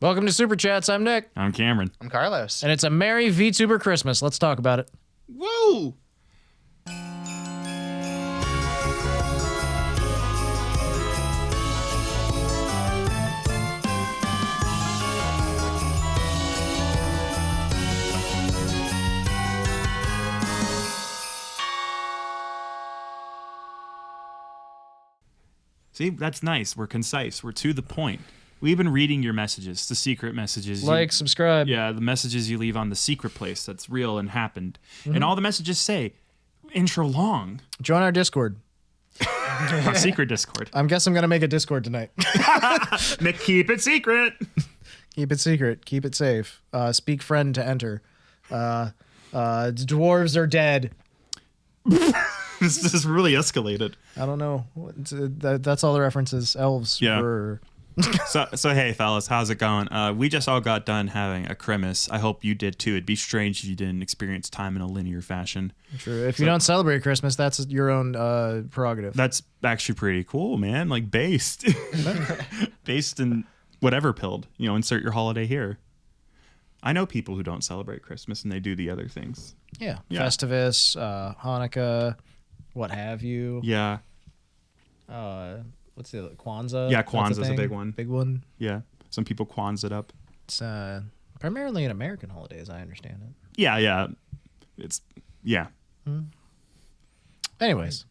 Welcome to Super Chats. I'm Nick. I'm Cameron. I'm Carlos. And it's a Merry Vtuber Christmas. Let's talk about it. Woo! See, that's nice. We're concise. We're to the point. We've been reading your messages, the secret messages. Subscribe. Yeah, the messages you leave on the secret place that's real and happened. And all the messages say, intro long. Join our Discord. Our secret Discord. I guess I'm going to make a Discord tonight. Nick, keep it secret. Keep it secret. Keep it safe. Speak friend to enter. Dwarves are dead. This really escalated. I don't know. That's all the references. Elves were... So hey fellas, how's it going? We just all got done having a Christmas. I hope you did too. It'd be strange if you didn't experience time in a linear fashion. True. If you don't celebrate Christmas, that's your own prerogative. That's actually pretty cool, man. Like based in whatever pilled. You know, insert your holiday here. I know people who don't celebrate Christmas and they do the other things. Yeah. Festivus, Hanukkah, what have you. Yeah. What's the other? Kwanzaa? Yeah, Kwanzaa's a big one. Big one. Yeah. Some people Kwanzaa it up. It's primarily an American holiday, as I understand it. Yeah. Anyways.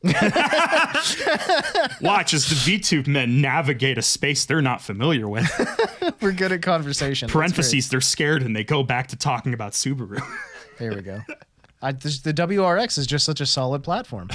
Watch as the VTube men navigate a space they're not familiar with. We're good at conversation. Parentheses, they're scared and they go back to talking about Subaru. There we go. The WRX is just such a solid platform.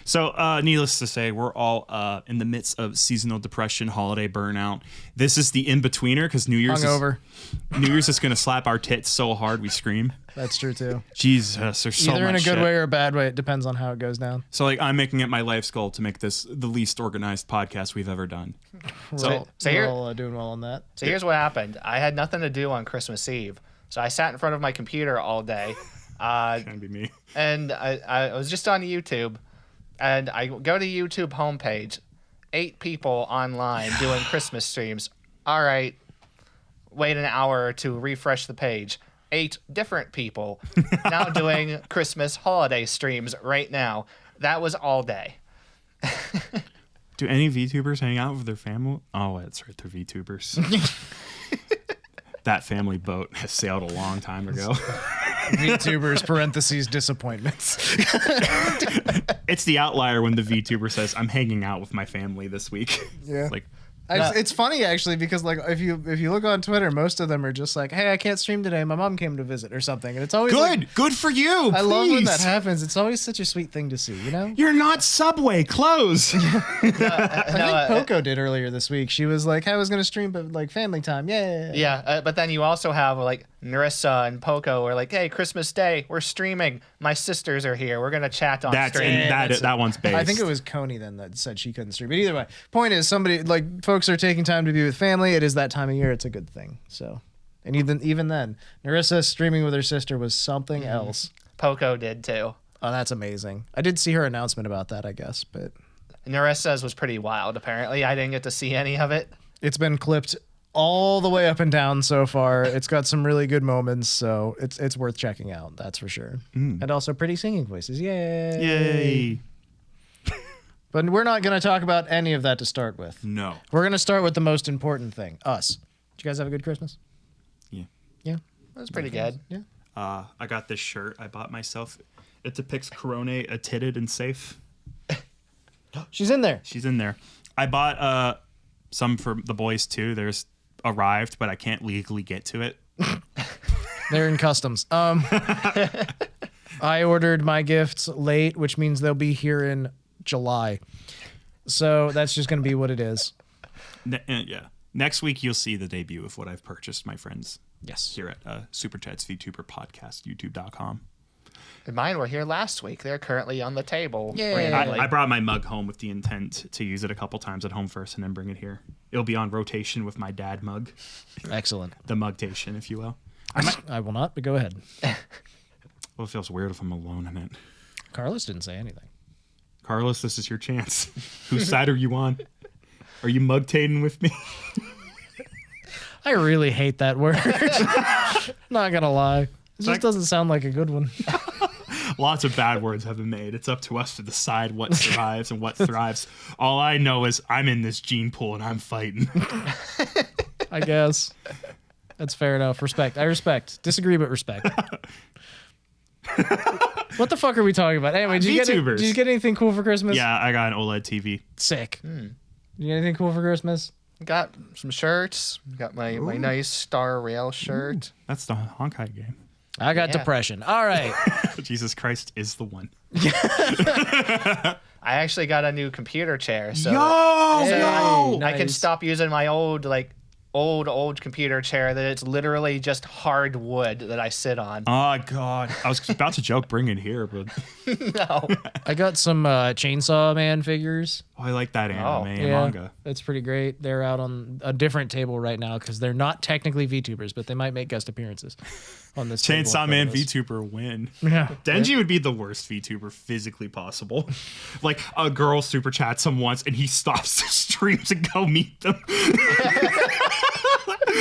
So, needless to say, we're all in the midst of seasonal depression, holiday burnout. This is the in-betweener because New Year's is going to slap our tits so hard we scream. That's true, too. Jesus, there's so much Either in a good shit. way or a bad way. It depends on how it goes down. So, like, I'm making it my life's goal to make this the least organized podcast we've ever done. We're all doing well on that. So here's what happened. I had nothing to do on Christmas Eve. So I sat in front of my computer all day. Can't be me. And I was just on YouTube. And I go to YouTube homepage. 8 people online doing Christmas streams. All right. Wait an hour to refresh the page. 8 different people now doing Christmas holiday streams right now. That was all day. Do any VTubers hang out with their family? Oh, that's right. They're VTubers. That family boat has sailed a long time ago. VTubers, parentheses, disappointments. It's the outlier when the VTuber says, I'm hanging out with my family this week. Yeah. Like, It's funny actually because like if you look on Twitter, most of them are just like, "Hey, I can't stream today. My mom came to visit" or something, and it's always good for you. I love when that happens. It's always such a sweet thing to see, you know. You're not Subway. Close. I think Poco did earlier this week. She was like, "I was gonna stream, but like family time, yeah." Yeah, but then you also have like Narissa and Poco are like, "Hey, Christmas Day, we're streaming. My sisters are here. We're gonna chat on stream." That one's based. I think it was Coney then that said she couldn't stream. But either way, point is somebody like folks are taking time to be with family. It is that time of year. It's a good thing. So, and even then, Narissa streaming with her sister was something else. Poco did too. Oh, that's amazing. I did see her announcement about that, I guess, but Narissa's was pretty wild. Apparently, I didn't get to see any of it. It's been clipped all the way up and down so far. It's got some really good moments, so it's worth checking out. That's for sure. And also pretty singing voices. Yay! But we're not going to talk about any of that to start with. No. We're going to start with the most important thing, us. Did you guys have a good Christmas? Yeah. Yeah. It was pretty good. Yeah. I got this shirt I bought myself. It depicts Corone attitted and safe. She's in there. She's in there. I bought some for the boys too. There's arrived, but I can't legally get to it. They're in customs. I ordered my gifts late, which means they'll be here in July. So that's just going to be what it is. Yeah. Next week, you'll see the debut of what I've purchased, my friends. Yes. Here at Super Chats VTuber Podcast, YouTube.com. And mine were here last week. They're currently on the table. Yeah. I brought my mug home with the intent to use it a couple times at home first and then bring it here. It'll be on rotation with my dad mug. Excellent. The mugtation, if you will. I will not, but go ahead. Well, it feels weird if I'm alone in it. Carlos didn't say anything. Carlos, this is your chance. Whose side are you on? Are you mugtating with me? I really hate that word. Not gonna lie. It just doesn't sound like a good one. Lots of bad words have been made. It's up to us to decide what survives and what thrives. All I know is I'm in this gene pool and I'm fighting. I guess. That's fair enough. Respect. I respect. Disagree, but respect. What the fuck are we talking about? Anyway, did you get anything cool for Christmas? Yeah, I got an OLED TV. Sick. Did you get anything cool for Christmas? Got some shirts. Got my nice Star Rail shirt. That's the Honkai game. I got depression. All right. Jesus Christ is the one. I actually got a new computer chair, so I can stop using my old computer chair that it's literally just hard wood that I sit on. Oh God, I was about to joke, bring it here, but No. I got some Chainsaw Man figures. oh, I like that anime and manga. It's pretty great. They're out on a different table right now because they're not technically VTubers, but they might make guest appearances on this table Chainsaw Man VTuber win. Yeah. Denji would be the worst VTuber physically possible. Like a girl super chats him once and he stops the stream to go meet them.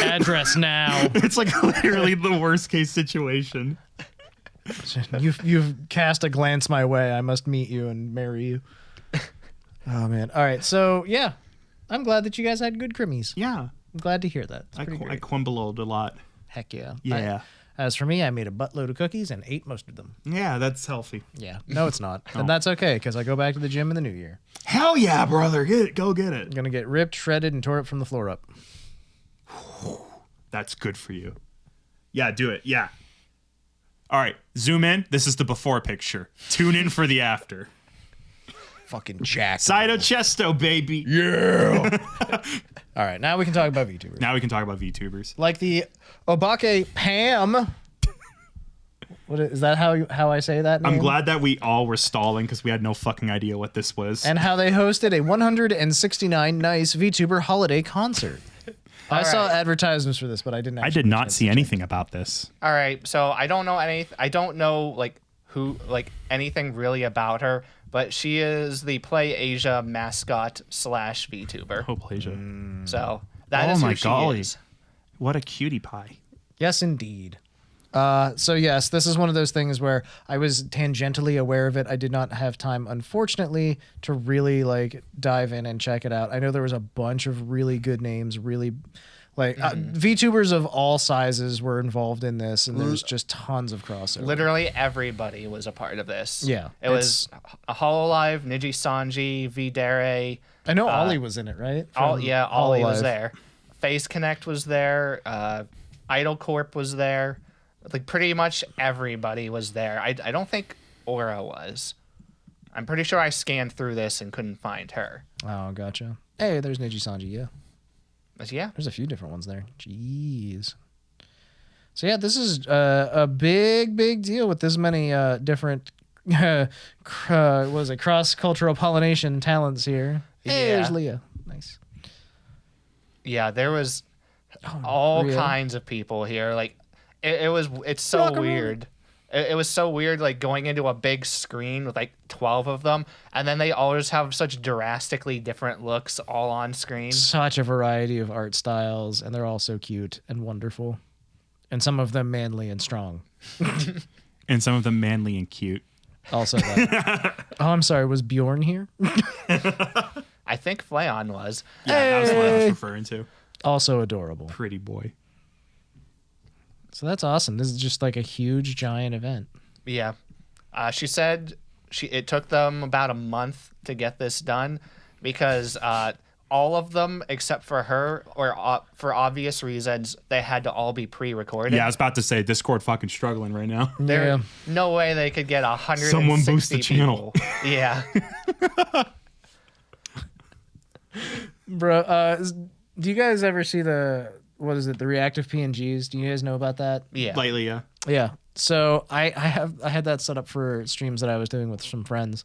Address now. It's like literally the worst case situation. You've cast a glance my way. I must meet you and marry you. Oh man. All right. So yeah, I'm glad that you guys had good crimmies. Yeah. I'm glad to hear that. I quimbled a lot. Heck yeah. Yeah. As for me, I made a buttload of cookies and ate most of them. Yeah, that's healthy. Yeah. No, it's not. And that's okay because I go back to the gym in the new year. Hell yeah, brother. Go get it. I'm going to get ripped, shredded, and tore up from the floor up. That's good for you. Yeah, do it. Yeah. All right, zoom in. This is the before picture. Tune in for the after. Fucking jack. Saito Chesto, baby. Yeah. All right, now we can talk about VTubers. Now we can talk about VTubers. Like the Obake Pam. Is that how I say that name? I'm glad that we all were stalling because we had no fucking idea what this was. And how they hosted a 169 nice VTuber holiday concert. I saw advertisements for this, but I didn't. I did not see anything about this. All right, so I don't know anything really about her, but she is the Play Asia mascot / VTuber. Oh, Play Asia. So that is who she is. What a cutie pie. Yes, indeed. So yes, this is one of those things where I was tangentially aware of it. I did not have time, unfortunately, to really dive in and check it out. I know there was a bunch of really good names, VTubers of all sizes were involved in this, and there's just tons of crossover. Literally everybody was a part of this. Yeah, it was a Hololive, Niji Sanji, V-Dere. I know Ollie was in it, right? Ollie was there. Face Connect was there. Idol Corp was there. Like pretty much everybody was there. I don't think Aura was. I'm pretty sure I scanned through this and couldn't find her. Oh, gotcha. Hey, there's Niji Sanji, yeah. Yeah. There's a few different ones there. Jeez. So yeah, this is a big deal with this many different cross-cultural pollination talents here. Hey, there's Leah. Nice. Yeah, there was all kinds of people here. Like it's so weird. It was so weird, like going into a big screen with like 12 of them, and then they all just have such drastically different looks all on screen. Such a variety of art styles, and they're all so cute and wonderful. And some of them manly and strong. And some of them manly and cute. Also that. Oh, I'm sorry, was Bjorn here? I think Flayon was. Yeah, that was what I was referring to. Also adorable. Pretty boy. So that's awesome. This is just like a huge, giant event. Yeah. She said it took them about a month to get this done because all of them, except for her, or for obvious reasons, they had to all be pre-recorded. Yeah, I was about to say, Discord fucking struggling right now. There's no way they could get 160 Someone boost the channel. Yeah. Bro, do you guys ever see the reactive PNGs? Do you guys know about that? Yeah. Lately, yeah. Yeah. So I had that set up for streams that I was doing with some friends,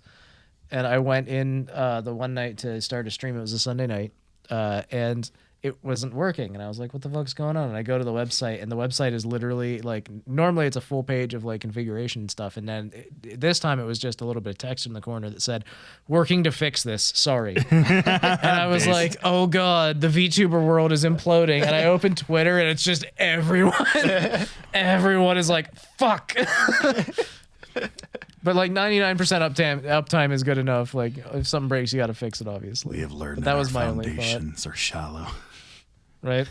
and I went in the one night to start a stream. It was a Sunday night, and it wasn't working. And I was like, what the fuck's going on? And I go to the website, and the website is literally like, normally it's a full page of like configuration and stuff. And then this time it was just a little bit of text in the corner that said, working to fix this. Sorry. And I was like, oh God, the VTuber world is imploding. And I opened Twitter, and it's just everyone. Everyone is like, fuck. But like 99% uptime is good enough. Like if something breaks, you got to fix it, obviously. We have learned that that was our my only thought. foundations are shallow. Right.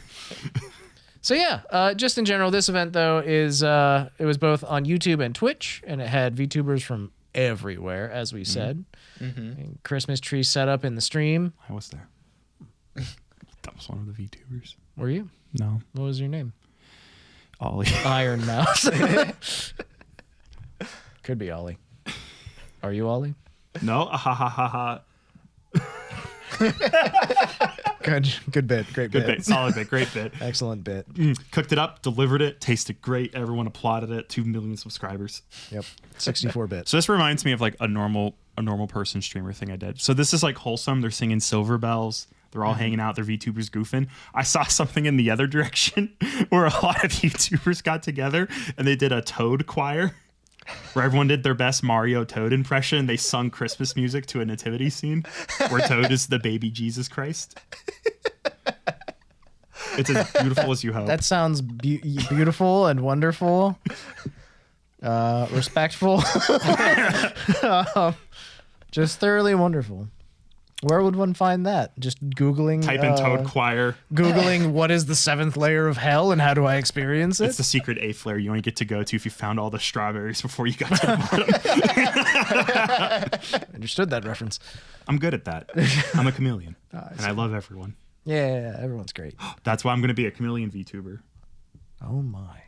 So yeah, just in general, this event though is it was both on YouTube and Twitch, and it had VTubers from everywhere, as we said. And Christmas tree set up in the stream. I was there. That was one of the VTubers. Were you? No. What was your name? Ollie. Iron Mouse. Could be Ollie. Are you Ollie? No. Ha ha ha ha. Good bit. Great Good bit. bit. Solid bit. Great bit. Excellent bit. Cooked it up, delivered it, tasted great. Everyone applauded it. 2 million subscribers. Yep. 64 bits. So this reminds me of like a normal person streamer thing I did. So this is like wholesome. They're singing Silver Bells. They're all hanging out. They're VTubers goofing. I saw something in the other direction where a lot of YouTubers got together and they did a Toad choir where everyone did their best Mario Toad impression. They sung Christmas music to a nativity scene where Toad is the baby Jesus Christ. It's as beautiful as you hope. That sounds beautiful and wonderful. Respectful. Just thoroughly wonderful. Where would one find that? Just Googling. Type in Toad choir. Googling what is the 7th layer of hell and how do I experience it? It's the secret 8th layer you only get to go to if you found all the strawberries before you got to the bottom. Understood that reference. I'm good at that. I'm a chameleon. And I love everyone. Yeah, everyone's great. That's why I'm going to be a chameleon VTuber. Oh my.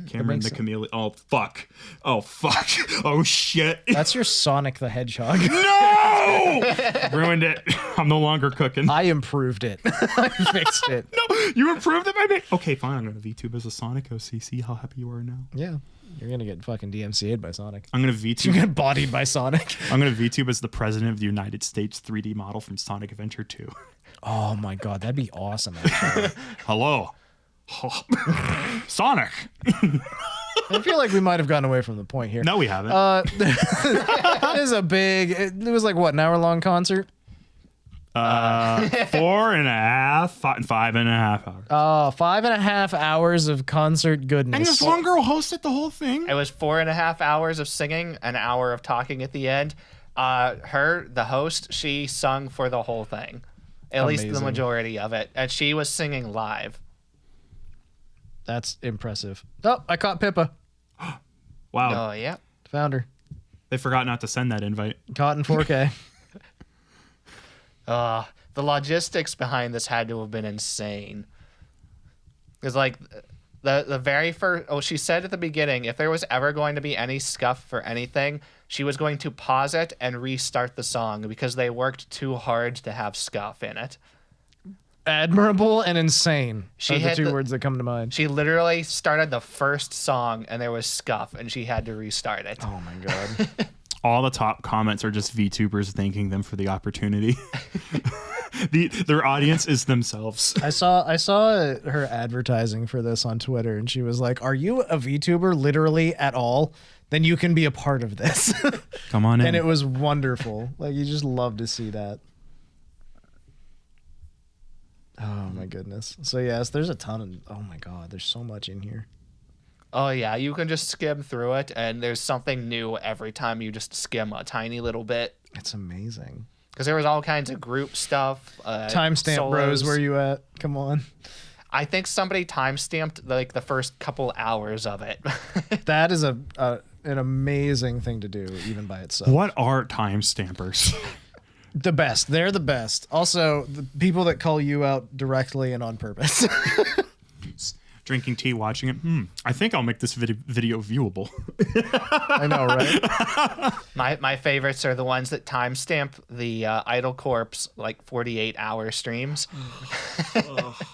Cameron the chameleon. Oh, fuck. Oh, fuck. Oh, shit. That's your Sonic the Hedgehog. No! Ruined it. I'm no longer cooking. I improved it. I fixed it. No, you improved it by me. Okay, fine. I'm going to VTube as a Sonic OC. See how happy you are now? Yeah. You're going to get fucking DMCA'd by Sonic. I'm going to VTube. You're going to get bodied by Sonic. I'm going to VTube as the president of the United States 3D model from Sonic Adventure 2. Oh my God. That'd be awesome, actually. Hello. Sonic. I feel like we might have gotten away from the point here. No, we haven't. It is a big, it was like what, an hour-long concert? 4.5 hours. Oh, 5.5 hours of concert goodness. And this one girl hosted the whole thing. It was 4.5 hours of singing, an hour of talking at the end. The host, she sung for the whole thing. At least the majority of it. And she was singing live. That's impressive. Oh, I caught Pippa. Wow. Oh, yeah. Found her. They forgot not to send that invite. Caught in 4K. The logistics behind this had to have been insane. Because, like, the very first... Oh, she said at the beginning, if there was ever going to be any scuff for anything, she was going to pause it and restart the song because they worked too hard to have scuff in it. Admirable and insane are the had two words that come to mind. She literally started the first song and there was scuff and she had to restart it. Oh my God. All the top comments are just VTubers thanking them for the opportunity. Their audience is themselves. I saw her advertising for this on Twitter, and she was like, "Are you a VTuber literally at all? Then you can be a part of this." Come on in. And it was wonderful. Like, you just love to see that. Oh my goodness. So yes, there's a ton of, oh my God, there's so much in here. Oh yeah, you can just skim through it and there's something new every time you just skim a tiny little bit. It's amazing. Because there was all kinds of group stuff. Timestamp bros, where you at? Come on. I think somebody timestamped like the first couple hours of it. That is an amazing thing to do, even by itself. What are timestampers? The best. They're the best. Also, the people that call you out directly and on purpose. Drinking tea, watching it. I think I'll make this video viewable. I know, right? My favorites are the ones that timestamp the Idol Corps like 48-hour streams.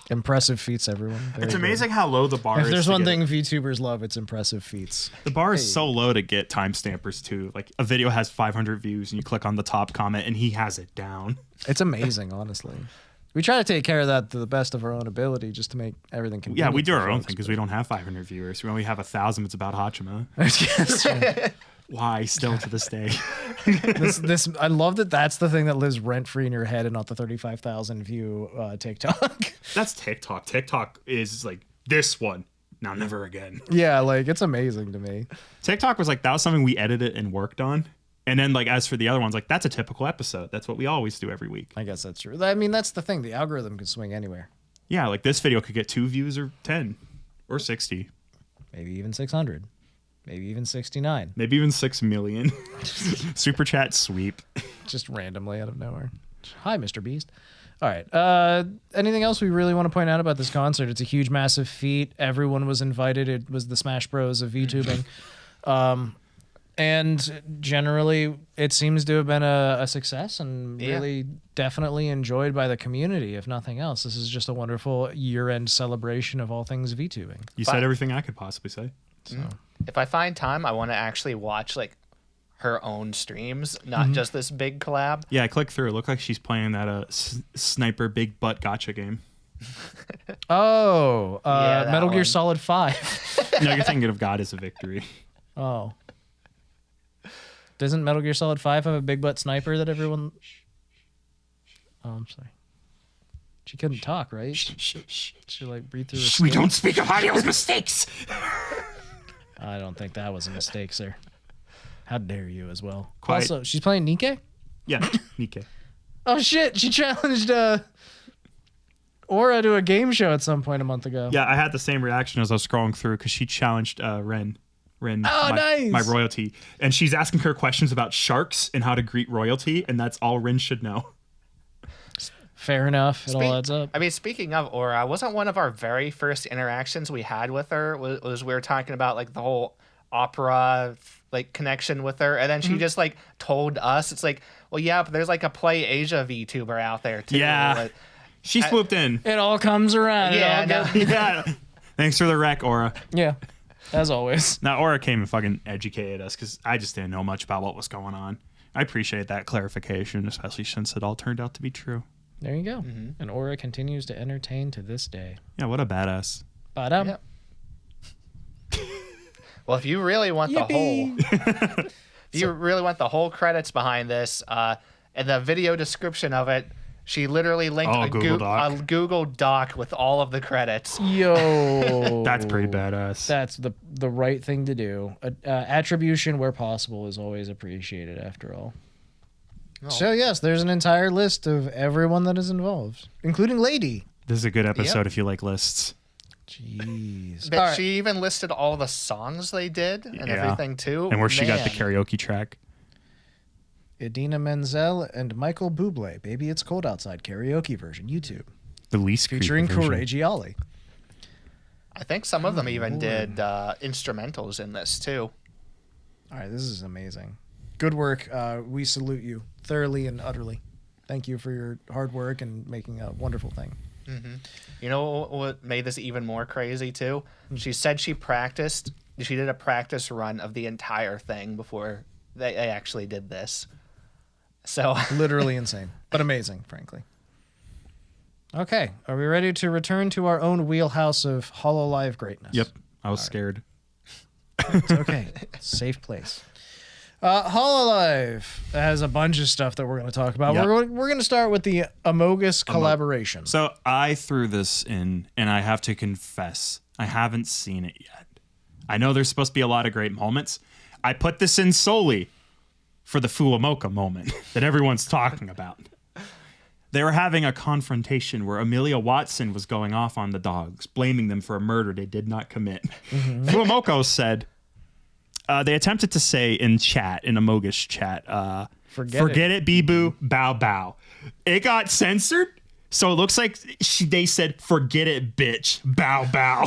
Impressive feats, everyone. Very It's good. amazing how low the bar is. If there's one thing VTubers love, it's impressive feats. The bar is so low to get timestampers too. Like a video has 500 views and you click on the top comment and he has it down. It's amazing, honestly. We try to take care of that to the best of our own ability, just to make everything convenient. Yeah, we do our own folks, thing because we don't have 500 viewers. We only have 1,000. It's about Hachima. Yes. Why? Still to this day. This I love that. That's the thing that lives rent free in your head, and not the 35,000 view TikTok. That's TikTok. TikTok is like this one. Now, never again. Yeah, like it's amazing to me. TikTok was like, that was something we edited and worked on. And then like, as for the other ones, like that's a typical episode. That's what we always do every week. I guess that's true. I mean, that's the thing. The algorithm can swing anywhere. Yeah, like this video could get 2 views or 10 or 60. Maybe even 600. Maybe even 69. Maybe even 6 million. Super chat sweep. Just randomly out of nowhere. Hi, Mr. Beast. All right. Anything else we really want to point out about this concert? It's a huge, massive feat. Everyone was invited. It was the Smash Bros. Of VTubing. And generally, it seems to have been a success and really definitely enjoyed by the community, if nothing else. This is just a wonderful year-end celebration of all things VTubing. You said everything I could possibly say. So. If I find time, I want to actually watch like her own streams, not just this big collab. Yeah, I clicked through. It looked like she's playing that sniper big butt gotcha game. Oh, Yeah, that Metal Gear one. Solid 5. No, you're thinking of God is a Victory. Oh. Doesn't Metal Gear Solid 5 have a big butt sniper that everyone... Oh, I'm sorry. She couldn't talk, right? She like breathe through her We skin. don't speak of Hidio's mistakes. I don't think that was a mistake, sir. How dare you as well. Quiet. Also, she's playing Nikke? Yeah, Nikke. Oh, shit. She challenged Aura to a game show at some point a month ago. Yeah, I had the same reaction as I was scrolling through because she challenged Ren. Oh, my nice. royalty. And she's asking her questions about sharks and how to greet royalty, and that's all Ren should know. Fair enough. It all adds up. I mean, speaking of Aura, wasn't one of our very first interactions we had with her was we were talking about like the whole opera like connection with her, and then she just like told us, it's like, well, yeah, but there's like a Play Asia VTuber out there too. Yeah. Like, She swooped in. It all comes around. Yeah, no. Yeah. Thanks for the rec, Aura. Yeah, as always. Now, Aura came and fucking educated us because I just didn't know much about what was going on. I appreciate that clarification, especially since it all turned out to be true. There you go. And Aura continues to entertain to this day. Yeah, what a badass. Ba-dum. Yep. Well, if you really want the whole credits behind this, in the video description of it, she literally linked a Google Doc with all of the credits. Yo. That's pretty badass. That's the right thing to do. Attribution where possible is always appreciated, after all. Oh. So, yes, there's an entire list of everyone that is involved, including Lady. This is a good episode if you like lists. Jeez. But she even listed all the songs they did and everything, too. And where she got the karaoke track. Idina Menzel and Michael Bublé, Baby It's Cold Outside karaoke version, YouTube. The least featuring version. Correggiali. I think some of them even did instrumentals in this, too. All right, this is amazing. Good work. We salute you thoroughly and utterly. Thank you for your hard work and making a wonderful thing. Mm-hmm. You know what made this even more crazy, too? She said she did a practice run of the entire thing before they actually did this. So literally insane, but amazing, frankly. Okay, are we ready to return to our own wheelhouse of Hololive greatness? Yep, I was scared. It's okay. Safe place. Hololive has a bunch of stuff that we're going to talk about. Yep. We're going to start with the Amogus collaboration. So I threw this in, and I have to confess, I haven't seen it yet. I know there's supposed to be a lot of great moments. I put this in solely for the Fuamoka moment that everyone's talking about. They were having a confrontation where Amelia Watson was going off on the dogs, blaming them for a murder they did not commit. Fuamoko said, they attempted to say in Amogus chat, forget it, Bee-Boo, bow bow. It got censored, so it looks like they said, forget it, bitch, bow bow.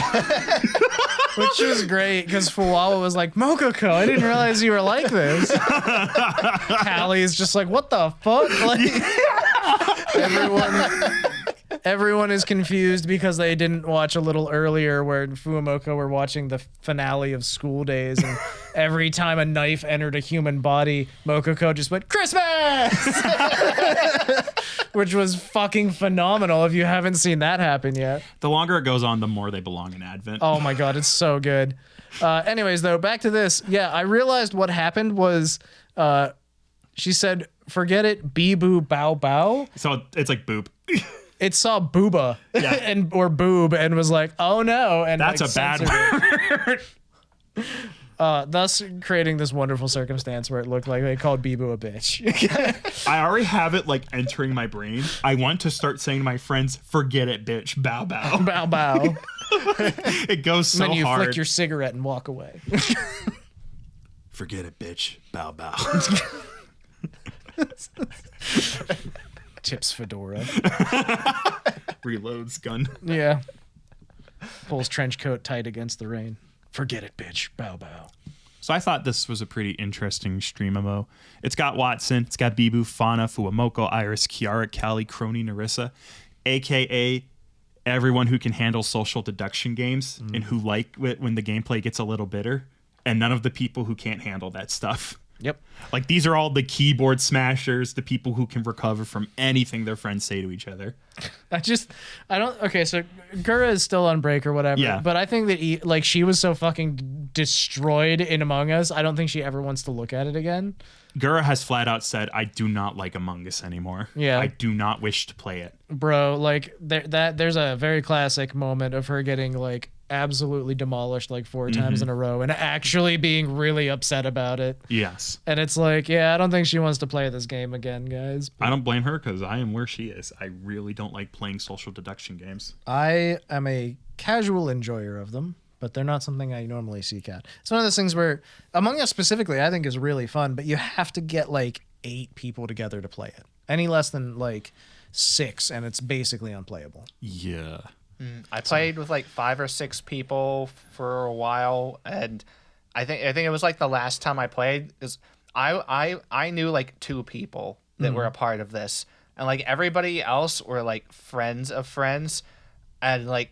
Which was great, because Fuwawa was like, Mokoko, I didn't realize you were like this. Callie's just like, what the fuck? Like, Everyone is confused because they didn't watch a little earlier where Fuamoko were watching the finale of School Days, and every time a knife entered a human body, Mokoko just went, Christmas! Which was fucking phenomenal if you haven't seen that happen yet. The longer it goes on, the more they belong in Advent. Oh my god, it's so good. Anyways, though, back to this. Yeah, I realized what happened was she said, forget it, bee-boo, bow-bow. So it's like boop. It saw booba or boob and was like, oh no. And that's like, a bad word. Thus creating this wonderful circumstance where it looked like they called Bee-Boo a bitch. I already have it like entering my brain. I want to start saying to my friends, forget it, bitch, bow bow. Bow bow. It goes so hard. And then you flick your cigarette and walk away. Forget it, bitch, bow bow. Tips fedora. Reloads gun. Yeah. Pulls trench coat tight against the rain. Forget it, bitch. Bow bow. So I thought this was a pretty interesting stream-amo. It's got Watson, it's got Bibu, Fauna, Fuamoko, Iris, Kiara, Callie, Crony, Narissa, aka everyone who can handle social deduction games and who like it when the gameplay gets a little bitter, and none of the people who can't handle that stuff. Yep. Like, these are all the keyboard smashers, the people who can recover from anything their friends say to each other. Okay, so Gura is still on break or whatever. Yeah. But I think that she was so fucking destroyed in Among Us, I don't think she ever wants to look at it again. Gura has flat out said, I do not like Among Us anymore. Yeah. I do not wish to play it. Bro, like, there's a very classic moment of her getting, like, absolutely demolished like 4 times in a row and actually being really upset about it. Yes. And it's like, yeah, I don't think she wants to play this game again, guys. I don't blame her because I am where she is. I really don't like playing social deduction games. I am a casual enjoyer of them, but they're not something I normally seek out. It's one of those things where Among Us specifically I think is really fun, but you have to get like 8 people together to play it. Any less than like 6 and it's basically unplayable. Yeah. I played with like 5 or 6 people for a while, and I think it was like the last time I played is I knew like 2 people that were a part of this, and like everybody else were like friends of friends, and like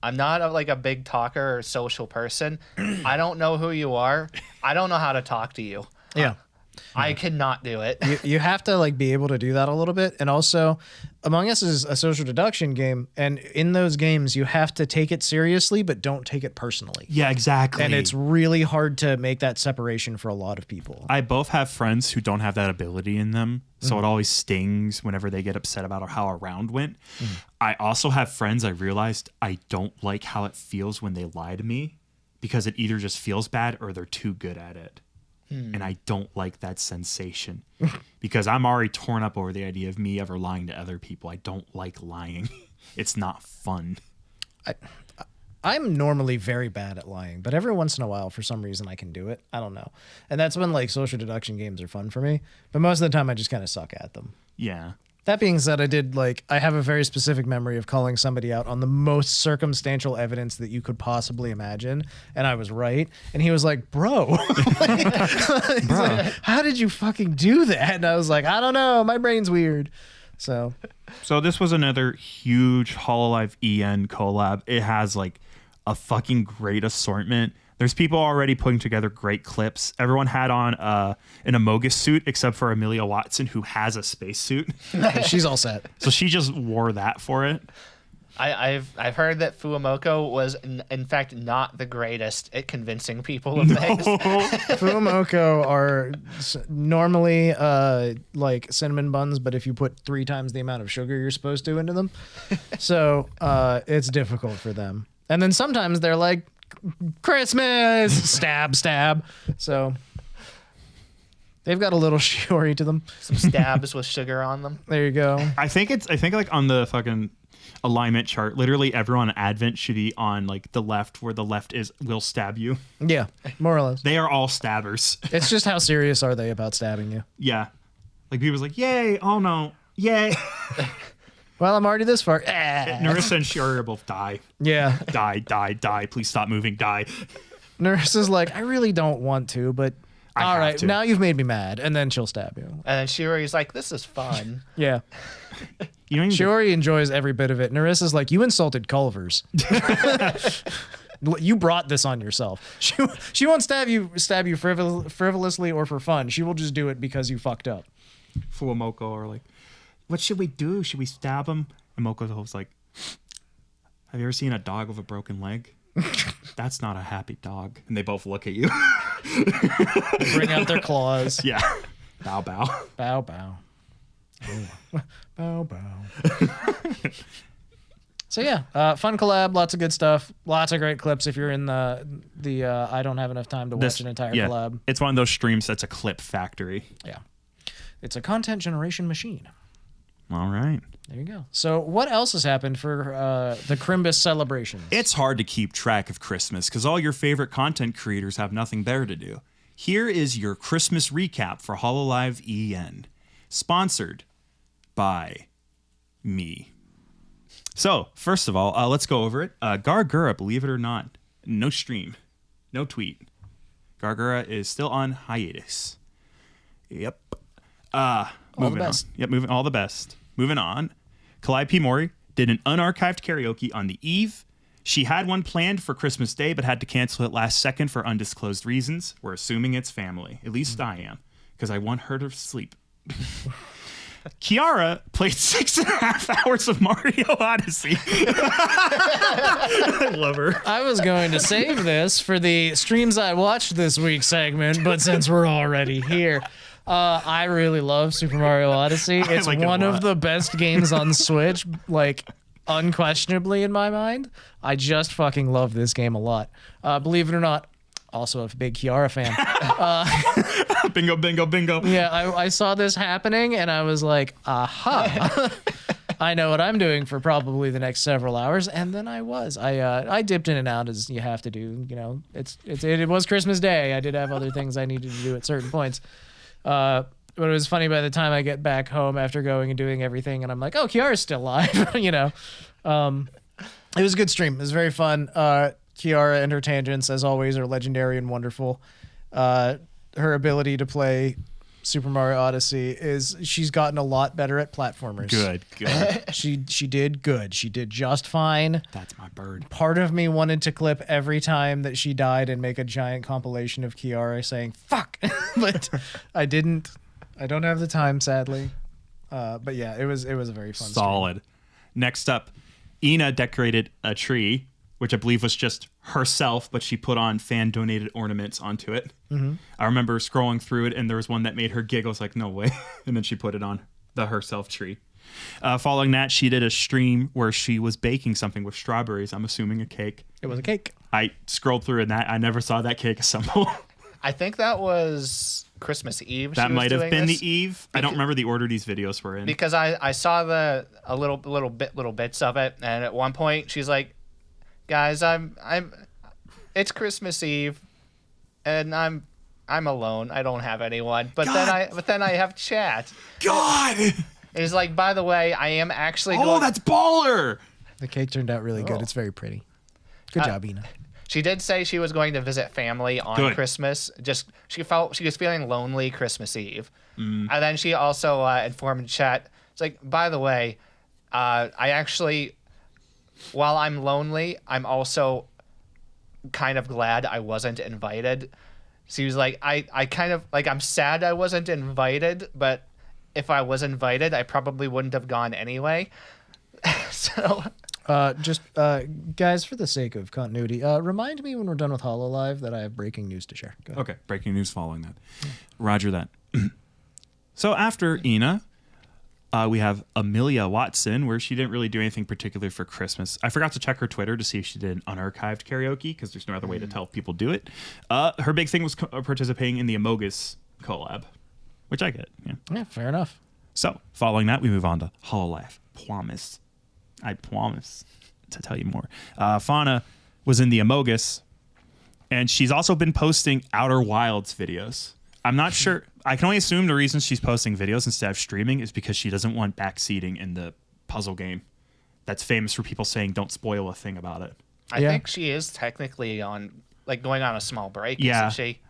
I'm not a big talker or social person. I don't know who you are. I don't know how to talk to you. Yeah. I cannot do it. You have to like be able to do that a little bit. And also Among Us is a social deduction game. And in those games, you have to take it seriously, but don't take it personally. Yeah, exactly. And it's really hard to make that separation for a lot of people. I both have friends who don't have that ability in them. So it always stings whenever they get upset about how a round went. I also have friends I realized I don't like how it feels when they lie to me because it either just feels bad or they're too good at it. And I don't like that sensation because I'm already torn up over the idea of me ever lying to other people. I don't like lying. It's not fun. I'm normally very bad at lying, but every once in a while, for some reason, I can do it. I don't know. And that's when like social deduction games are fun for me. But most of the time, I just kind of suck at them. Yeah. That being said, I have a very specific memory of calling somebody out on the most circumstantial evidence that you could possibly imagine. And I was right. And he was like, bro, like, how did you fucking do that? And I was like, I don't know. My brain's weird. So this was another huge Hololive EN collab. It has like a fucking great assortment. There's people already putting together great clips. Everyone had on an Amogus suit except for Amelia Watson, who has a space suit. She's all set. So she just wore that for it. I've heard that Fuamoko was in fact not the greatest at convincing people of things. Fuamoko are normally like cinnamon buns, but if you put 3 times the amount of sugar you're supposed to into them, so it's difficult for them. And then sometimes they're like, Christmas, stab. So they've got a little Shiori to them. Some stabs with sugar on them. There you go. I think like on the fucking alignment chart, literally everyone in Advent should be on like the left, where the left is will stab you. Yeah, more or less. They are all stabbers. It's just how serious are they about stabbing you? Yeah. Like people's like, yay, oh no, yay. Well, I'm already this far. Narissa and Shiori are both die. Yeah. Die. Please stop moving. Die. Narissa's like, I really don't want to, but All right, now you've made me mad, and then she'll stab you. And then Shiori's like, this is fun. Yeah. Shiori enjoys every bit of it. Narissa's like, you insulted Culvers. You brought this on yourself. She won't stab you frivolously or for fun. She will just do it because you fucked up. Fuamoko are like, what should we do? Should we stab him? And Moko's like, have you ever seen a dog with a broken leg? That's not a happy dog. And they both look at you. Bring out their claws. Yeah. Bow, bow. Bow, bow. Oh. Bow, bow. So yeah, fun collab, lots of good stuff, lots of great clips. If you're in the I don't have enough time to watch an entire collab. It's one of those streams that's a clip factory. Yeah. It's a content generation machine. All right. There you go. So what else has happened for the Christmas celebrations? It's hard to keep track of Christmas because all your favorite content creators have nothing better to do. Here is your Christmas recap for Hololive EN. Sponsored by me. So, first of all, let's go over it. Gargura, believe it or not, no stream, no tweet. Gargura is still on hiatus. Yep. All the best. Yep, all the best. Moving on. Collab P. Mori did an unarchived karaoke on the eve. She had one planned for Christmas Day, but had to cancel it last second for undisclosed reasons. We're assuming it's family. At least I am, because I want her to sleep. Kiara played 6.5 hours of Mario Odyssey. I love her. I was going to save this for the streams I watched this week segment, but since we're already here, I really love Super Mario Odyssey. It's like one of the best games on Switch, like unquestionably in my mind. I just fucking love this game a lot. Believe it or not, also a big Kiara fan. Bingo, bingo, bingo. Yeah, I saw this happening and I was like, aha. I know what I'm doing for probably the next several hours, and then I dipped in and out as you have to do. You know, it was Christmas Day. I did have other things I needed to do at certain points. But it was funny by the time I get back home after going and doing everything, and I'm like, oh, Kiara's still alive. You know, it was a good stream. It was very fun. Kiara and her tangents, as always, are legendary and wonderful. Her ability to play Super Mario Odyssey she's gotten a lot better at platformers. Good. She did good. She did just fine. That's my bird. Part of me wanted to clip every time that she died and make a giant compilation of Kiara saying "fuck," but I didn't. I don't have the time, sadly. But yeah, it was a very fun. Solid. Stream. Next up, Ina decorated a tree, which I believe was just herself, but she put on fan-donated ornaments onto it. Mm-hmm. I remember scrolling through it, and there was one that made her giggle. I was like, no way. And then she put it on the herself tree. Following that, she did a stream where she was baking something with strawberries. I'm assuming a cake. It was a cake. I scrolled through and I never saw that cake assemble. I think that was Christmas Eve. That might have been the eve. I don't remember the order these videos were in. Because I saw a little bits of it, and at one point she's like, guys, it's Christmas Eve, and I'm alone. I don't have anyone. But then I have chat. God. And he's like, by the way, I am actually. Oh, that's baller. The cake turned out really good. It's very pretty. Good job, Ina. She did say she was going to visit family on Christmas. Just she was feling lonely Christmas Eve, and then she also informed chat. It's like, by the way, I actually. While I'm lonely, I'm also kind of glad I wasn't invited. So he was like, I kind of like, I'm sad I wasn't invited, but if I was invited, I probably wouldn't have gone anyway. So, guys, for the sake of continuity, remind me when we're done with Hololive that I have breaking news to share. Okay, breaking news following that. Yeah. Roger that. So after Ina, we have Amelia Watson, where she didn't really do anything particular for Christmas. I forgot to check her Twitter to see if she did an unarchived karaoke, because there's no other way to tell if people do it. Her big thing was participating in the Amogus collab, which I get. Yeah, fair enough. So, following that, we move on to Hololive. I promise to tell you more. Fauna was in the Amogus, and she's also been posting Outer Wilds videos. I'm not sure. I can only assume the reason she's posting videos instead of streaming is because she doesn't want backseating in the puzzle game. That's famous for people saying don't spoil a thing about it. I think she is technically going on a small break, isn't she?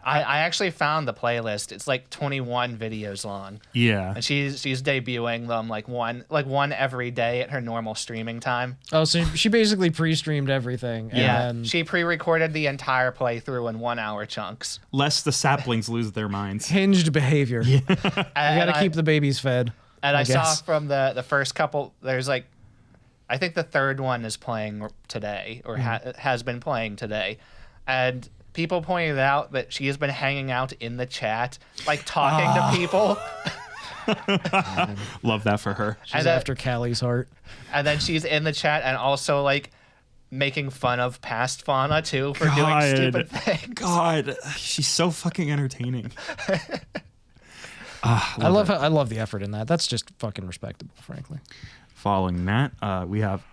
I actually found the playlist. It's like 21 videos long. Yeah. And she's debuting them like one every day at her normal streaming time. Oh, so she basically pre-streamed everything. Yeah. And then... She pre-recorded the entire playthrough in 1 hour chunks. Lest the saplings lose their minds. Hinged behavior. Yeah. You got to keep the babies fed. And I saw from the first couple, there's like, I think the third one is playing today or has been playing today. And people pointed out that she has been hanging out in the chat, like talking to people. Love that for her. She's after Callie's heart. And then she's in the chat and also like making fun of past fauna too for doing stupid things. God, she's so fucking entertaining. I love the effort in that. That's just fucking respectable, frankly. Following that, we have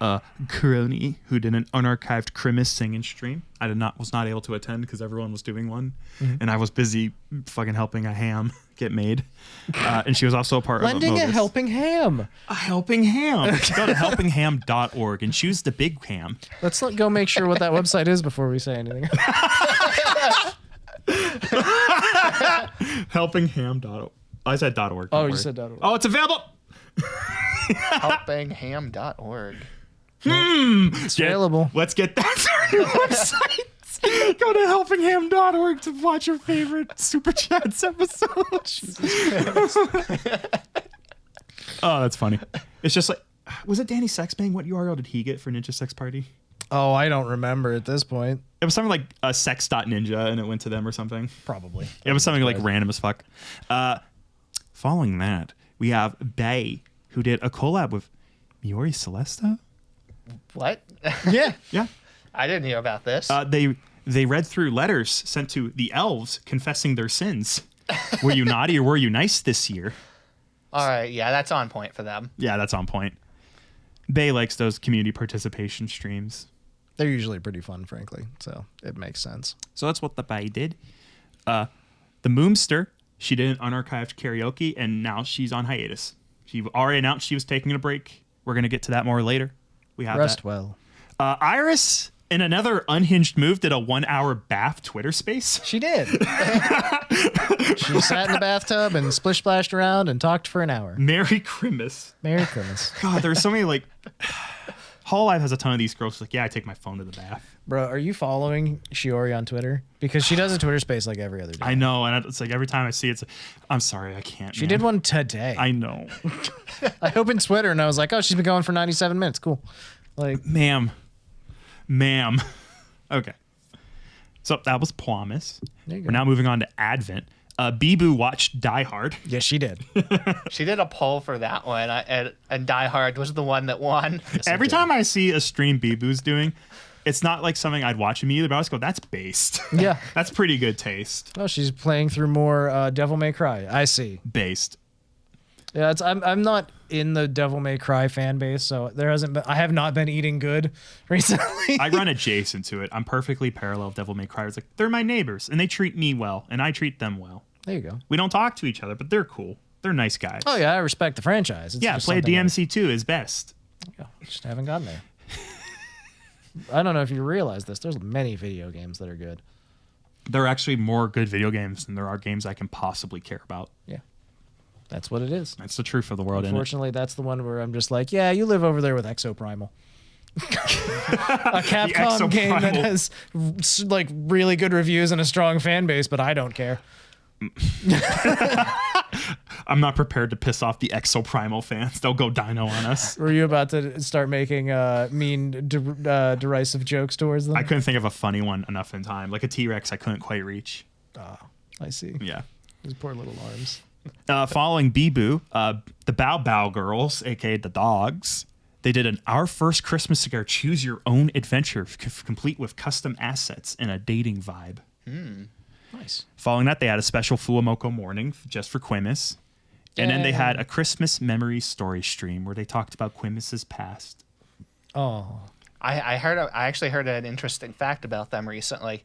Crony, who did an unarchived Christmas singing stream. I was not able to attend because everyone was doing one, and I was busy fucking helping a ham get made. And she was also a part Lending of a helping ham. A helping ham. Go to helpingham.org and choose the big ham. Let's go make sure what that website is before we say anything. Helpingham.org. I said .org. Oh, you said .org. Oh, it's available. Helpingham.org. It's available. Let's get that to our website. Go to helpingham.org to watch your favorite Super Chats episodes. Oh, that's funny. It's just like, was it Danny Sexbang? What URL did he get for Ninja Sex Party? Oh, I don't remember at this point. It was something like sex.ninja and it went to them or something. Probably. It was something like random as fuck. Following that, we have Bay, who did a collab with Miori Celesta. What? Yeah. Yeah. I didn't hear about this. They read through letters sent to the elves confessing their sins. Were you naughty or were you nice this year? All right. Yeah, that's on point for them. Yeah, that's on point. Bay likes those community participation streams. They're usually pretty fun, frankly, so it makes sense. So that's what the Bay did. The Moomster, she did an unarchived karaoke, and now she's on hiatus. She already announced she was taking a break. We're going to get to that more later. We have Rest that. well. Iris, in another unhinged move, did a 1 hour bath Twitter space. She did. She sat in the bathtub and splish splashed around and talked for an hour. Merry Christmas. Merry Christmas. God, there's so many like... Hololive has a ton of these girls like, yeah, I take my phone to the bath. Bro, are you following Shiori on Twitter? Because she does a Twitter space like every other day. I know, and it's like every time I see it, it's like, I'm sorry, I can't. She did one today. I know. I opened Twitter and I was like, oh, she's been going for 97 minutes. Cool. Like, Ma'am. Okay. So that was Promise. There you go. We're now moving on to Advent. Bibu watched Die Hard. Yes, she did. She did a poll for that one, and Die Hard was the one that won. Yes, Every time I see a stream Bibu's doing, it's not like something I'd watch immediately, but I always go, that's based. Yeah. That's pretty good taste. Oh, she's playing through more Devil May Cry. I see. Based. Yeah, I'm not in the Devil May Cry fan base, so I have not been eating good recently. I run adjacent to it. I'm perfectly parallel with Devil May Cry. It's like, they're my neighbors, and they treat me well, and I treat them well. There you go. We don't talk to each other, but they're cool. They're nice guys. Oh, yeah, I respect the franchise. It's Yeah, just play something DMC2 is best. Yeah, just haven't gotten there. I don't know if you realize this. There's many video games that are good. There are actually more good video games than there are games I can possibly care about. Yeah. That's what it is. That's the truth of the world, isn't it? Unfortunately, that's the one where I'm just like, yeah, you live over there with Exoprimal. A Capcom game that has like really good reviews and a strong fan base, but I don't care. I'm not prepared to piss off the Exoprimal fans. They'll go dino on us. Were you about to start making mean, derisive jokes towards them? I couldn't think of a funny one enough in time. Like a T-Rex I couldn't quite reach. Oh, I see. Yeah. His poor little arms. Following Bibu, the Bow Bow Girls, aka the Dogs, they did Our First Christmas Cigar Choose Your Own Adventure, complete with custom assets and a dating vibe. Nice. Following that, they had a special Fuamoko morning just for Quimus. And then they had a Christmas memory story stream where they talked about Quimus's past. Oh. I actually heard an interesting fact about them recently.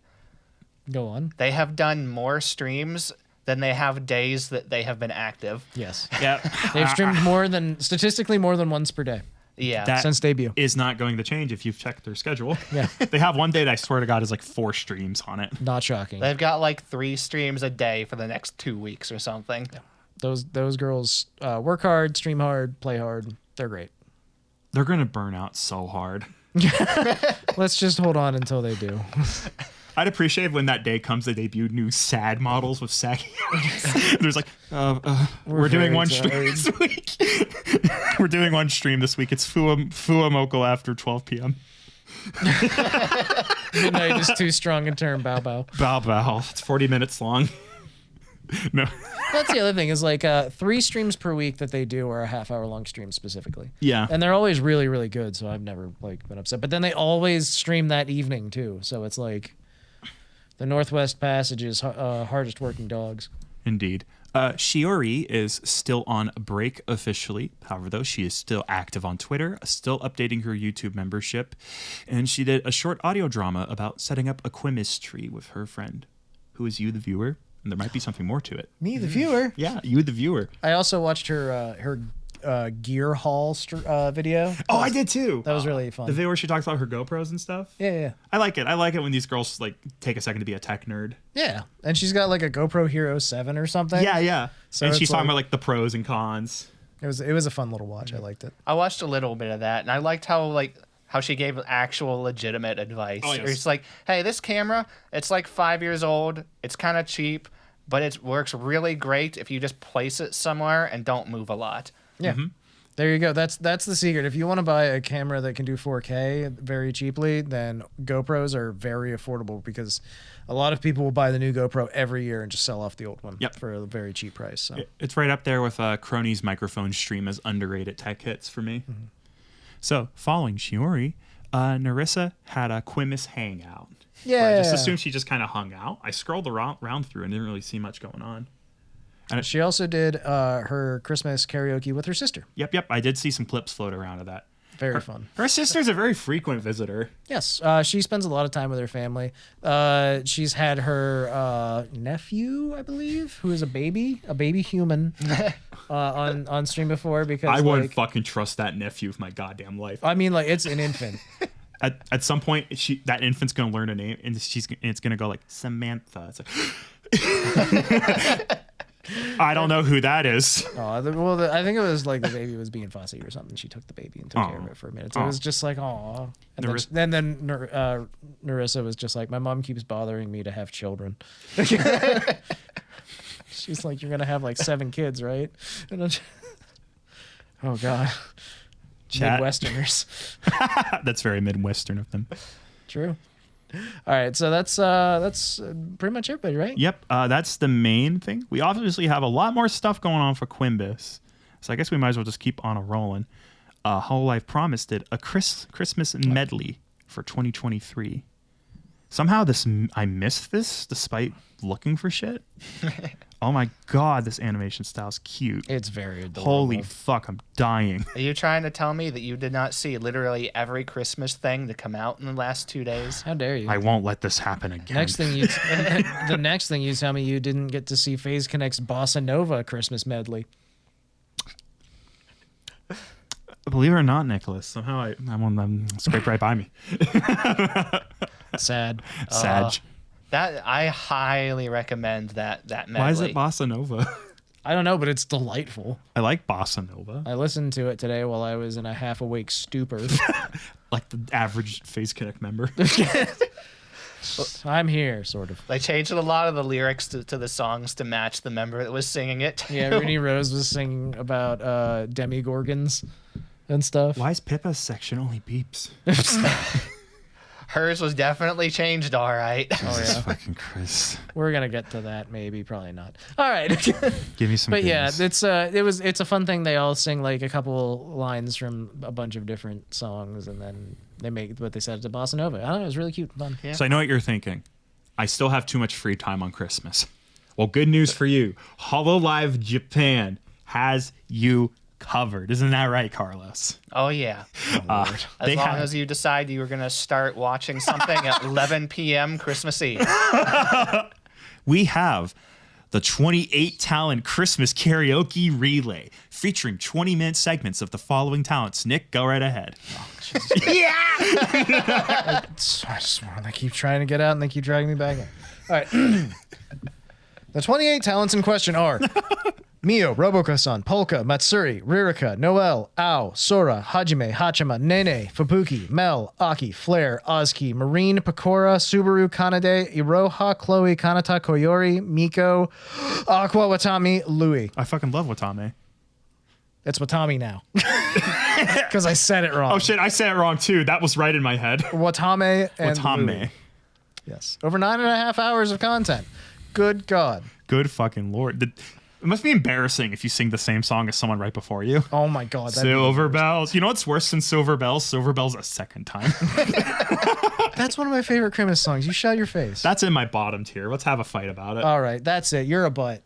Go on. They have done more streams than they have days that they have been active. Yes. Yeah. They've streamed statistically more than once per day. Yeah. That Since debut. is not going to change if you've checked their schedule. Yeah. They have one day that I swear to God is like 4 streams on it. Not shocking. They've got like 3 streams a day for the next 2 weeks or something. Those girls work hard, stream hard, play hard. They're great. They're going to burn out so hard. Let's just hold on until they do. I'd appreciate when that day comes, they debut new sad models with saggy eyes. There's like, we're doing one stream this week. We're doing one stream this week. It's Fuamoko after 12 p.m. Midnight is too strong a term. Bow bow. Bow bow. It's 40 minutes long. No. That's the other thing is like 3 streams per week that they do are a half-hour-long stream specifically. Yeah. And they're always really, really good, so I've never like been upset. But then they always stream that evening too, so it's like the Northwest Passage's hardest working dogs. Indeed. Shiori is still on break officially. However, though, she is still active on Twitter, still updating her YouTube membership. And she did a short audio drama about setting up a chemistry with her friend, who is you, the viewer. And there might be something more to it. Me, the viewer. Yeah, you, the viewer. I also watched her gear haul video. Oh, I did too. That was really fun. The video where she talks about her GoPros and stuff. Yeah. I like it. I like it when these girls like take a second to be a tech nerd. Yeah. And she's got like a GoPro Hero 7 or something. Yeah. So and she's it's talking like- about like the pros and cons. It was a fun little watch. I liked it. I watched a little bit of that, and I liked how she gave actual legitimate advice. Oh, yes. Where it's like, hey, this camera, it's like 5 years old. It's kind of cheap, but it works really great if you just place it somewhere and don't move a lot. Yeah. There you go. That's the secret. If you want to buy a camera that can do 4K very cheaply, then GoPros are very affordable because a lot of people will buy the new GoPro every year and just sell off the old one for a very cheap price. So. It's right up there with Crony's microphone stream as underrated tech hits for me. So, following Shiori, Narissa had a Quimus hangout. Yeah. Where I just assumed she just kind of hung out. I scrolled around through and didn't really see much going on. And she also did her Christmas karaoke with her sister. Yep. I did see some clips float around of that. Very fun. Her sister's a very frequent visitor. Yes, she spends a lot of time with her family. She's had her nephew, I believe, who is a baby human, on stream before because I wouldn't fucking trust that nephew with my goddamn life. I mean, like, it's an infant. At some point, that infant's gonna learn a name, and it's gonna go like Samantha. It's like, I don't know who that is. I think it was like the baby was being fussy or something. She took the baby and took care of it for a minute. So it was just like, aw. And then Narissa was just like, my mom keeps bothering me to have children. She's like, you're gonna have like 7 kids, right? And oh god. Chat. Midwesterners. That's very Midwestern of them. True. All right, so that's pretty much everybody, right? Yep, that's the main thing. We obviously have a lot more stuff going on for Quimbus, so I guess we might as well just keep on a rolling. Hololive promised it a Christmas medley for 2023. Somehow I missed this despite looking for shit. Oh my god, this animation style is cute. It's very adorable. Holy fuck, I'm dying. Are you trying to tell me that you did not see literally every Christmas thing to come out in the last 2 days? How dare you? I won't let this happen again. The next thing you tell me you didn't get to see FaZe Connect's Bossa Nova Christmas medley. Believe it or not, Nicholas, somehow I'm scraped right by me. Sad. Sag. That I highly recommend that medley. Why is it Bossa Nova? I don't know, but it's delightful. I like Bossa Nova. I listened to it today while I was in a half-awake stupor. Like the average FaZe Connect member. I'm here, sort of. They changed a lot of the lyrics to the songs to match the member that was singing it. Yeah, Rooney Rose was singing about demigorgons and stuff. Why is Pippa's section only beeps? Hers was definitely changed, all right. Oh yeah, Fucking Chris. we're gonna get to that, maybe, probably not. All right. Give me some. But yeah, goodness. it's a fun thing. They all sing like a couple lines from a bunch of different songs, and then they make what they said to Bossa Nova. I don't know, it was really cute and fun. Yeah. So I know what you're thinking. I still have too much free time on Christmas. Well, good news for you. Hololive Japan has you covered. Isn't that right, Carlos? Oh, yeah. As long as you decide you were going to start watching something at 11 p.m. Christmas Eve. We have the 28 talent Christmas karaoke relay, featuring 20-minute segments of the following talents. Nick, go right ahead. Yeah! I just want to keep trying to get out and they keep dragging me back in. All right. The 28 talents in question are Mio, Roboka-san, Polka, Matsuri, Ririka, Noel, Ao, Sora, Hajime, Hachima, Nene, Fubuki, Mel, Aki, Flare, Ozki, Marine, Pecora, Subaru, Kanade, Iroha, Chloe, Kanata, Koyori, Miko, Aqua, Watami, Louie. I fucking love Watame. It's Watami now. Because I said it wrong. Oh shit, I said it wrong too. That was right in my head. Watame and Watame. Louie. Yes. Over 9.5 hours of content. Good God. Good fucking Lord. It must be embarrassing if you sing the same song as someone right before you. Oh my God. Silver Bells. You know what's worse than Silver Bells? Silver Bells a second time. That's one of my favorite Christmas songs. You shut your face. That's in my bottom tier. Let's have a fight about it. All right. That's it. You're a butt.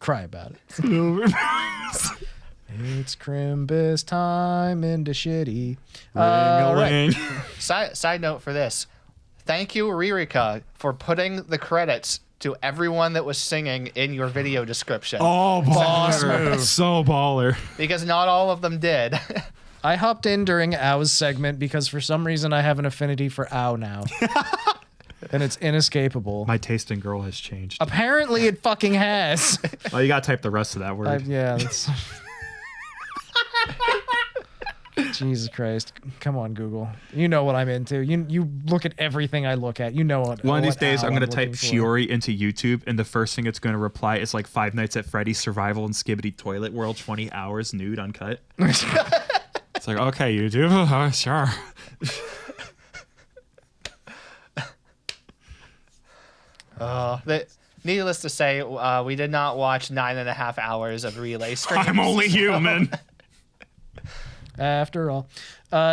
Cry about it. Silver Bells. It's Crimbus time into shitty. Ring-a-ling. Side note for this. Thank you, Ririka, for putting the credits to everyone that was singing in your video description. Oh, Boss baller. move. So baller. Because not all of them did. I hopped in during Ao's segment because for some reason I have an affinity for Ao now. And it's inescapable. My taste in girl has changed. Apparently it fucking has. Oh, you gotta type the rest of that word. Yeah, that's... Jesus Christ. Come on, Google. You know what I'm into. You look at everything I look at. You know what. One of these days, Ao I'm going to type looking for. Shiori into YouTube, and the first thing it's going to reply is like Five Nights at Freddy's Survival and Skibbity Toilet World 20 hours nude uncut. It's like, okay, YouTube, sure. Needless to say, we did not watch 9.5 hours of relay streams. I'm only human. After all.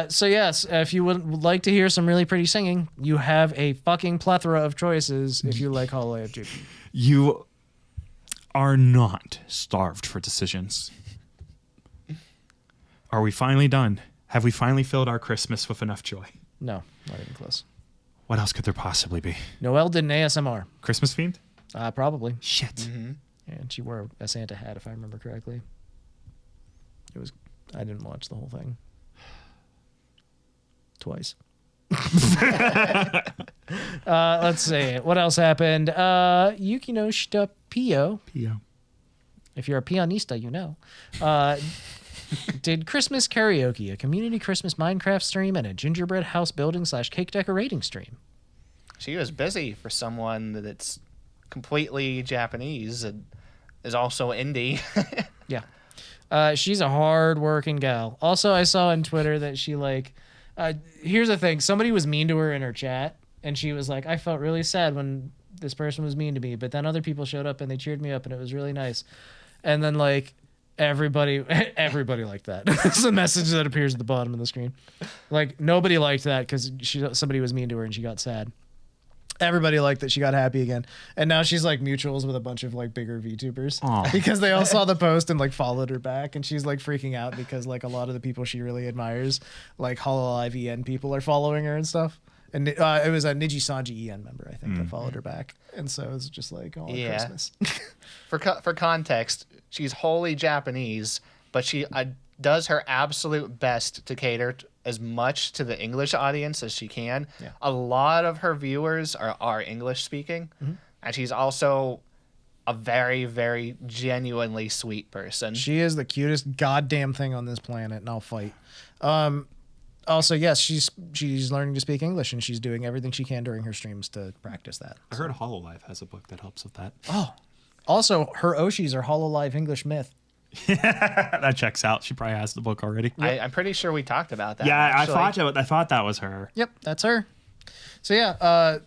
So yes, if you would like to hear some really pretty singing, you have a fucking plethora of choices if you like Hololive GP. You are not starved for decisions. Are we finally done? Have we finally filled our Christmas with enough joy? No, not even close. What else could there possibly be? Noel did an ASMR. Christmas themed? Probably. Shit. Mm-hmm. And she wore a Santa hat, if I remember correctly. I didn't watch the whole thing. Twice. Let's see. What else happened? Yukino Shita Peo. If you're a pianista, you know. Did Christmas karaoke, a community Christmas Minecraft stream, and a gingerbread house building / cake decorating stream. She was busy for someone that's completely Japanese and is also indie. Yeah. She's a hard-working gal. Also, I saw on Twitter that she, here's the thing. Somebody was mean to her in her chat, and she was like, I felt really sad when this person was mean to me, but then other people showed up, and they cheered me up, and it was really nice. And then, everybody liked that. It's the message that appears at the bottom of the screen. Nobody liked that because somebody was mean to her, and she got sad. Everybody liked that she got happy again. And now she's mutuals with a bunch of bigger VTubers. Aww. Because they all saw the post and followed her back. And she's freaking out because a lot of the people she really admires, Hololive EN people, are following her and stuff. And it was a Niji Sanji EN member, I think, that followed her back. And so it's just Christmas. For context, she's wholly Japanese, but she does her absolute best to cater as much to the English audience as she can. Yeah. A lot of her viewers are English speaking, and she's also a very, very genuinely sweet person. She is the cutest goddamn thing on this planet, and I'll fight. Also, yes, she's learning to speak English, and she's doing everything she can during her streams to practice that. I heard Hololive has a book that helps with that. Oh. Also, her Oshis are Hololive English myth. That checks out. She probably has the book already. I'm pretty sure we talked about that. Yeah, actually. I thought that was her. Yep, that's her. So yeah,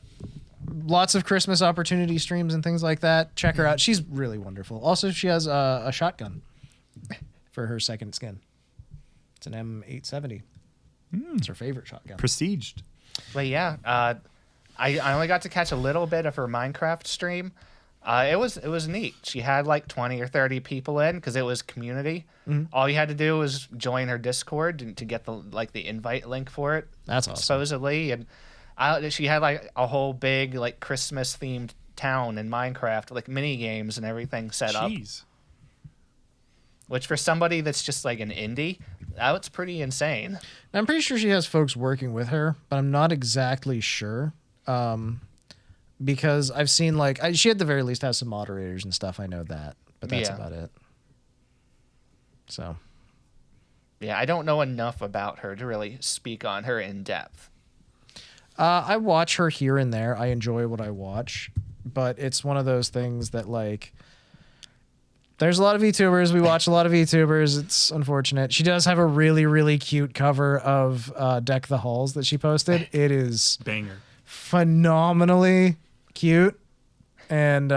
lots of Christmas opportunity streams and things like that. Check her out. She's really wonderful. Also, she has a shotgun for her second skin. It's an M870. It's her favorite shotgun. Prestiged. But yeah, I only got to catch a little bit of her Minecraft stream. It was neat. She had 20 or 30 people in because it was community. All you had to do was join her Discord to get the invite link for it. That's awesome. Supposedly, and she had a whole big Christmas themed town in Minecraft, like mini games and everything set up. Jeez. Which for somebody that's just like an indie, that's pretty insane. I'm pretty sure she has folks working with her, but I'm not exactly sure. Because I've seen she at the very least has some moderators and stuff. I know that, but that's about it. So. Yeah, I don't know enough about her to really speak on her in depth. I watch her here and there. I enjoy what I watch, but it's one of those things that there's a lot of VTubers. We watch a lot of VTubers. It's unfortunate. She does have a really, really cute cover of Deck the Halls that she posted. It is banger, phenomenally cute, and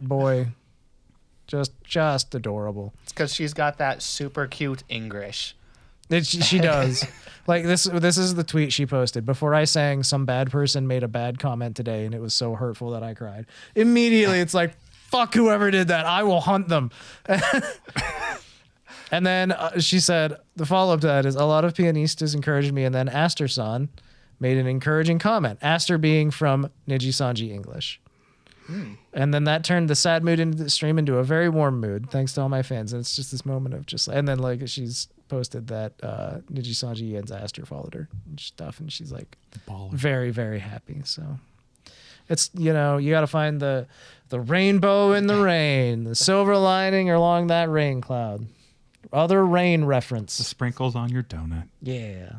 boy, just adorable. It's because she's got that super cute English. She does. This is the tweet she posted. Before I sang, some bad person made a bad comment today, and it was so hurtful that I cried. Immediately, it's like, fuck whoever did that. I will hunt them. And then she said, the follow-up to that is, a lot of pianistas encouraged me, and then Aster-san made an encouraging comment. Aster being from Niji-Sanji English. And then that turned the sad mood into the stream into a very warm mood, thanks to all my fans. And it's just this moment of and then she's posted that Niji-Sanji and Aster followed her and stuff, and she's very, very happy. So it's, you got to find the rainbow in the rain, the silver lining along that rain cloud. Other rain reference. The sprinkles on your donut. Yeah.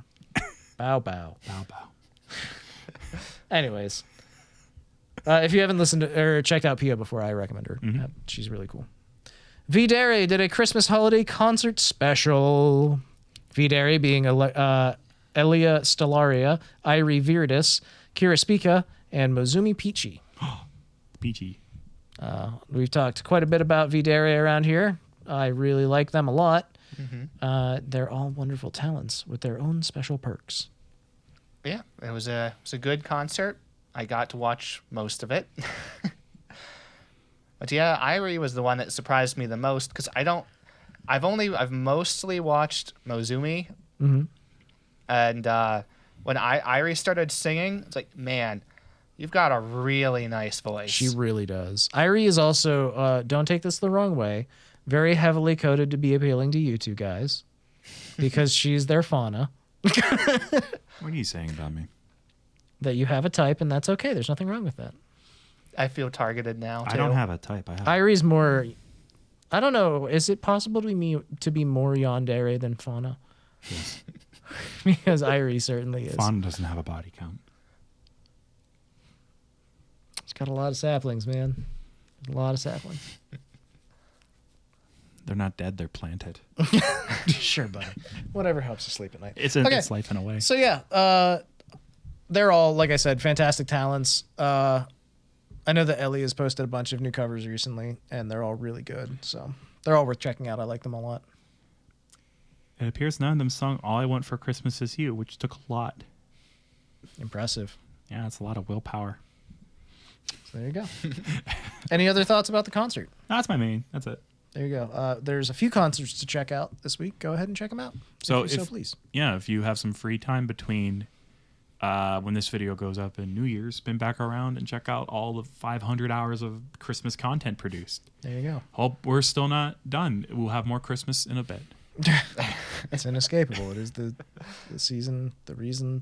Bow, bow. Bow, bow. Anyways. If you haven't listened to or checked out Peo before, I recommend her. She's really cool. V-Dere did a Christmas holiday concert special. V-Dere being Elia Stellaria, Irie Viridis, Kira Spica, and Mozumi Peachy. Peachy. We've talked quite a bit about V-Dere around here. I really like them a lot. They're all wonderful talents with their own special perks. Yeah, it was a good concert. I got to watch most of it. But yeah, Irie was the one that surprised me the most because I've mostly watched Mozumi. And when Irie started singing, it's like, man, you've got a really nice voice. She really does. Irie is also, don't take this the wrong way, very heavily coded to be appealing to you two guys because she's their fauna. What are you saying about me? That you have a type, and that's okay. There's nothing wrong with that. I feel targeted now, too. I don't have a type. Irie's more... I don't know. Is it possible to be more yandere than fauna? Yes. Because Irie certainly is. Fauna doesn't have a body count. It's got a lot of saplings, man. A lot of saplings. They're not dead. They're planted. Sure, buddy. Whatever helps you sleep at night. It's life in a way. So, yeah. They're all, like I said, fantastic talents. I know that Ellie has posted a bunch of new covers recently, and they're all really good. So they're all worth checking out. I like them a lot. It appears none of them sung All I Want for Christmas Is You, which took a lot. Impressive. Yeah, it's a lot of willpower. So there you go. Any other thoughts about the concert? No, that's my main. That's it. There you go. There's a few concerts to check out this week. Go ahead and check them out. So please. Yeah, if you have some free time between when this video goes up and New Year's, spin back around and check out all the 500 hours of Christmas content produced. There you go. Hope we're still not done. We'll have more Christmas in a bit. It's inescapable. It is the season, the reason,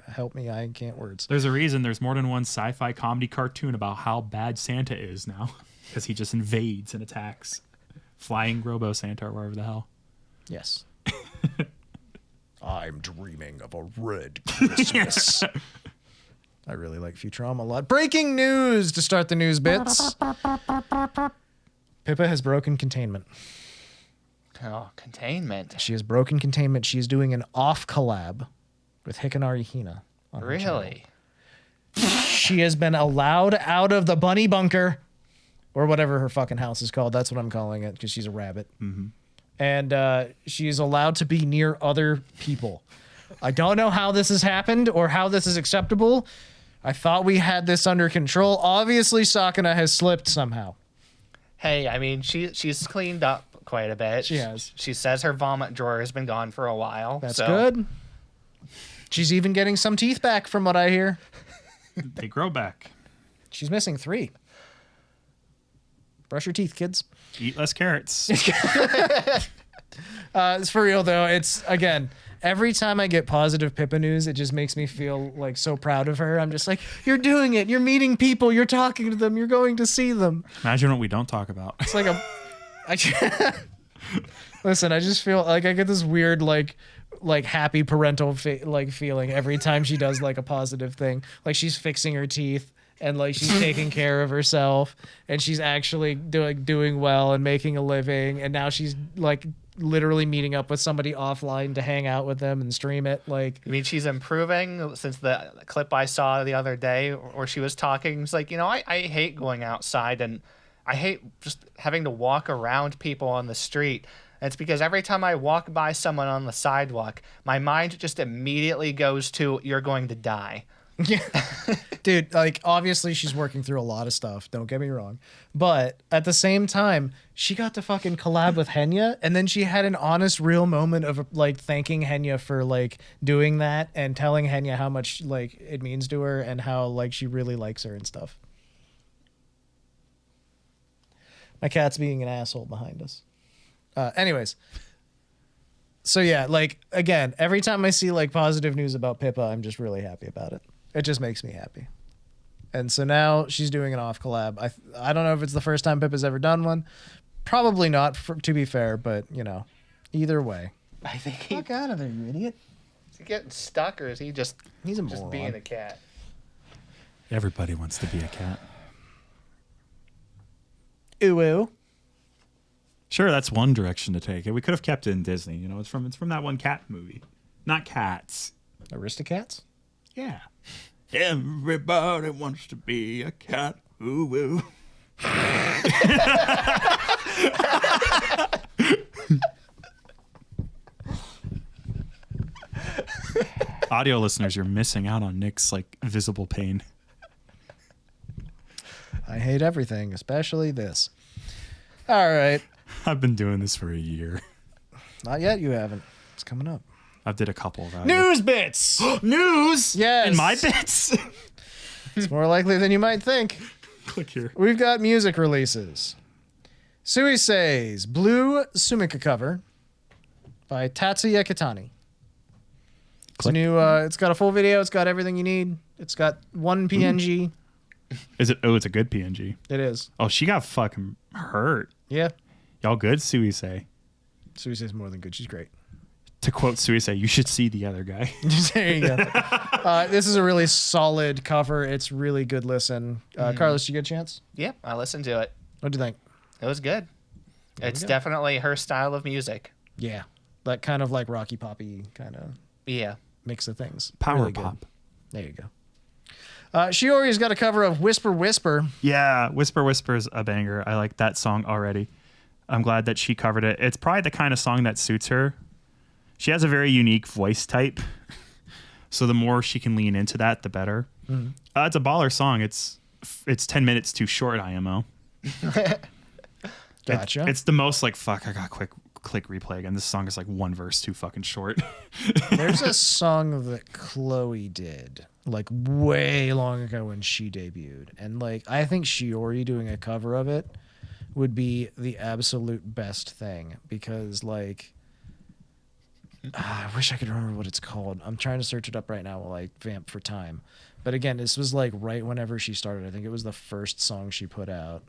help me, I can't words. There's a reason there's more than one sci-fi comedy cartoon about how bad Santa is now. Because he just invades and attacks flying Robo Santa or wherever the hell. Yes. I'm dreaming of a red Christmas. I really like Futurama a lot. Breaking news to start the news bits. Pippa has broken containment. Oh, containment. She has broken containment. She is doing an off collab with Hikanari Hina. Really? She has been allowed out of the bunny bunker, or whatever her fucking house is called. That's what I'm calling it because she's a rabbit. Mm-hmm. And she is allowed to be near other people. I don't know how this has happened or how this is acceptable. I thought we had this under control. Obviously, Sakuna has slipped somehow. Hey, I mean, she's cleaned up quite a bit. She has. She says her vomit drawer has been gone for a while. That's good. She's even getting some teeth back from what I hear. They grow back. She's missing 3. Brush your teeth, kids. Eat less carrots. It's for real though. It's again, every time I get positive Pippa news, it just makes me feel like so proud of her. I'm just like, you're doing it. You're meeting people. You're talking to them. You're going to see them. Imagine what we don't talk about. It's like listen, I just feel like I get this weird like happy parental feeling every time she does like a positive thing. Like she's fixing her teeth and like she's taking care of herself and she's actually doing well and making a living, and now she's like literally meeting up with somebody offline to hang out with them and stream it. Like, I mean, she's improving since the clip I saw the other day where she was talking. It's like, I hate going outside and I hate just having to walk around people on the street. And it's because every time I walk by someone on the sidewalk, my mind just immediately goes to, you're going to die. Yeah. Dude, like obviously she's working through a lot of stuff, don't get me wrong, but at the same time she got to fucking collab with Henya, and then she had an honest real moment of like thanking Henya for like doing that and telling Henya how much like it means to her and how like she really likes her and stuff. My cat's being an asshole behind us. Anyways, so yeah, like again, every time I see like positive news about Pippa, I'm just really happy about it. It just makes me happy. And so now she's doing an off collab. I don't know if it's the first time Pippa's ever done one. Probably not, to be fair, but either way. I think Fuck out of there, you idiot. Is he getting stuck, or is he just He's a just moron. being a cat? Everybody wants to be a cat. Ooh. Sure, that's one direction to take it. We could have kept it in Disney. It's from that one cat movie, not Cats. Aristocats? Yeah. Everybody wants to be a cat. Ooh, ooh. Audio listeners, you're missing out on Nick's like visible pain. I hate everything, especially this. All right. I've been doing this for a year. Not yet, you haven't. It's coming up. I've did a couple of News bits! News! Yes. In my bits? It's more likely than you might think. Click here. We've got music releases. Suisei's Blue Sumika cover by Tatsuya Kitani. It's new. It's got a full video. It's got everything you need. It's got one PNG. Is it? Oh, it's a good PNG. It is. Oh, she got fucking hurt. Yeah. Y'all good, Suisei? Suisei's more than good. She's great. To quote Suisei, you should see the other guy. There you go. This is a really solid cover. It's really good listen. Carlos, did you get a chance? Yeah, I listened to it. What do you think? It was good. It's go. definitely her style of music. Yeah. That kind of like rocky poppy kind of Yeah. mix of things. Power Really pop. good. There you go. Shiori's got a cover of Whisper Whisper. Yeah, Whisper Whisper's a banger. I like that song already. I'm glad that she covered it. It's probably the kind of song that suits her. She has a very unique voice type. So the more she can lean into that, the better. Mm-hmm. It's a baller song. It's 10 minutes too short, IMO. Gotcha. It's the most like, fuck, I got click replay again. This song is like one verse too fucking short. There's a song that Chloe did like way long ago when she debuted. And like, I think Shiori doing a cover of it would be the absolute best thing because like, I wish I could remember what it's called. I'm trying to search it up right now while I vamp for time. But again, this was like right whenever she started. I think it was the first song she put out.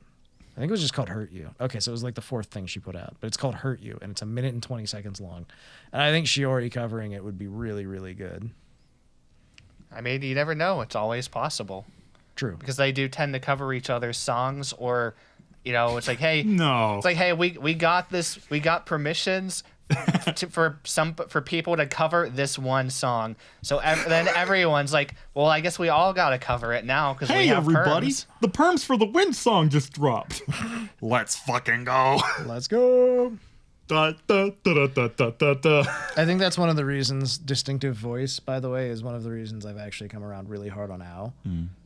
I think it was just called Hurt You. Okay, so it was like the fourth thing she put out. But it's called Hurt You, and it's 1 minute and 20 seconds long. And I think Shiori covering it would be really, really good. I mean, you never know. It's always possible. True. Because they do tend to cover each other's songs, or, it's like, hey, No. It's like, hey, we got this. We got permissions for people to cover this one song. So then everyone's like, well, I guess we all got to cover it now because we have perms. The perms for the Wind song just dropped. Let's fucking go. Let's go. Da, da, da, da, da, da, da. I think that's one of the reasons, distinctive voice, by the way, is one of the reasons I've actually come around really hard on Ao.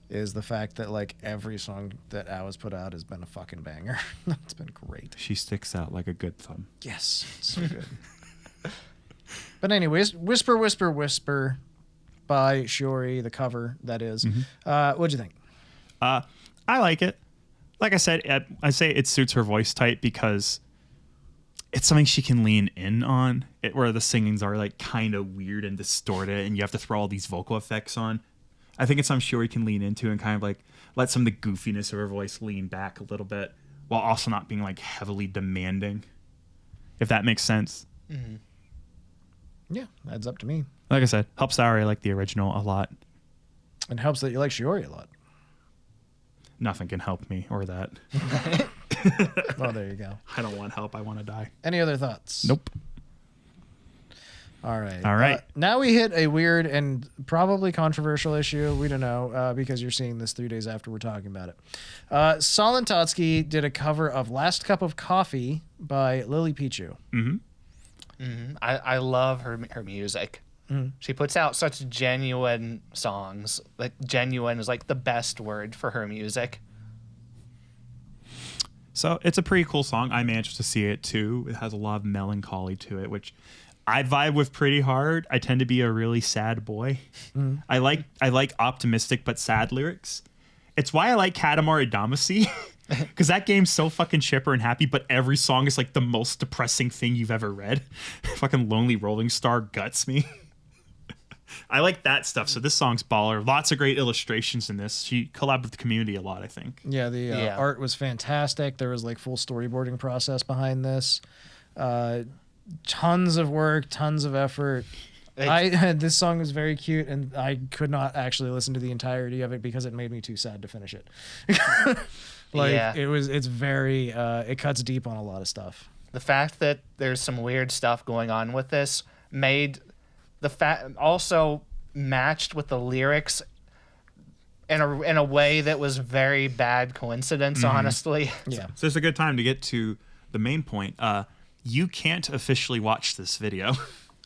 Is the fact that like every song that Ao has put out has been a fucking banger. It's been great. She sticks out like a good thumb. Yes, so good. But anyways, Whisper, Whisper, Whisper by Shiori, the cover, that is. What'd you think? I like it. like I said, I say it suits her voice type because it's something she can lean in on, where the singings are like kind of weird and distorted, and you have to throw all these vocal effects on. I think it's something Shiori can lean into and kind of like let some of the goofiness of her voice lean back a little bit, while also not being like heavily demanding, if that makes sense. Mm-hmm. Yeah, adds up to me. Like I said, helps that I like the original a lot. And helps that you like Shiori a lot. Nothing can help me or that. Well, there you go. I don't want help. I want to die. Any other thoughts? Nope. All right. All right. Now we hit a weird and probably controversial issue. We don't know because you're seeing this 3 days after we're talking about it. Selen Totsuki did a cover of Last Cup of Coffee by Lily Pichu. Mm-hmm. Mm-hmm. I love her music. Mm-hmm. She puts out such genuine songs. Like genuine is like the best word for her music. So it's a pretty cool song. I managed to see it too. It has a lot of melancholy to it, which I vibe with pretty hard. I tend to be a really sad boy. Mm-hmm. I like optimistic but sad lyrics. It's why I like Katamari Damacy. Because that game's so fucking chipper and happy, but every song is like the most depressing thing you've ever read. Fucking Lonely Rolling Star guts me. I like that stuff. So this song's baller. Lots of great illustrations in this. She collabed with the community a lot, I think. Yeah, the art was fantastic. There was like full storyboarding process behind this. Tons of work, tons of effort. This song is very cute, and I could not actually listen to the entirety of it because it made me too sad to finish it. It's very it cuts deep on a lot of stuff. The fact that there's some weird stuff going on with this made also matched with the lyrics in a way that was very bad coincidence, honestly. Yeah. So it's a good time to get to the main point. You can't officially watch this video.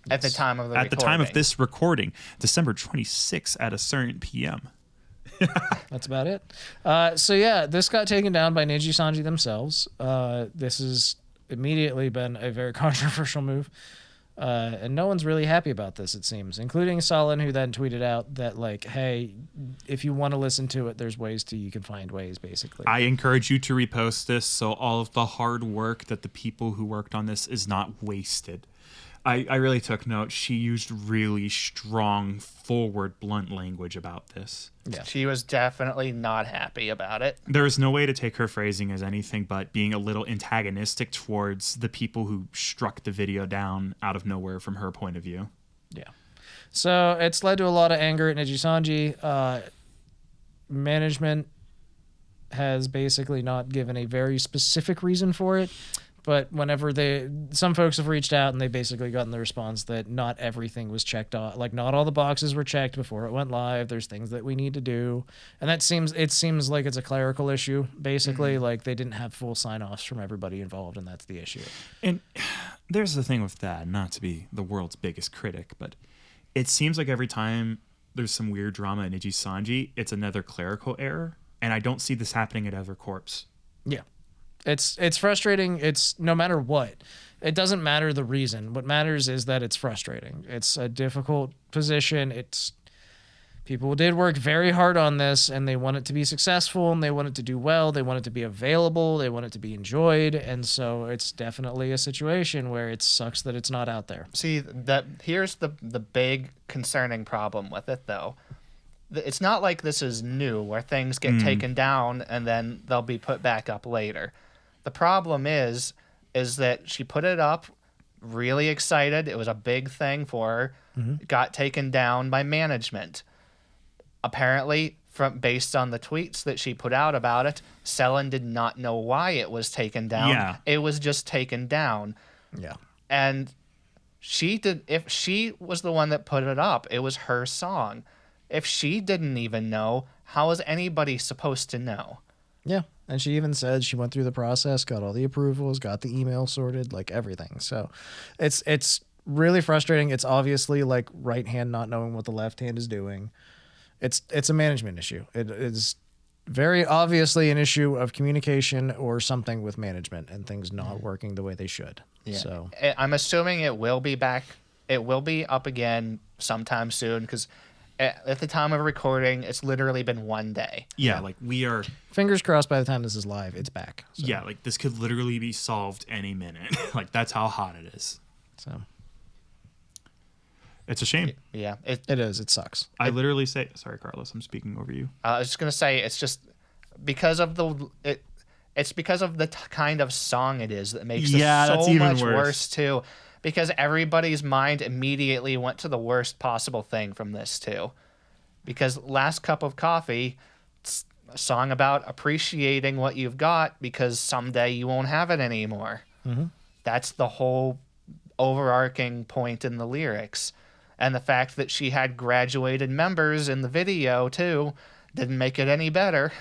At the time of the time of this recording, December 26th at a certain PM. That's about it. This got taken down by Neji Sanji themselves. This has immediately been a very controversial move. And no one's really happy about this, it seems, including Selen, who then tweeted out that, like, hey, if you want to listen to it, you can find ways, basically. I encourage you to repost this so all of the hard work that the people who worked on this is not wasted. I really took note. She used really strong, forward, blunt language about this. Yeah. She was definitely not happy about it. There is no way to take her phrasing as anything but being a little antagonistic towards the people who struck the video down out of nowhere from her point of view. Yeah. So it's led to a lot of anger at Neji Sanji. Management has basically not given a very specific reason for it. But whenever some folks have reached out and they basically gotten the response that not everything was checked off, like not all the boxes were checked before it went live. There's things that we need to do, and it seems like it's a clerical issue. Basically, like they didn't have full sign-offs from everybody involved, and that's the issue. And there's the thing with that, not to be the world's biggest critic, but it seems like every time there's some weird drama in Neji Sanji, it's another clerical error, and I don't see this happening at other corps. Yeah. It's frustrating. It's no matter what. It doesn't matter the reason. What matters is that it's frustrating. It's a difficult position. People did work very hard on this, and they want it to be successful, and they want it to do well. They want it to be available. They want it to be enjoyed. And so it's definitely a situation where it sucks that it's not out there. See, here's the big concerning problem with it, though. It's not like this is new, where things get taken down and then they'll be put back up later. The problem is that she put it up, really excited. It was a big thing for her. It got taken down by management. Apparently, based on the tweets that she put out about it, Selen did not know why it was taken down. Yeah. It was just taken down. Yeah. And if she was the one that put it up, it was her song. If she didn't even know, how is anybody supposed to know? Yeah. And she even said she went through the process, got all the approvals, got the email sorted, like everything. So it's really frustrating. It's obviously like right hand not knowing what the left hand is doing. It's a management issue. It is very obviously an issue of communication or something with management and things not working the way they should. Yeah. So I'm assuming it will be back. It will be up again sometime soon because at the time of recording, it's literally been 1 day. Yeah, like we are... Fingers crossed by the time this is live, it's back. So. Yeah, like this could literally be solved any minute. Like that's how hot it is. So... It's a shame. Yeah. It is. It sucks. I literally say... Sorry, Carlos. I'm speaking over you. I was just going to say, it's just because of it's because of the kind of song it is that makes it so much worse, too. Because everybody's mind immediately went to the worst possible thing from this, too. Because Last Cup of Coffee, it's a song about appreciating what you've got because someday you won't have it anymore. Mm-hmm. That's the whole overarching point in the lyrics. And the fact that she had graduated members in the video, too, didn't make it any better.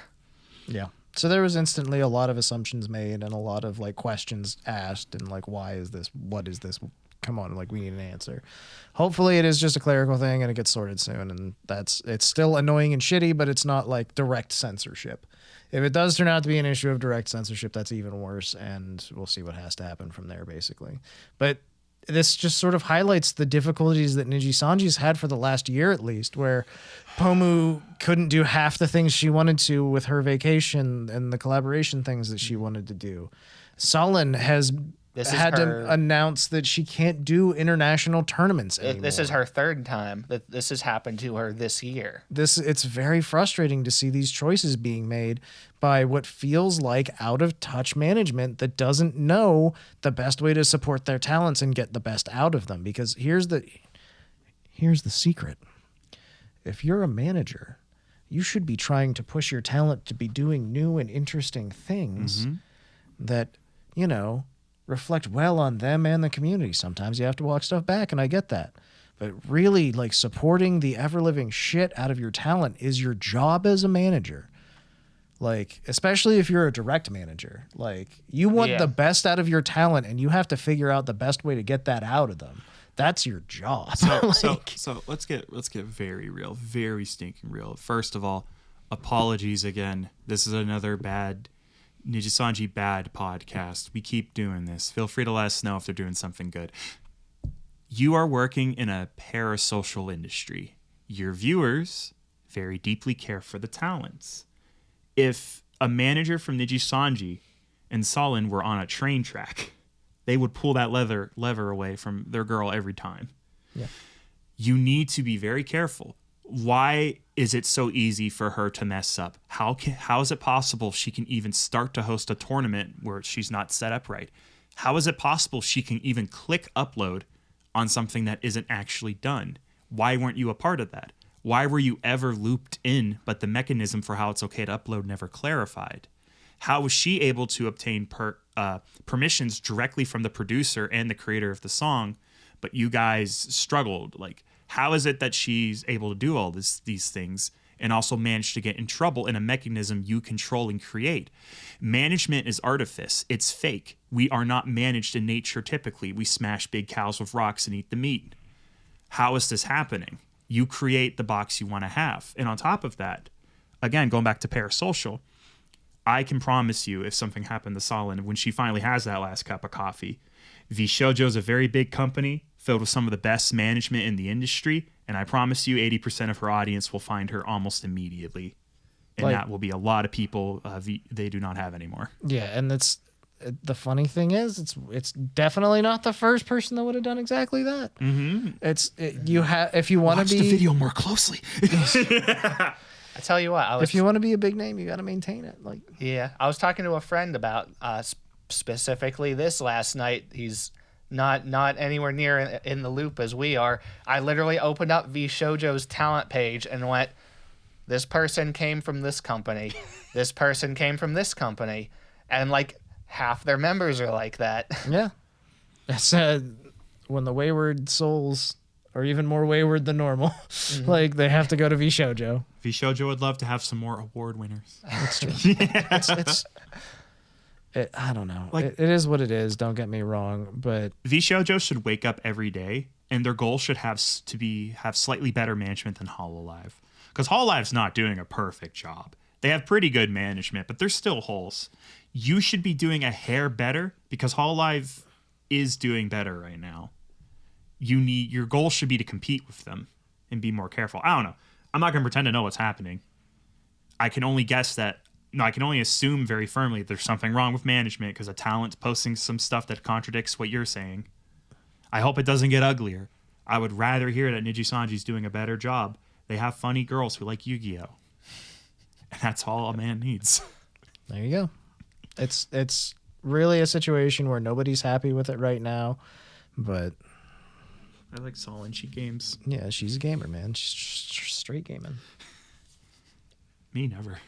Yeah. So there was instantly a lot of assumptions made and a lot of, like, questions asked and, like, why is this? What is this? Come on, like, we need an answer. Hopefully it is just a clerical thing and it gets sorted soon. And it's still annoying and shitty, but it's not, like, direct censorship. If it does turn out to be an issue of direct censorship, that's even worse. And we'll see what has to happen from there, basically. But... this just sort of highlights the difficulties that Nijisanji's had for the last year at least, where Pomu couldn't do half the things she wanted to with her vacation and the collaboration things that she wanted to do. Selen has had to announce that she can't do international tournaments anymore. This is her third time that this has happened to her this year. It's very frustrating to see these choices being made by what feels like out-of-touch management that doesn't know the best way to support their talents and get the best out of them. Because here's the secret. If you're a manager, you should be trying to push your talent to be doing new and interesting things that, you know, reflect well on them and the community. Sometimes you have to walk stuff back, and I get that. But really, like, supporting the ever-living shit out of your talent is your job as a manager. Like, especially if you're a direct manager. Like, you want the best out of your talent, and you have to figure out the best way to get that out of them. That's your job. So let's get very real, very stinking real. First of all, apologies again. This is another bad Nijisanji bad podcast. We keep doing this. Feel free to let us know if they're doing something good. You are working in a parasocial industry. Your viewers very deeply care for the talents. If a manager from Nijisanji and Selen were on a train track, they would pull that lever away from their girl every time. Yeah. You need to be very careful. Why is it so easy for her to mess up? How is it possible she can even start to host a tournament where she's not set up right? How is it possible she can even click upload on something that isn't actually done? Why weren't you a part of that? Why were you ever looped in, but the mechanism for how it's okay to upload never clarified? How was she able to obtain permissions directly from the producer and the creator of the song, but you guys struggled? Like, how is it that she's able to do all these things and also manage to get in trouble in a mechanism you control and create? Management is artifice. It's fake. We are not managed in nature typically. We smash big cows with rocks and eat the meat. How is this happening? You create the box you want to have. And on top of that, again, going back to parasocial, I can promise you if something happened to Selen, when she finally has that last cup of coffee, Vshojo is a very big company filled with some of the best management in the industry, and I promise you 80% of her audience will find her almost immediately. And that will be a lot of people they do not have anymore. Yeah, and the funny thing is, it's definitely not the first person that would have done exactly that. Mm-hmm. If you want to be the video more closely. I tell you what, if you want to be a big name, you got to maintain it. Like, yeah, I was talking to a friend about specifically this last night. He's not anywhere near in the loop as we are. I literally opened up Vshojo's talent page and went, this person came from this company. This person came from this company. And like half their members are like that. Yeah. That's when the wayward souls are even more wayward than normal. Mm-hmm. Like, they have to go to Vshojo. Vshojo would love to have some more award winners. That's true. Yeah. I don't know. Like, it is what it is. Don't get me wrong, but Vshojo should wake up every day, and their goal should have slightly better management than Hololive, because Hololive's not doing a perfect job. They have pretty good management, but there's still holes. You should be doing a hair better, because Hololive is doing better right now. Your goal should be to compete with them. and be more careful. I don't know. I'm not going to pretend to know what's happening. I can only guess that. No, I can only assume very firmly there's something wrong with management because a talent's posting some stuff that contradicts what you're saying. I hope it doesn't get uglier. I would rather hear that Nijisanji's doing a better job. They have funny girls who like Yu-Gi-Oh! And that's all a man needs. There you go. It's really a situation where nobody's happy with it right now, but I like Selen. She games. Yeah, she's a gamer, man. She's straight gaming. Me never.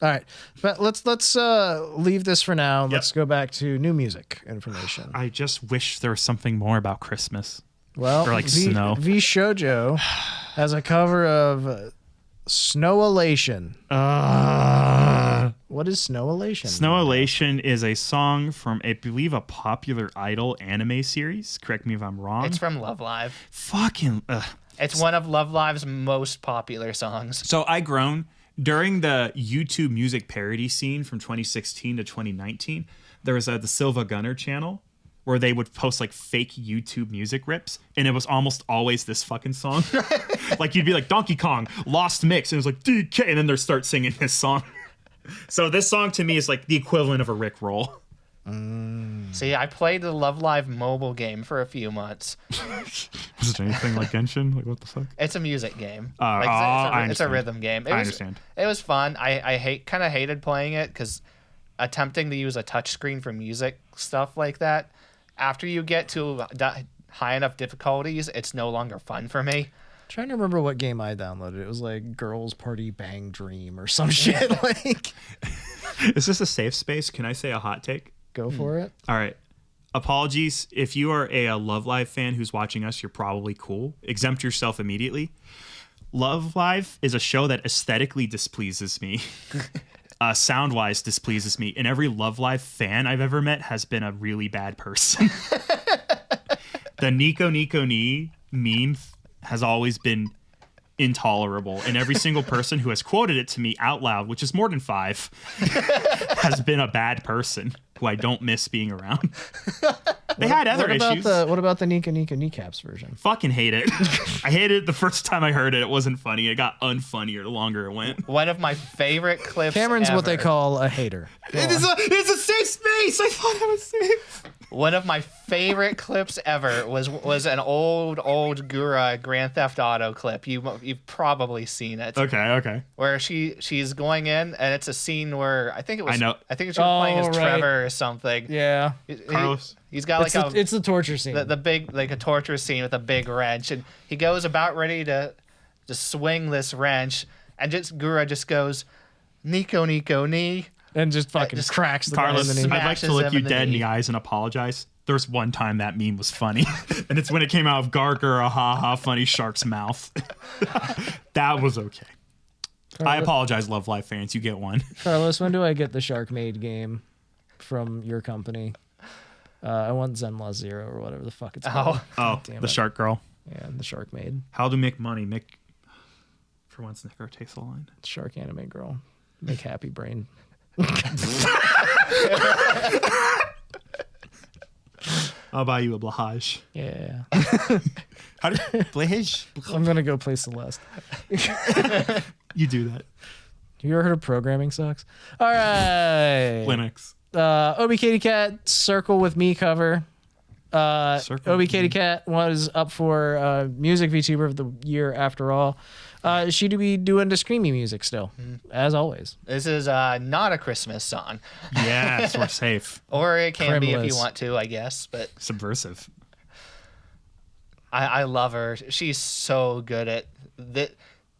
All right, but let's leave this for now. Yep. Let's go back to new music information. I just wish there was something more about Christmas. Well, or like snow. Vshojo has a cover of Snowhalation. What is Snowhalation? Snowhalation is a song from, I believe, a popular Idol anime series. Correct me if I'm wrong. It's from Love Live. Fucking. It's one of Love Live's most popular songs. So I grown during the YouTube music parody scene from 2016 to 2019. There was the Silva Gunner channel where they would post like fake YouTube music rips, and it was almost always this fucking song. Like you'd be like Donkey Kong Lost Mix, and it was like DK, and then they start singing this song. So this song to me is like the equivalent of a Rickroll. See, I played the Love Live mobile game for a few months. Was it anything like Genshin? Like what the fuck? It's a music game. It's a rhythm game. I understand. It was fun. I kind of hated playing it because attempting to use a touchscreen for music stuff like that, after you get to high enough difficulties, it's no longer fun for me. Trying to remember what game I downloaded. It was like Girls Party Bang Dream or some shit. Like, is this a safe space? Can I say a hot take? Go for it. All right. Apologies. If you are a Love Live fan who's watching us, you're probably cool. Exempt yourself immediately. Love Live is a show that aesthetically displeases me. Sound-wise displeases me. And every Love Live fan I've ever met has been a really bad person. The Nico Nico Ni meme has always been intolerable. And every single person who has quoted it to me out loud, which is more than 5, has been a bad person who I don't miss being around. They had other issues. What about the Nika Nika Kneecaps version? Fucking hate it. I hated it the first time I heard it. It wasn't funny. It got unfunnier the longer it went. One of my favorite clips Cameron's ever. what they call a hater. It's a safe space. I thought I was safe. One of my favorite clips ever was an old Gura Grand Theft Auto clip. You've probably seen it. Okay. Where she's going in, and it's a scene where I think she was playing as right. Trevor or something. Yeah. Carlos. He's got it's the torture scene. The big, like a torture scene with a big wrench, and he goes about ready to swing this wrench, and Gura just goes, Nico Nico Ni. And just fucking cracks the Carlos, guy in the knee. I'd like to look you dead in the eyes and apologize. There's one time that meme was funny, and it's when it came out of Gargur, a ha-ha, funny shark's mouth. That was okay. I apologize, Love Live fans. You get one. Carlos, when do I get the Shark Made game from your company? I want Zenla Zero or whatever the fuck it's called. The Shark Girl. Yeah, the Shark Made. How to make money. For once, Nick takes the line. Shark Anime Girl. Make happy brain. I'll buy you a Blahaj. Yeah. How do Blahaj? I'm gonna go play Celeste. You do that. Have you ever heard of Programming Sucks? All right. Linux. Obkatiekat Circle With Me cover. Obkatiekat was up for Music VTuber of the Year after all. She'd be doing the screamy music still, as always. This is not a Christmas song. Yes, we're safe. Or it can be if you want to, I guess. But subversive. I love her. She's so good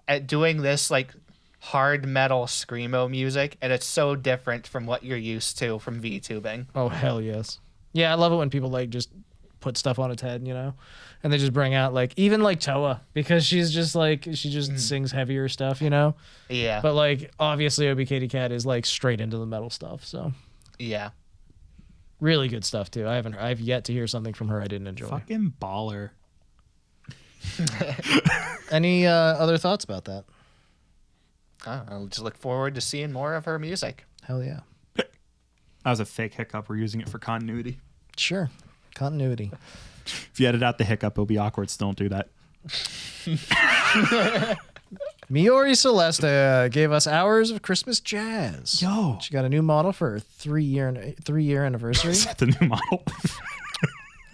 at doing this like hard metal screamo music, and it's so different from what you're used to from VTubing. Oh hell yes. Yeah, I love it when people like just put stuff on its head, you know, and they just bring out like even like Toa, because she just sings heavier stuff, you know. Yeah. But like obviously Obkatiekat is like straight into the metal stuff, so yeah, really good stuff too. I've yet to hear something from her I didn't enjoy. Fucking baller. Any other thoughts about that? I'll just look forward to seeing more of her music. Hell yeah. That was a fake hiccup. We're using it for continuity. Sure. Continuity. If you edit out the hiccup, it'll be awkward, so don't do that. Miori Celesta gave us hours of Christmas jazz. Yo. She got a new model for her 3-year anniversary. Is that the new model?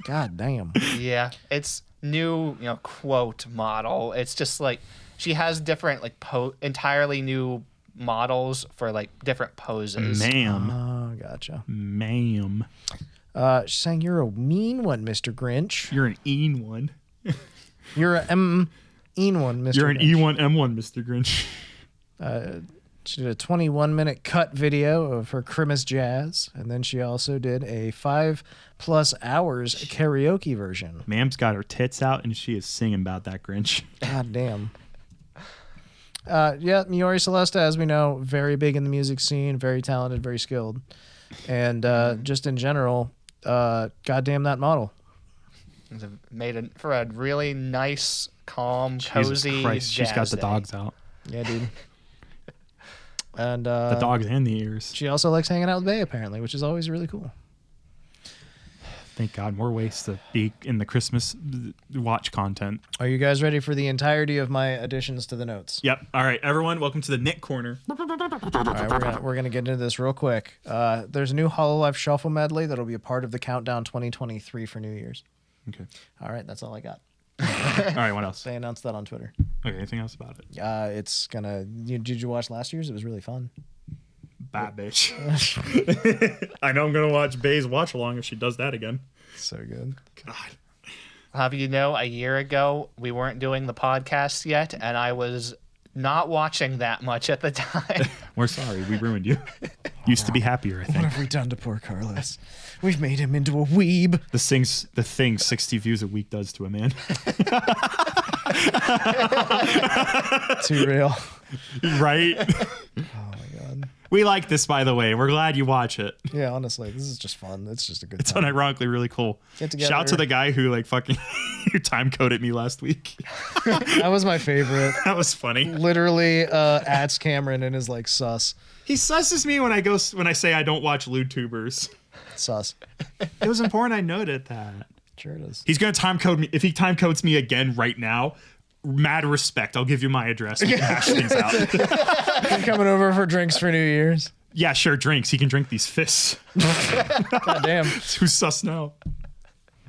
God damn. Yeah, it's new, quote model. It's just like she has different like entirely new models for like different poses. Ma'am. Oh, gotcha. Ma'am. She's saying you're a mean one, Mr. Grinch. You're an E1 one. You're a E1, Mr. You're an Grinch. E1M1, Mr. Grinch. She did a 21-minute cut video of her Christmas jazz, and then she also did a 5+ hours karaoke version. Ma'am's got her tits out, and she is singing about that Grinch. God damn. Yeah, Miori Celesta, as we know, very big in the music scene, very talented, very skilled. And just in general, goddamn that model. Made for a really nice, calm, Jesus cozy Christ, she's got the day. dogs out. Yeah, dude. And The dogs and the ears. she also likes hanging out with Bay, apparently, which is always really cool. Thank God, more ways to be in the Christmas watch content. Are you guys ready for the entirety of my additions to the notes? Yep. All right, everyone, welcome to the Nick Corner. All right, we're gonna get into this real quick. There's a new Hololive Shuffle medley that'll be a part of the Countdown 2023 for New Year's. Okay. All right, that's all I got. All right, what else? They announced that on Twitter. Okay, anything else about it? It's gonna. Did you watch last year's? It was really fun. Bad bitch. I know I'm going to watch Bay's watch along if she does that again. So good. God. Have you know, a year ago, we weren't doing the podcast yet, and I was not watching that much at the time. We're sorry. We ruined you. Used to be happier, I What think. have we done to poor Carlos? We've made him into a weeb. The thing 60 views a week does to a man. Too real. Right? Oh my god. We like this, by the way. We're glad you watch it. Yeah, honestly, this is just fun. It's just a good It's time. unironically really cool. Get together. Shout to the guy who like fucking who time coded me last week. That was my favorite. That was funny. Literally, adds Cameron and is like sus. He susses me when I say I don't watch Vtubers. Sus. It was important I noted that. Sure it is. He's gonna time code me. If he time codes me again right now, mad respect. I'll give you my address. We can hash things out. I'm coming over for drinks for New Year's. Yeah, sure. Drinks. He can drink these fists. God damn. Who's sus now?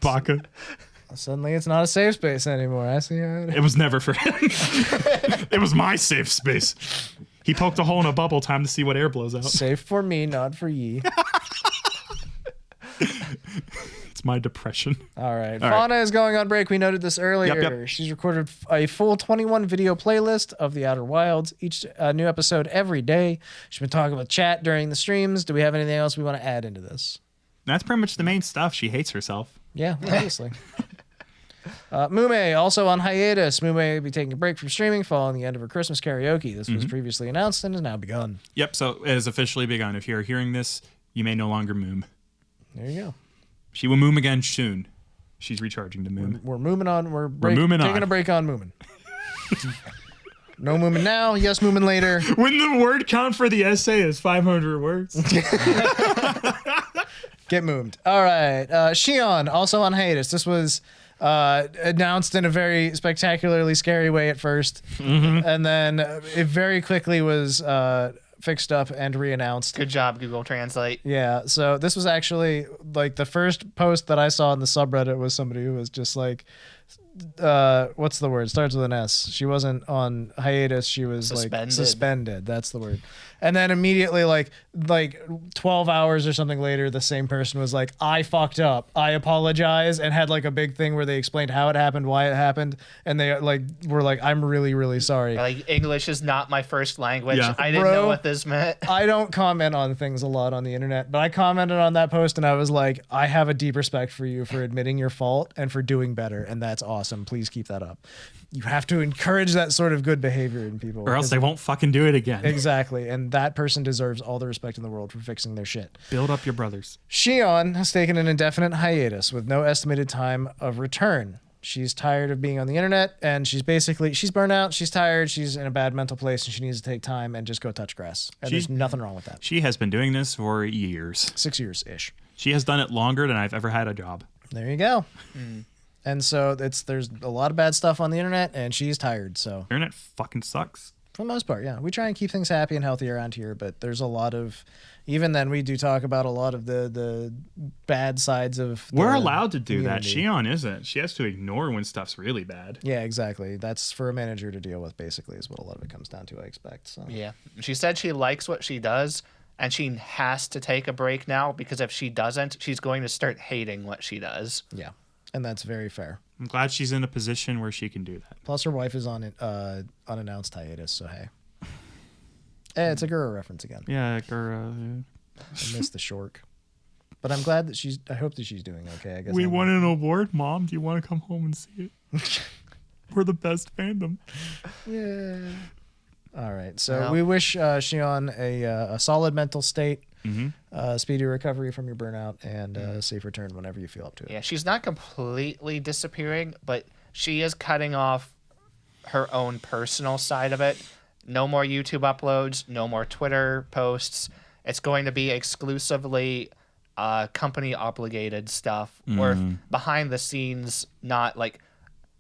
Baka. Suddenly it's not a safe space anymore. I see how it is. It was never for him. It was my safe space. He poked a hole in a bubble. Time to see what air blows out. Safe for me, not for ye. It's my depression. All right. All Fauna is going on break. We noted this earlier. Yep. She's recorded a full 21 video playlist of The Outer Wilds, each new episode every day. She's been talking with chat during the streams. Do we have anything else we want to add into this? That's pretty much the main stuff. She hates herself. Yeah, obviously. Mume, also on hiatus. Mume will be taking a break from streaming following the end of her Christmas karaoke. This was previously announced and has now begun. Yep. So it has officially begun. If you're hearing this, you may no longer moom. There you go. She will moom again soon. She's recharging to moom. We're moving on. We're moving taking on. a break on Moomin. No Moomin now. Yes, Moomin later. When the word count for the essay is 500 words. Get moomed. All right. Shion, also on hiatus. This was announced in a very spectacularly scary way at first. And then it very quickly was fixed up and re-announced. Good job, Google Translate. Yeah, so this was actually like the first post that I saw in the subreddit was somebody who was just like, what's the word? Starts with an S. She wasn't on hiatus. She was Suspended. like suspended. That's the word. And then immediately, like 12 hours or something later, the same person was like, I fucked up. I apologize. And had like a big thing where they explained how it happened, why it happened. And they like were like, I'm really, really sorry. Like, English is not my first language. Yeah. I didn't Bro. know what this meant. I don't comment on things a lot on the internet, but I commented on that post and I was like, I have a deep respect for you for admitting your fault and for doing better. And that's awesome. Please keep that up. You have to encourage that sort of good behavior in people. Or else they won't fucking do it again. Exactly. And that person deserves all the respect in the world for fixing their shit. Build up your brothers. Shion has taken an indefinite hiatus with no estimated time of return. She's tired of being on the internet and she's burnt out, she's tired, she's in a bad mental place and she needs to take time and just go touch grass. And there's nothing wrong with that. She has been doing this for years. 6 years-ish. She has done it longer than I've ever had a job. There you go. And so there's a lot of bad stuff on the internet, and she's tired. So Internet fucking sucks. for the most part, yeah, we try and keep things happy and healthy around here. But there's a lot of, even then, we do talk about a lot of the bad sides of. We're allowed to do community. that. Shion isn't. She has to ignore when stuff's really bad. Yeah, exactly. That's for a manager to deal with. Basically, is what a lot of it comes down to. I expect. So. Yeah. She said she likes what she does, and she has to take a break now because if she doesn't, she's going to start hating what she does. Yeah, and that's very fair. I'm glad she's in a position where she can do that. Plus, her wife is on unannounced hiatus, so hey. It's a Gura reference again. Yeah, I missed the shork. But I'm glad that I hope that she's doing okay. I guess we won an award, Mom. Do you want to come home and see it? We're the best fandom. Yeah. All right. So we wish Shion a solid mental state, speedy recovery from your burnout, and a safe return whenever you feel up to it. Yeah, she's not completely disappearing, but she is cutting off her own personal side of it. No more YouTube uploads, no more Twitter posts. It's going to be exclusively company obligated stuff or behind the scenes, not like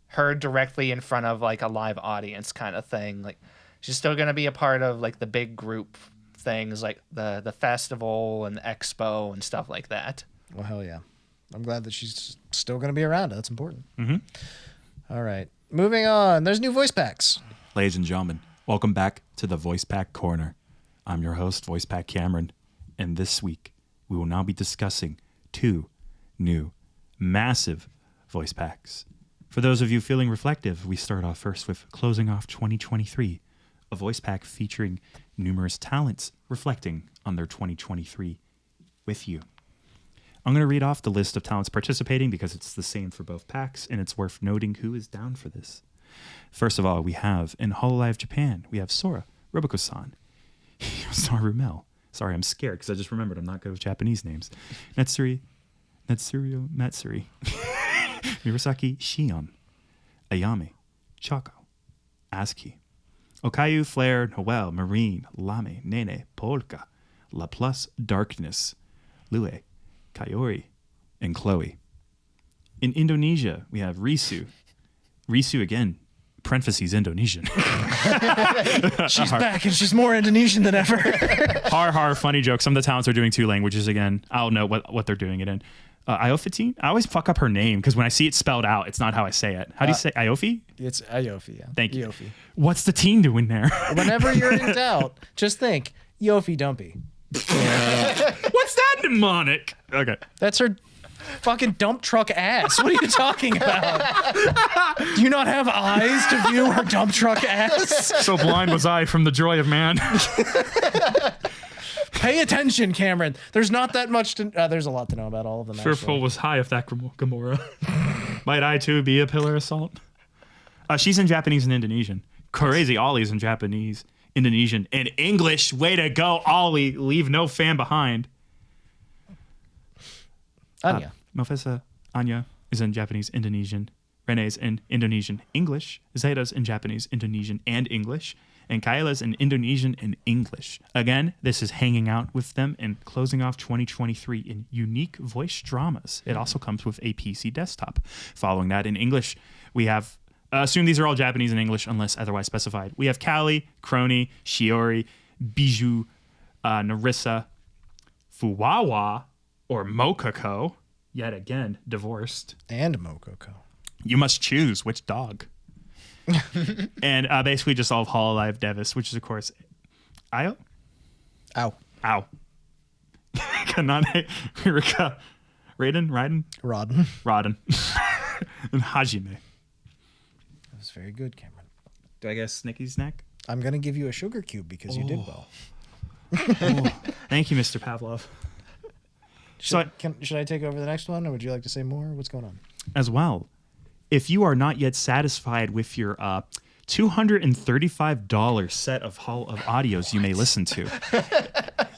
her directly in front of like a live audience kind of thing. Like she's still going to be a part of like the big group things like the festival and the expo and stuff like that. Well, hell yeah. I'm glad that she's still going to be around. That's important. All right. Moving on. There's new voice packs. Ladies and gentlemen, welcome back to the Voice Pack Corner. I'm your host, Voice Pack Cameron, and this week we will now be discussing 2 new massive voice packs. For those of you feeling reflective, we start off first with Closing Off 2023, a voice pack featuring numerous talents reflecting on their 2023 with you. I'm going to read off the list of talents participating because it's the same for both packs, and it's worth noting who is down for this. First of all, we have in Hololive Japan, we have Sora, Roboco-san, Rumel. Sorry, I'm scared because I just remembered I'm not good with Japanese names. Netsurio Matsuri, Murasaki Shion, Ayame, Choco, Aski, Okayu, Flare, Noel, Marine, Lame, Nene, Polka, La Plus, Darkness, Lue, Kayori, and Chloe. In Indonesia, we have Risu again, parentheses Indonesian. She's back and she's more Indonesian than ever. Har, funny joke. Some of the talents are doing 2 languages again. I'll know what they're doing it in. Iofi, I always fuck up her name because when I see it spelled out, it's not how I say it. How do you say Iofi? It's Iofi, yeah. Thank you. Iofi. What's the teen doing there? Whenever you're in doubt, just think, Yofi Dumpy. What's that mnemonic? Okay. That's her fucking dump truck ass. What are you talking about? Do you not have eyes to view her dump truck ass? So blind was I from the joy of man. Pay attention, Cameron. There's not that much to... there's a lot to know about all of them, Fearful was high of that Gamora. Might I, too, be a pillar of salt? She's in Japanese and Indonesian. Crazy Ollie's in Japanese, Indonesian, and English. Way to go, Ollie. Leave no fan behind. Anya. Mofessa Anya is in Japanese, Indonesian. Rene's in Indonesian, English. Zeta's in Japanese, Indonesian, and English. And Kayla's in Indonesian and English. Again, this is hanging out with them and closing off 2023 in unique voice dramas. It also comes with a PC desktop. Following that, in English, we have, assume these are all Japanese and English unless otherwise specified. We have Callie, Crony, Shiori, Bijou, Narissa, Fuwawa, or Mokoko. Yet again, divorced. And Mokoko. You must choose which dog. And basically just all of Hololive Devis, which is, of course, Ayo? Ow. Kanane, Rika, Rodden, and Hajime. That was very good, Cameron. Do I get a Snicky snack? I'm going to give you a sugar cube because you did well. Thank you, Mr. Pavlov. Should I take over the next one, or would you like to say more? What's going on? As well, if you are not yet satisfied with your $235 set of audios you may listen to,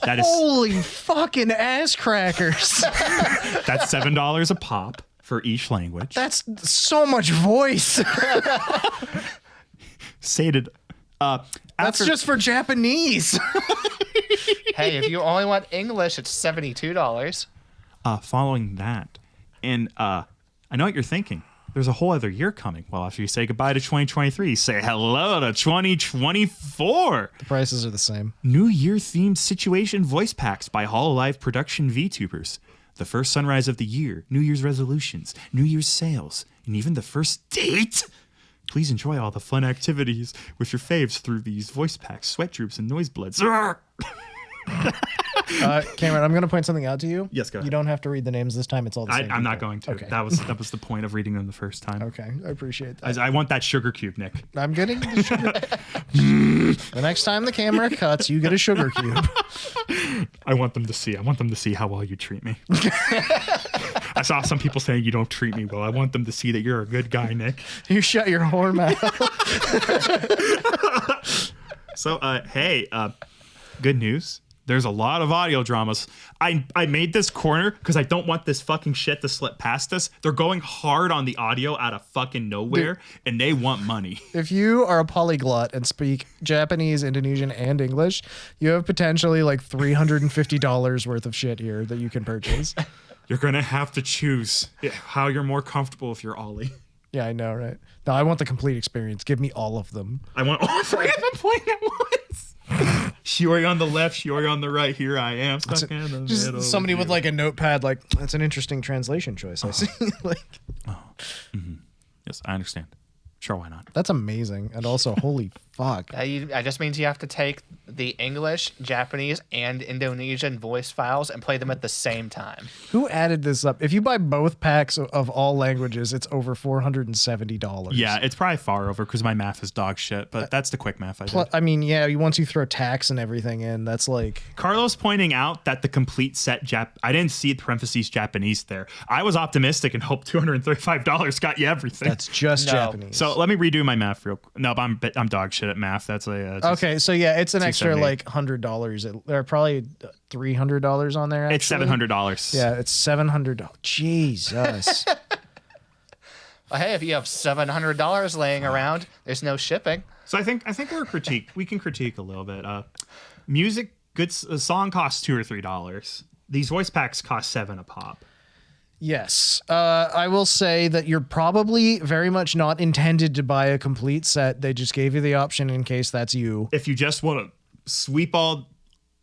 that is holy fucking ass crackers. That's $7 a pop for each language. That's so much voice. Sated. That's just for Japanese. Hey, if you only want English, it's $72. Following that, and I know what you're thinking. there's a whole other year coming. Well, after you say goodbye to 2023, say hello to 2024. The prices are the same. New Year themed situation voice packs by Hololive production VTubers. The first sunrise of the year, New Year's resolutions, New Year's sales, and even the first date. Please enjoy all the fun activities with your faves through these voice packs, sweat droops, and noise bloods. Cameron, I'm going to point something out to you. Yes, go ahead. You don't have to read the names this time. It's all the same. I'm not going to. Okay. That was the point of reading them the first time. Okay, I appreciate that. I want that sugar cube, Nick. I'm getting the sugar. The next time the camera cuts, you get a sugar cube. I want them to see how well you treat me. I saw some people saying you don't treat me well. I want them to see that you're a good guy, Nick. You shut your whore mouth. So, hey, good news. There's a lot of audio dramas. I made this corner because I don't want this fucking shit to slip past us. They're going hard on the audio out of fucking nowhere, and they want money. If you are a polyglot and speak Japanese, Indonesian, and English, you have potentially like $350 worth of shit here that you can purchase. You're going to have to choose how you're more comfortable if you're Ollie. Yeah, I know, right? No, I want the complete experience. Give me all of them. I want all three of them playing at once. Shiori on the left, Shiori on the right. Here I am, stuck in the middle. Somebody with like a notepad, like, that's an interesting translation choice. I see. Yes, I understand. Sure, why not? That's amazing. And also, holy fuck. That just means you have to take the English, Japanese, and Indonesian voice files and play them at the same time. Who added this up? If you buy both packs of all languages, it's over $470. Yeah, it's probably far over because my math is dog shit, but that's the quick math I did. I mean, yeah, once you throw tax and everything in, that's like... Carlos pointing out that the complete set I didn't see parentheses Japanese there. I was optimistic and hoped $235 got you everything. That's just Japanese. So let me redo my math real quick. No, but I'm dog shit at math. That's okay. So yeah, it's an extra like $100. There are probably $300 on there. Actually. It's $700. Yeah, it's $700. Jesus. Well, hey, if you have $700 laying around, there's no shipping. So I think we can critique a little bit. Music, a song costs $2 or $3. These voice packs cost $7 a pop. Yes. I will say that you're probably very much not intended to buy a complete set. They just gave you the option in case that's you. If you just want to sweep all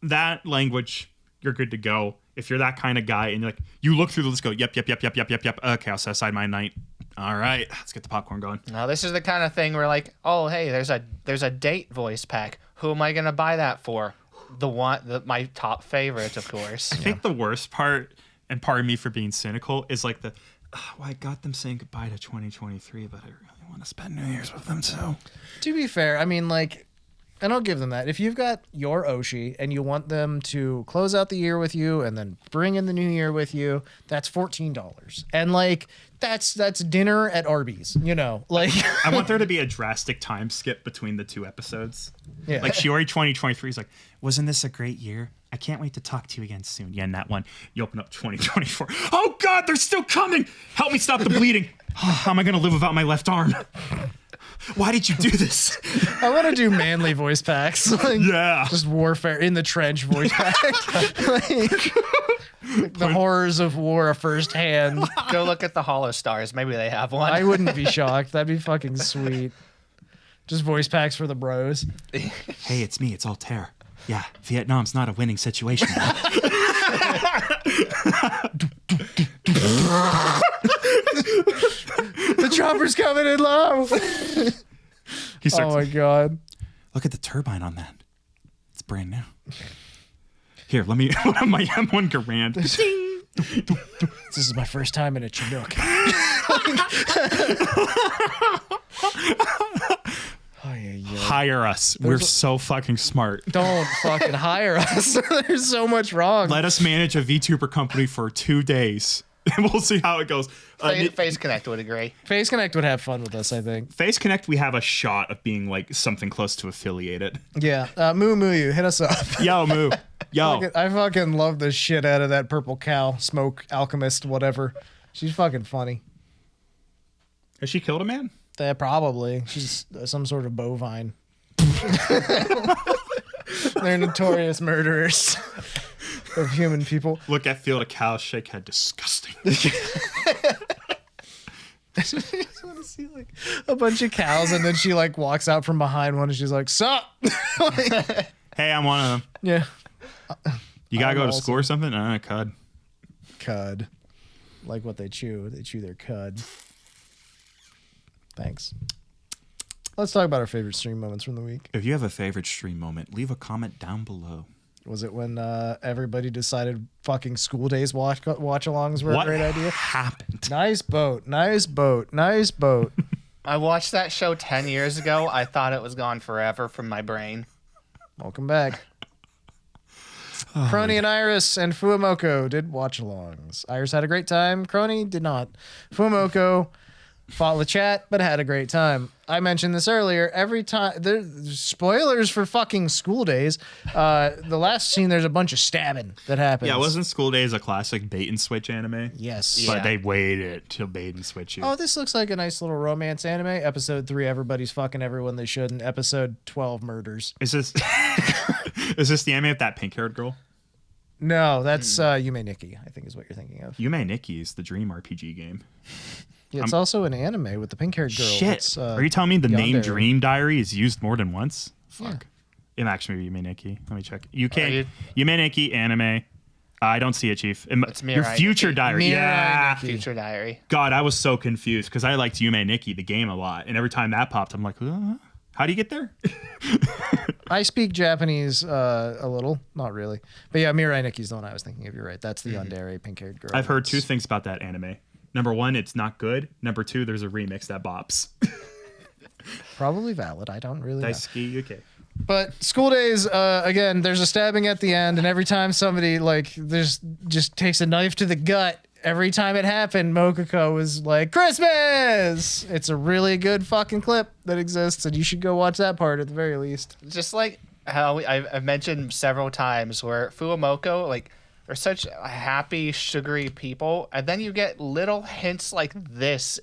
that language, you're good to go. If you're that kind of guy and you look through the list, go, yep. Okay, I'll set aside my night. All right, let's get the popcorn going. Now, this is the kind of thing where like, oh, hey, there's a date voice pack. Who am I going to buy that for? My top favorite, of course. I think the worst part, and pardon me for being cynical, is like I got them saying goodbye to 2023, but I really want to spend New Year's with them too. To be fair, I mean, like, and I'll give them that. If you've got your Oshi and you want them to close out the year with you and then bring in the new year with you, that's $14. And like, that's dinner at Arby's, like. I want there to be a drastic time skip between the two episodes. Yeah. Like Shiori 2023 is like, wasn't this a great year? I can't wait to talk to you again soon. Yeah, and that one, you open up 2024. Oh God, they're still coming. Help me stop the bleeding. How am I going to live without my left arm? Why did you do this? I want to do manly voice packs. Like, yeah. Just warfare in the trench voice pack. Like the horrors of war firsthand. Go look at the Hollow Stars. Maybe they have one. I wouldn't be shocked. That'd be fucking sweet. Just voice packs for the bros. Hey, it's me. It's Altair. Yeah, Vietnam's not a winning situation. The chopper's coming in low. Oh my God. Look at the turbine on that. It's brand new. Here, let me put on my M1 Garand. This is my first time in a Chinook. Hire us. We're so fucking smart. Don't fucking hire us. There's so much wrong. Let us manage a VTuber company for 2 days. And we'll see how it goes. Face Connect would agree. Face Connect would have fun with us, I think. Face Connect, we have a shot of being like something close to affiliated. Yeah. Moo you hit us up. Yo, Moo. Yo. I fucking love the shit out of that purple cow, smoke, alchemist, whatever. She's fucking funny. Has she killed a man? Probably. She's some sort of bovine. They're notorious murderers of human people. Look at Field of Cows, shake head, disgusting. I just want to see like a bunch of cows, and then she like walks out from behind one, and she's like, "Sup?" Like, hey, I'm one of them. Yeah. You gotta go to school or something? Cud. Cud. Like what they chew. They chew their cud. Thanks. Let's talk about our favorite stream moments from the week. If you have a favorite stream moment, leave a comment down below. Was it when everybody decided fucking school days watch-alongs were a great idea? What happened? Nice boat. Nice boat. Nice boat. I watched that show 10 years ago. I thought it was gone forever from my brain. Welcome back. Crony and Iris and Fuamoko did watch-alongs. Iris had a great time. Crony did not. Fuamoko fought with chat, but had a great time. I mentioned this earlier. Every time there's spoilers for fucking school days. The last scene, there's a bunch of stabbing that happens. Yeah, wasn't School Days a classic bait and switch anime? Yes. But they waited till bait and switch you. Oh, this looks like a nice little romance anime. Episode 3, everybody's fucking everyone they shouldn't. Episode 12, murders. Is this is this the anime of that pink-haired girl? No, that's Yume Nikki, I think is what you're thinking of. Yume Nikki is the Dream RPG game. Yeah, it's also an anime with the pink-haired girl. Shit. It's, Are you telling me the name Yandere. Dream Diary is used more than once? Fuck. Yeah. It actually Yume Nikki. Let me check. Yume Nikki anime. I don't see it, Chief. It's Your Mirai Future Nikki. Diary. Mirai Yeah. Nikki. Future Diary. God, I was so confused because I liked Yume Nikki, the game, a lot. And every time that popped, I'm like, how do you get there? I speak Japanese a little, not really. But yeah, Mirai Nikki's the one I was thinking of. You're right. That's the Yandere pink-haired girl. I've heard two things about that anime. Number one, it's not good. Number two, there's a remix that bops. Probably valid. I don't really know. Daisuke, okay. But school days, again, there's a stabbing at the end, and every time somebody like there's just takes a knife to the gut, every time it happened, Mokuko was like, "Christmas!" It's a really good fucking clip that exists, and you should go watch that part at the very least. Just like how I've mentioned several times where Fuamoko, like, are such happy, sugary people, and then you get little hints like this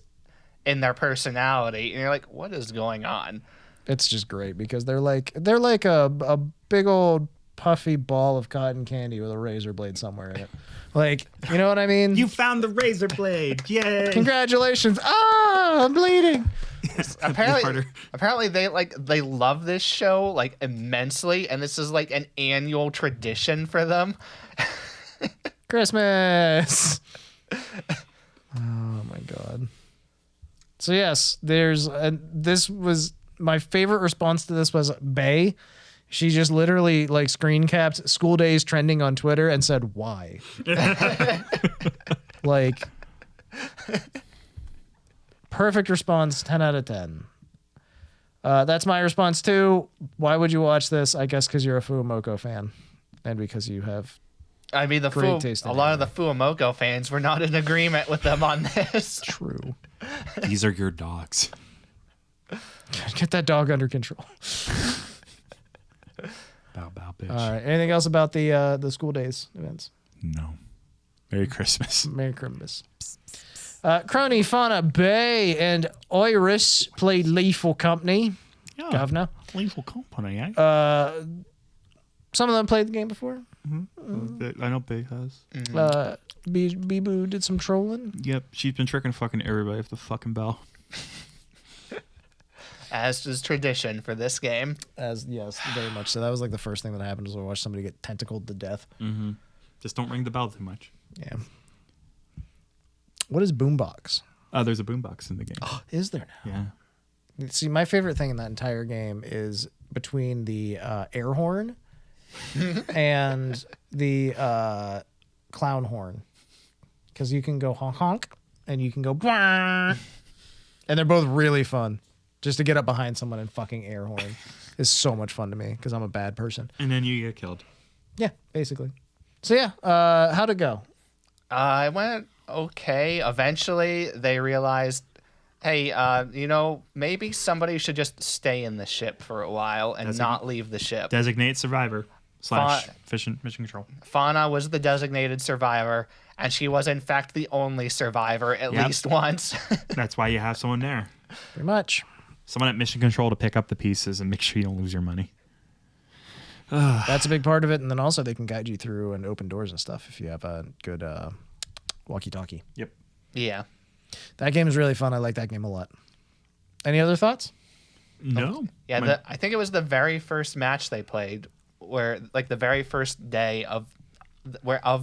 in their personality, and you're like, what is going on? It's just great because they're like a big old puffy ball of cotton candy with a razor blade somewhere in it. Like, you know what I mean? You found the razor blade. Yay. Congratulations. Ah, I'm bleeding. Apparently they love this show like immensely, and this is like an annual tradition for them. Christmas. Oh my god. So yes, this was my favorite response to this was Bae. She just literally like screen capped school days trending on Twitter and said, "Why?" Like, perfect response, 10 out of 10. That's my response too. Why would you watch this? I guess because you're a Fuamoko fan and because you have I mean, great taste in a lot of the Fuamoko fans were not in agreement with them on this. True. These are your dogs. Get that dog under control. Bow, bow, bitch. All right. Anything else about the school days events? No. Merry Christmas. Merry Christmas. Crony, Fauna, Bay, and Iris played Lethal Company. Yeah. Governor. Lethal Company, eh? Some of them played the game before. I know Bay has. Bibu did some trolling. Yep, she's been tricking fucking everybody with the fucking bell. As is tradition for this game. Yes, very much so. That was like the first thing that happened was I watched somebody get tentacled to death. Mm-hmm. Just don't ring the bell too much. Yeah. What is Boombox? There's a boombox in the game. Oh, is there now? Yeah. See, my favorite thing in that entire game is between the air horn and the clown horn. Because you can go honk honk and you can go blah. And they're both really fun. Just to get up behind someone and fucking air horn is so much fun to me because I'm a bad person. And then you get killed. Yeah, basically. So yeah, how'd it go? I went okay. Eventually, they realized, hey, maybe somebody should just stay in the ship for a while and not leave the ship. Designate survivor / mission control. Fauna was the designated survivor, and she was in fact the only survivor at least once. That's why you have someone there. Pretty much. Someone at mission control to pick up the pieces and make sure you don't lose your money. That's a big part of it. And then also they can guide you through and open doors and stuff if you have a good walkie-talkie. Yep. Yeah. That game is really fun. I like that game a lot. Any other thoughts? No. Yeah, I think it was the very first match they played, where like the very first day of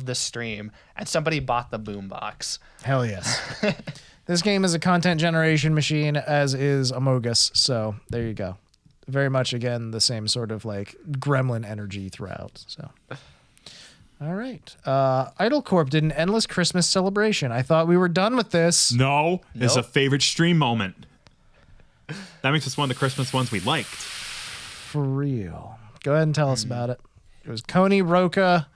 the stream, and somebody bought the boombox. Hell yes. This game is a content generation machine, as is Amogus. So there you go. Very much, again, the same sort of like gremlin energy throughout. So, all right. Idol Corp did an endless Christmas celebration. I thought we were done with this. No, it's a favorite stream moment. That makes us one of the Christmas ones we liked. For real. Go ahead and tell us about it. It was Coney, Roka,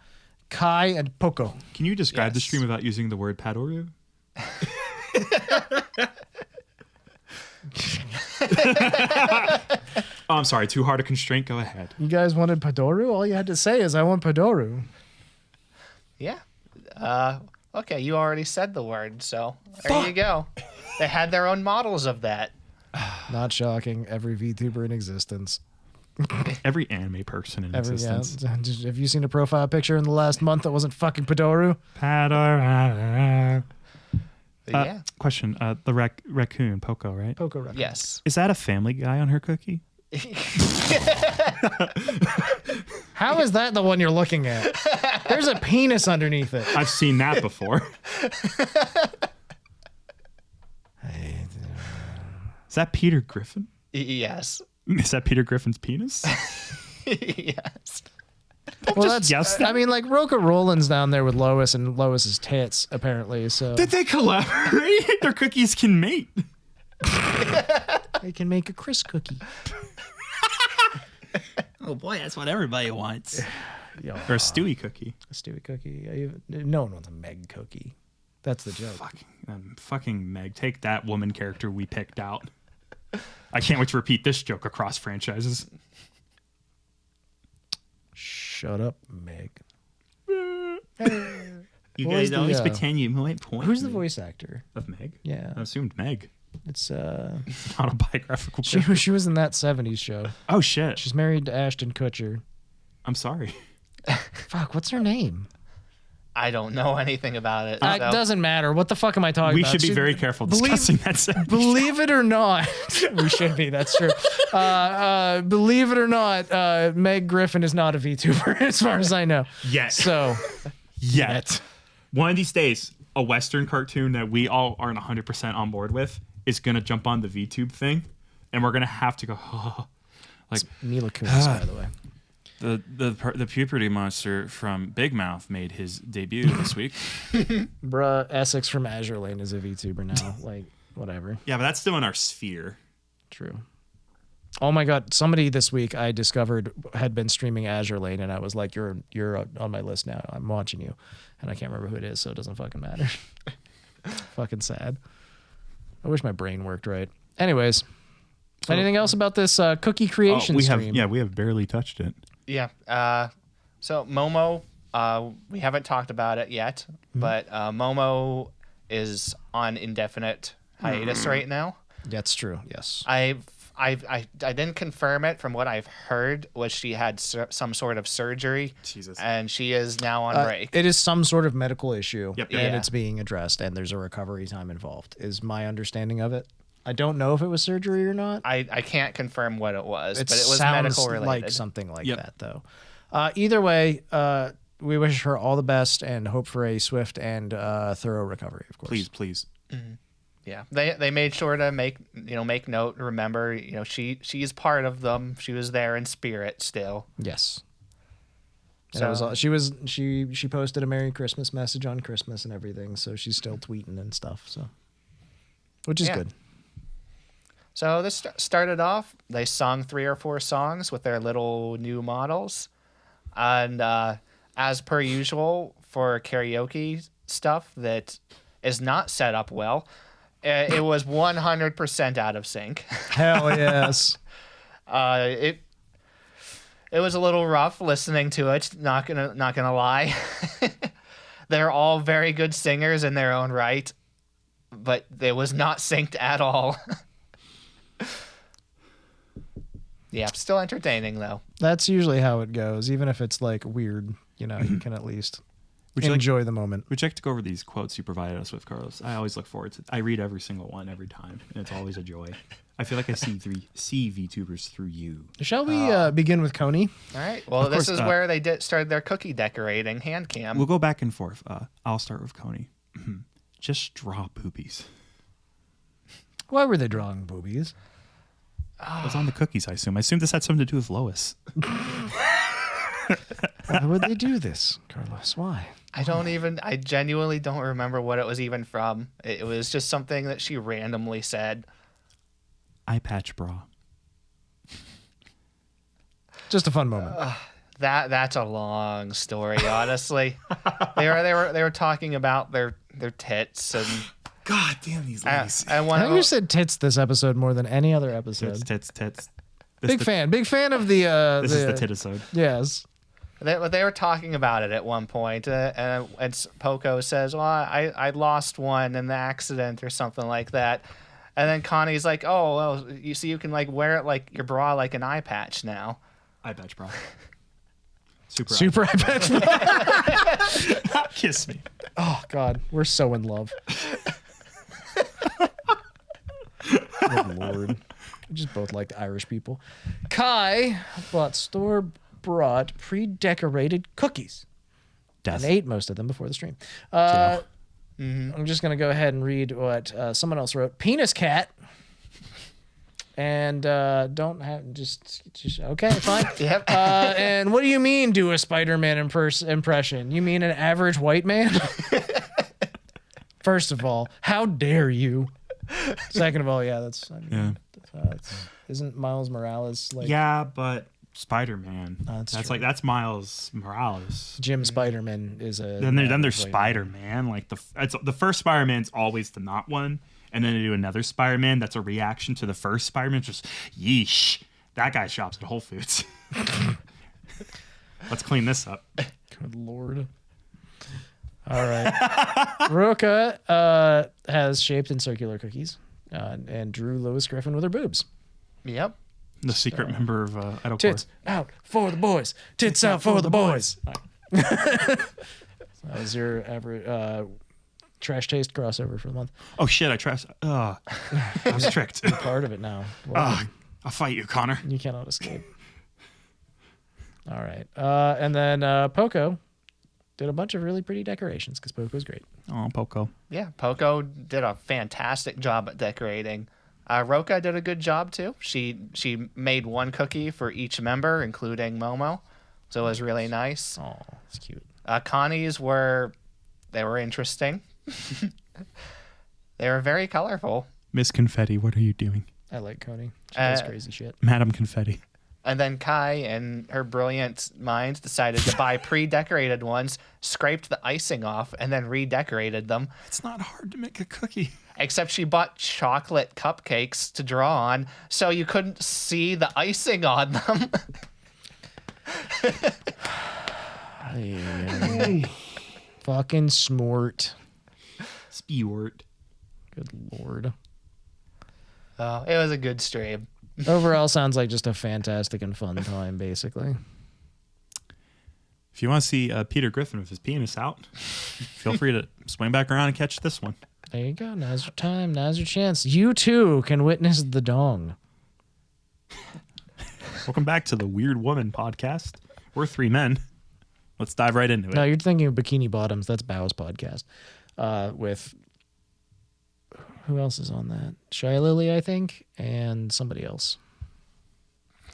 Kai, and Poco. Can you describe the stream without using the word Padoru? Oh, I'm sorry. Too hard a constraint. Go ahead. You guys wanted Padoru? All you had to say is, I want Padoru. Yeah. Okay, you already said the word, so there you go. They had their own models of that. Not shocking. Every VTuber in existence. Every anime person in existence. Yeah. Have you seen a profile picture in the last month that wasn't fucking Padoru? Padoru. Yeah. Question. The raccoon, Poco, right? Poco Raccoon. Yes. Is that a Family Guy on her cookie? How is that the one you're looking at? There's a penis underneath it. I've seen that before. Is that Peter Griffin? Yes. Is that Peter Griffin's penis? Yes. Well, that's, I mean, like, Roka Roland's down there with Lois and Lois's tits, apparently, so. Did they collaborate? Their cookies can mate. They can make a Chris cookie. Oh boy, that's what everybody wants. Yo, Or a Stewie cookie. a Stewie cookie. No one wants a Meg cookie. That's the joke. Fucking Meg. Take that woman character we picked out. I can't wait to repeat this joke across franchises. Shut up, Meg. You What guys was always the, pretend you might point. Who's the voice actor? of Meg? Yeah. I assumed Meg. It's Autobiographical. she was in that 70s show. Oh shit. She's married to Ashton Kutcher. I'm sorry. Fuck, what's her name? I don't know anything about it. It doesn't matter. What the fuck am I talking We about? should be very careful discussing that. Believe it or not, we should be. That's true. Believe it or not, Meg Griffin is not a VTuber, as far as I know. Yet. So, Yet. One of these days, a Western cartoon that we all aren't 100% on board with is going to jump on the VTube thing, and we're going to have to go, like Mila Kunis, by the way. The puberty monster from Big Mouth made his debut this week. Bruh, Essex from Azure Lane is a VTuber now. Like, whatever. Yeah, but that's still in our sphere. True. Oh my God! Somebody this week I discovered had been streaming Azure Lane, and I was like, "You're on my list now. I'm watching you," and I can't remember who it is, so it doesn't fucking matter. Fucking sad. I wish my brain worked right. Anyways, anything else about this cookie creation stream? We have barely touched it. Yeah. So Momo, we haven't talked about it yet, but Momo is on indefinite hiatus right now. That's true. Yes. I didn't confirm it. From what I've heard, was she had some sort of surgery, Jesus. and she is now on break. It is some sort of medical issue, Yep. and Yeah. it's being addressed, and there's a recovery time involved, is my understanding of it. I don't know if it was surgery or not. I can't confirm what it was, It but it was sounds medical related. like something like Yep. that, though. Either way, we wish her all the best and hope for a swift and thorough recovery, of course. Please. Yeah, they made sure to make note. Remember, she's part of them. She was there in spirit still. Yes. And So- it was all, she posted a Merry Christmas message on Christmas and everything, so she's still tweeting and stuff. So, which is Yeah. good. So this started off. They sung 3 or 4 songs with their little new models, and as per usual for karaoke stuff that is not set up well, it was 100% out of sync. Hell yes. It was a little rough listening to it. Not gonna lie. They're all very good singers in their own right, but it was not synced at all. Yeah, still entertaining though. That's usually how it goes. Even if it's like weird, you can at least Enjoy the moment. Would you like to go over these quotes you provided us with, Carlos? I always look forward to it. I read every single one every time, and it's always a joy. I feel like I see VTubers through you. Shall we begin with Coney? All right. Well, this is where they started their cookie decorating hand cam. We'll go back and forth. I'll start with Coney. Just draw boobies. Why were they drawing boobies? It was on the cookies, I assume. I assume this had something to do with Lois. Why would they do this, Carlos? Why? I genuinely don't remember what it was even from. It was just something that she randomly said. Eye patch bra. Just a fun moment. That's a long story, honestly. they were talking about their tits and God damn these ladies. I think you said tits this episode more than any other episode. Tits. Big fan of the. This is the titisode. Yes. They were talking about it at one point, and Poco says, "Well, I lost one in the accident or something like that," and then Connie's like, "Oh, well, you can like wear it like your bra like an eye patch now." Eye patch bra. Super eye patch bra. Kiss me. Oh God, we're so in love. Good Lord. We just both like Irish people. Kai bought store-bought pre-decorated cookies. And ate most of them before the stream. I'm just going to go ahead and read what someone else wrote. Penis cat. And don't have just okay, fine. Yep. And what do you mean do a Spider-Man impression? You mean an average white man? First of all, how dare you? Second of all, yeah, that's isn't Miles Morales like? Yeah, but Spider-Man. That's Miles Morales. Jim Spider-Man is a. Then there's Spider-Man. Like the first Spider-Man's always the not one, and then they do another Spider-Man that's a reaction to the first Spider-Man. Just yeesh, that guy shops at Whole Foods. Let's clean this up. Good Lord. All right. Roka has shaped and circular cookies and drew Lois Griffin with her boobs. Yep. The secret member of Idol Tits Corps. out for the boys. Tits out for the boys. That was your average trash taste crossover for the month. Oh, shit. I was tricked. You're part of it now. Well, I'll fight you, Connor. you cannot escape. All right. And then Poco did a bunch of really pretty decorations because Poco's great. Oh, Poco. Yeah, Poco did a fantastic job at decorating. Roka did a good job too. She made one cookie for each member, including Momo, so it was really nice. Oh, it's cute. Connie's were interesting. They were very colorful. Miss Confetti, what are you doing? I like Coney. She does crazy shit. Madam Confetti. And then Kai, in her brilliant mind, decided to buy pre-decorated ones, scraped the icing off, and then redecorated them. It's not hard to make a cookie. Except she bought chocolate cupcakes to draw on, so you couldn't see the icing on them. Fucking smart. Spewart. Good Lord. Oh, it was a good stream. Overall, sounds like just a fantastic and fun time, basically. If you want to see Peter Griffin with his penis out, feel free to swing back around and catch this one. There you go. Now's your time. Now's your chance. You too can witness the dong. Welcome back to the Weird Woman podcast. We're three men. Let's dive right into it. No, you're thinking of Bikini Bottoms. That's Bao's podcast. With who else is on that? Shy Lily, I think, and somebody else.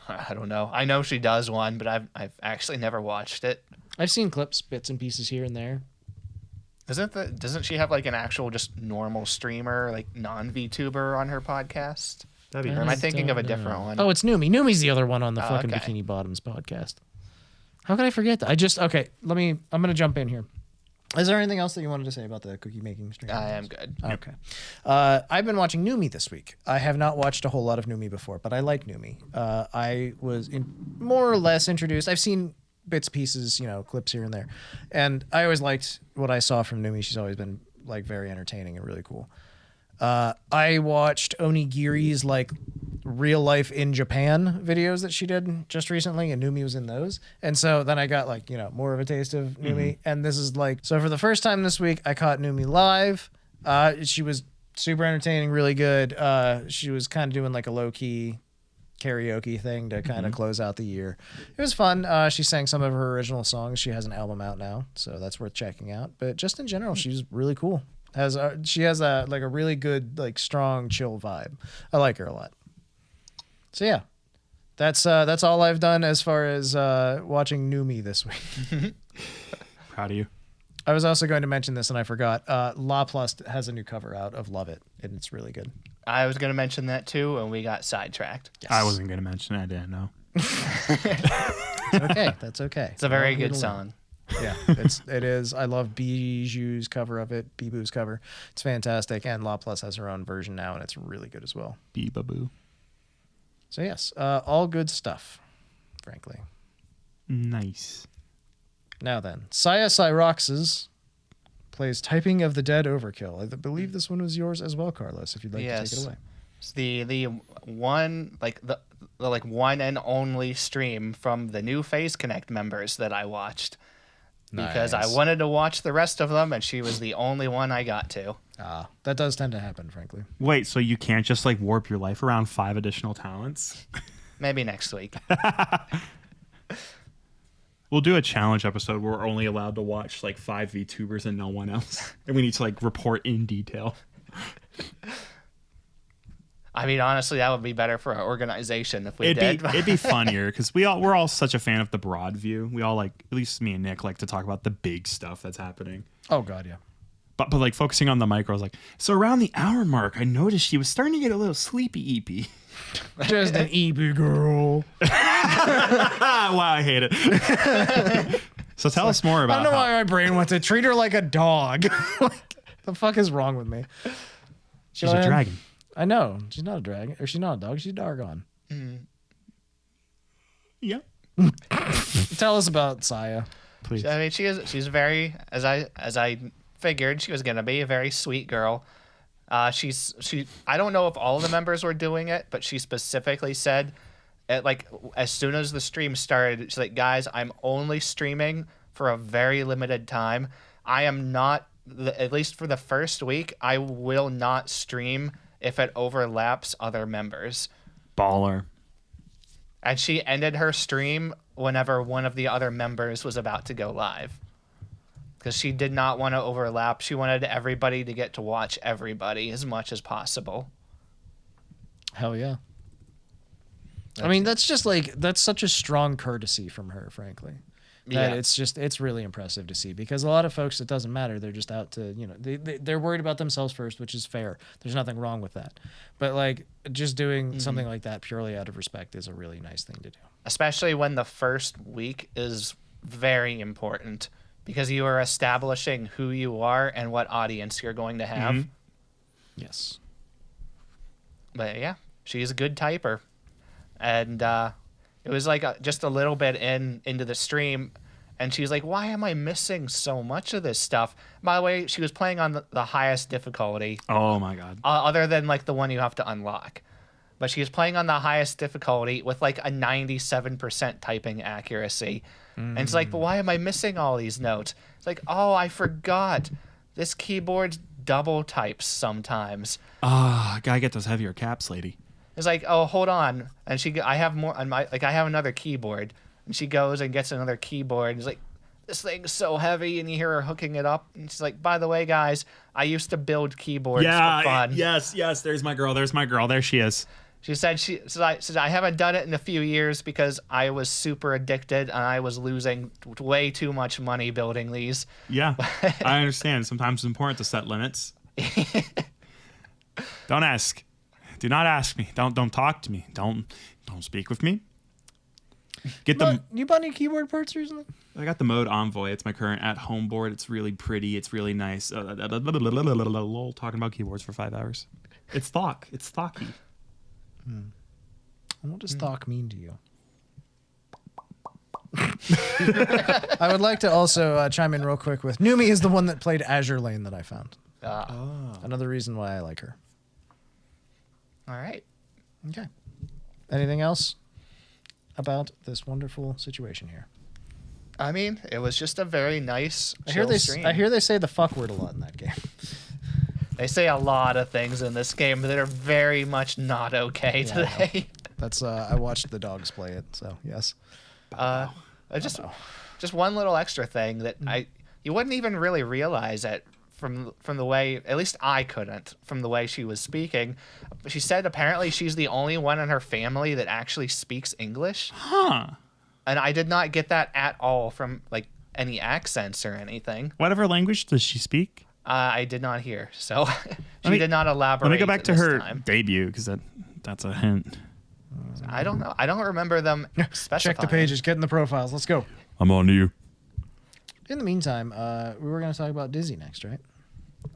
I don't know. I know she does one, but I've actually never watched it. I've seen clips, bits and pieces here and there. Doesn't she have like an actual just normal streamer, like non-VTuber on her podcast? That'd be Or am I thinking of a different one? Oh, it's Numi. Numi's the other one on the fucking okay. Bikini Bottoms podcast. How could I forget that? Okay, I'm going to jump in here. Is there anything else that you wanted to say about the cookie making stream? I am good. Okay. I've been watching Numi this week. I have not watched a whole lot of Numi before, but I like Numi. I was more or less introduced. I've seen bits, pieces, clips here and there. And I always liked what I saw from Numi. She's always been like very entertaining and really cool. I watched Onigiri's like real life in Japan videos that she did just recently, and Numi was in those. And so then I got like, more of a taste of Numi. And this is like, so for the first time this week, I caught Numi live. She was super entertaining, really good. She was kind of doing like a low key karaoke thing to kind of close out the year. It was fun. She sang some of her original songs. She has an album out now, so that's worth checking out. But just in general, she's really cool. She has a really good, like, strong, chill vibe. I like her a lot. So yeah, that's all I've done as far as watching Numi this week. Proud of you. I was also going to mention this and I forgot. La Plus has a new cover out of Love It, and it's really good. I was going to mention that too, and we got sidetracked. Yes. I wasn't going to mention it. I didn't know. Okay, that's okay. It's a very good song. Yeah, it is. I love Bijou's cover of it, Bibu's cover. It's fantastic, and La Plus has her own version now, and it's really good as well. Bibaboo. So yes, all good stuff, frankly. Nice. Now then, Sairroxs plays Typing of the Dead Overkill. I believe this one was yours as well, Carlos, if you'd like to take it away. It's the one, like the one and only stream from the new Phase Connect members that I watched. Because I wanted to watch the rest of them, and she was the only one I got to. That does tend to happen, frankly. Wait, so you can't just like warp your life around 5 additional talents? Maybe next week. We'll do a challenge episode where we're only allowed to watch like 5 VTubers and no one else. And we need to like report in detail. I mean, honestly, that would be better for our organization if we did. It'd be funnier because we're all such a fan of the broad view. We all like, at least me and Nick, like to talk about the big stuff that's happening. Oh God, yeah. But like focusing on the micro, I was like, so around the hour mark, I noticed she was starting to get a little sleepy EP. Just an EP girl. Wow, I hate it. So tell us more about. I don't know why my brain went to treat her like a dog. Like, the fuck is wrong with me? She's a dragon. I know. She's not a dragon. Or she's not a dog. She's a Dargon. Yeah. Tell us about Saya, please. I mean, she's very, as I figured she was gonna be, a very sweet girl. I don't know if all the members were doing it, but she specifically said, as soon as the stream started, she's like, guys, I'm only streaming for a very limited time. I am not, at least for the first week, I will not stream if it overlaps other members. Baller. And she ended her stream whenever one of the other members was about to go live. Because she did not want to overlap. She wanted everybody to get to watch everybody as much as possible. Hell yeah. I mean, that's such a strong courtesy from her, frankly. That it's really impressive to see, because a lot of folks, it doesn't matter. They're just out to, they're worried about themselves first, which is fair. There's nothing wrong with that. But like just doing something like that purely out of respect is a really nice thing to do. Especially when the first week is very important, because you are establishing who you are and what audience you're going to have. Yes. But yeah, she's a good typer. And it was like just a little bit into the stream, and she's like, why am I missing so much of this stuff? By the way, she was playing on the highest difficulty. Oh my God. Other than like the one you have to unlock. But she was playing on the highest difficulty with like a 97% typing accuracy. And it's like, but why am I missing all these notes? It's like, oh, I forgot. This keyboard double types sometimes. Gotta get those heavier caps, lady. It's like, oh, hold on. And I have more on I have another keyboard. And she goes and gets another keyboard. And it's like, this thing's so heavy. And you hear her hooking it up. And she's like, by the way, guys, I used to build keyboards for fun. Yes. There's my girl. There she is. She said I haven't done it in a few years because I was super addicted and I was losing way too much money building these. Yeah, I understand. Sometimes it's important to set limits. Don't ask. Do not ask me. Don't talk to me. Don't speak with me. You bought any keyboard parts recently? I got the Mode Envoy. It's my current at-home board. It's really pretty. It's really nice. Talking about keyboards for 5 hours. It's stock. It's stocky. What does stock mean to you? I would like to also chime in real quick with Numi is the one that played Azure Lane that I found. Another reason why I like her. All right. Okay. Anything else about this wonderful situation here? I mean, it was just a very nice, chill stream. I hear they say the fuck word a lot in that game. They say a lot of things in this game that are very much not okay today. That's I watched the dogs play it, so yes. Just one little extra thing that you wouldn't even really realize it from the way, at least I couldn't, from the way she was speaking. She said apparently she's the only one in her family that actually speaks English. Huh. And I did not get that at all from like any accents or anything. Whatever language does she speak? I did not hear, so she did not elaborate. Let me go back to her time. debut because that's a hint. I don't know. I don't remember them specifying. Check the pages, get in the profiles. Let's go. I'm on to you. In the meantime, we were going to talk about Dizzy next, right?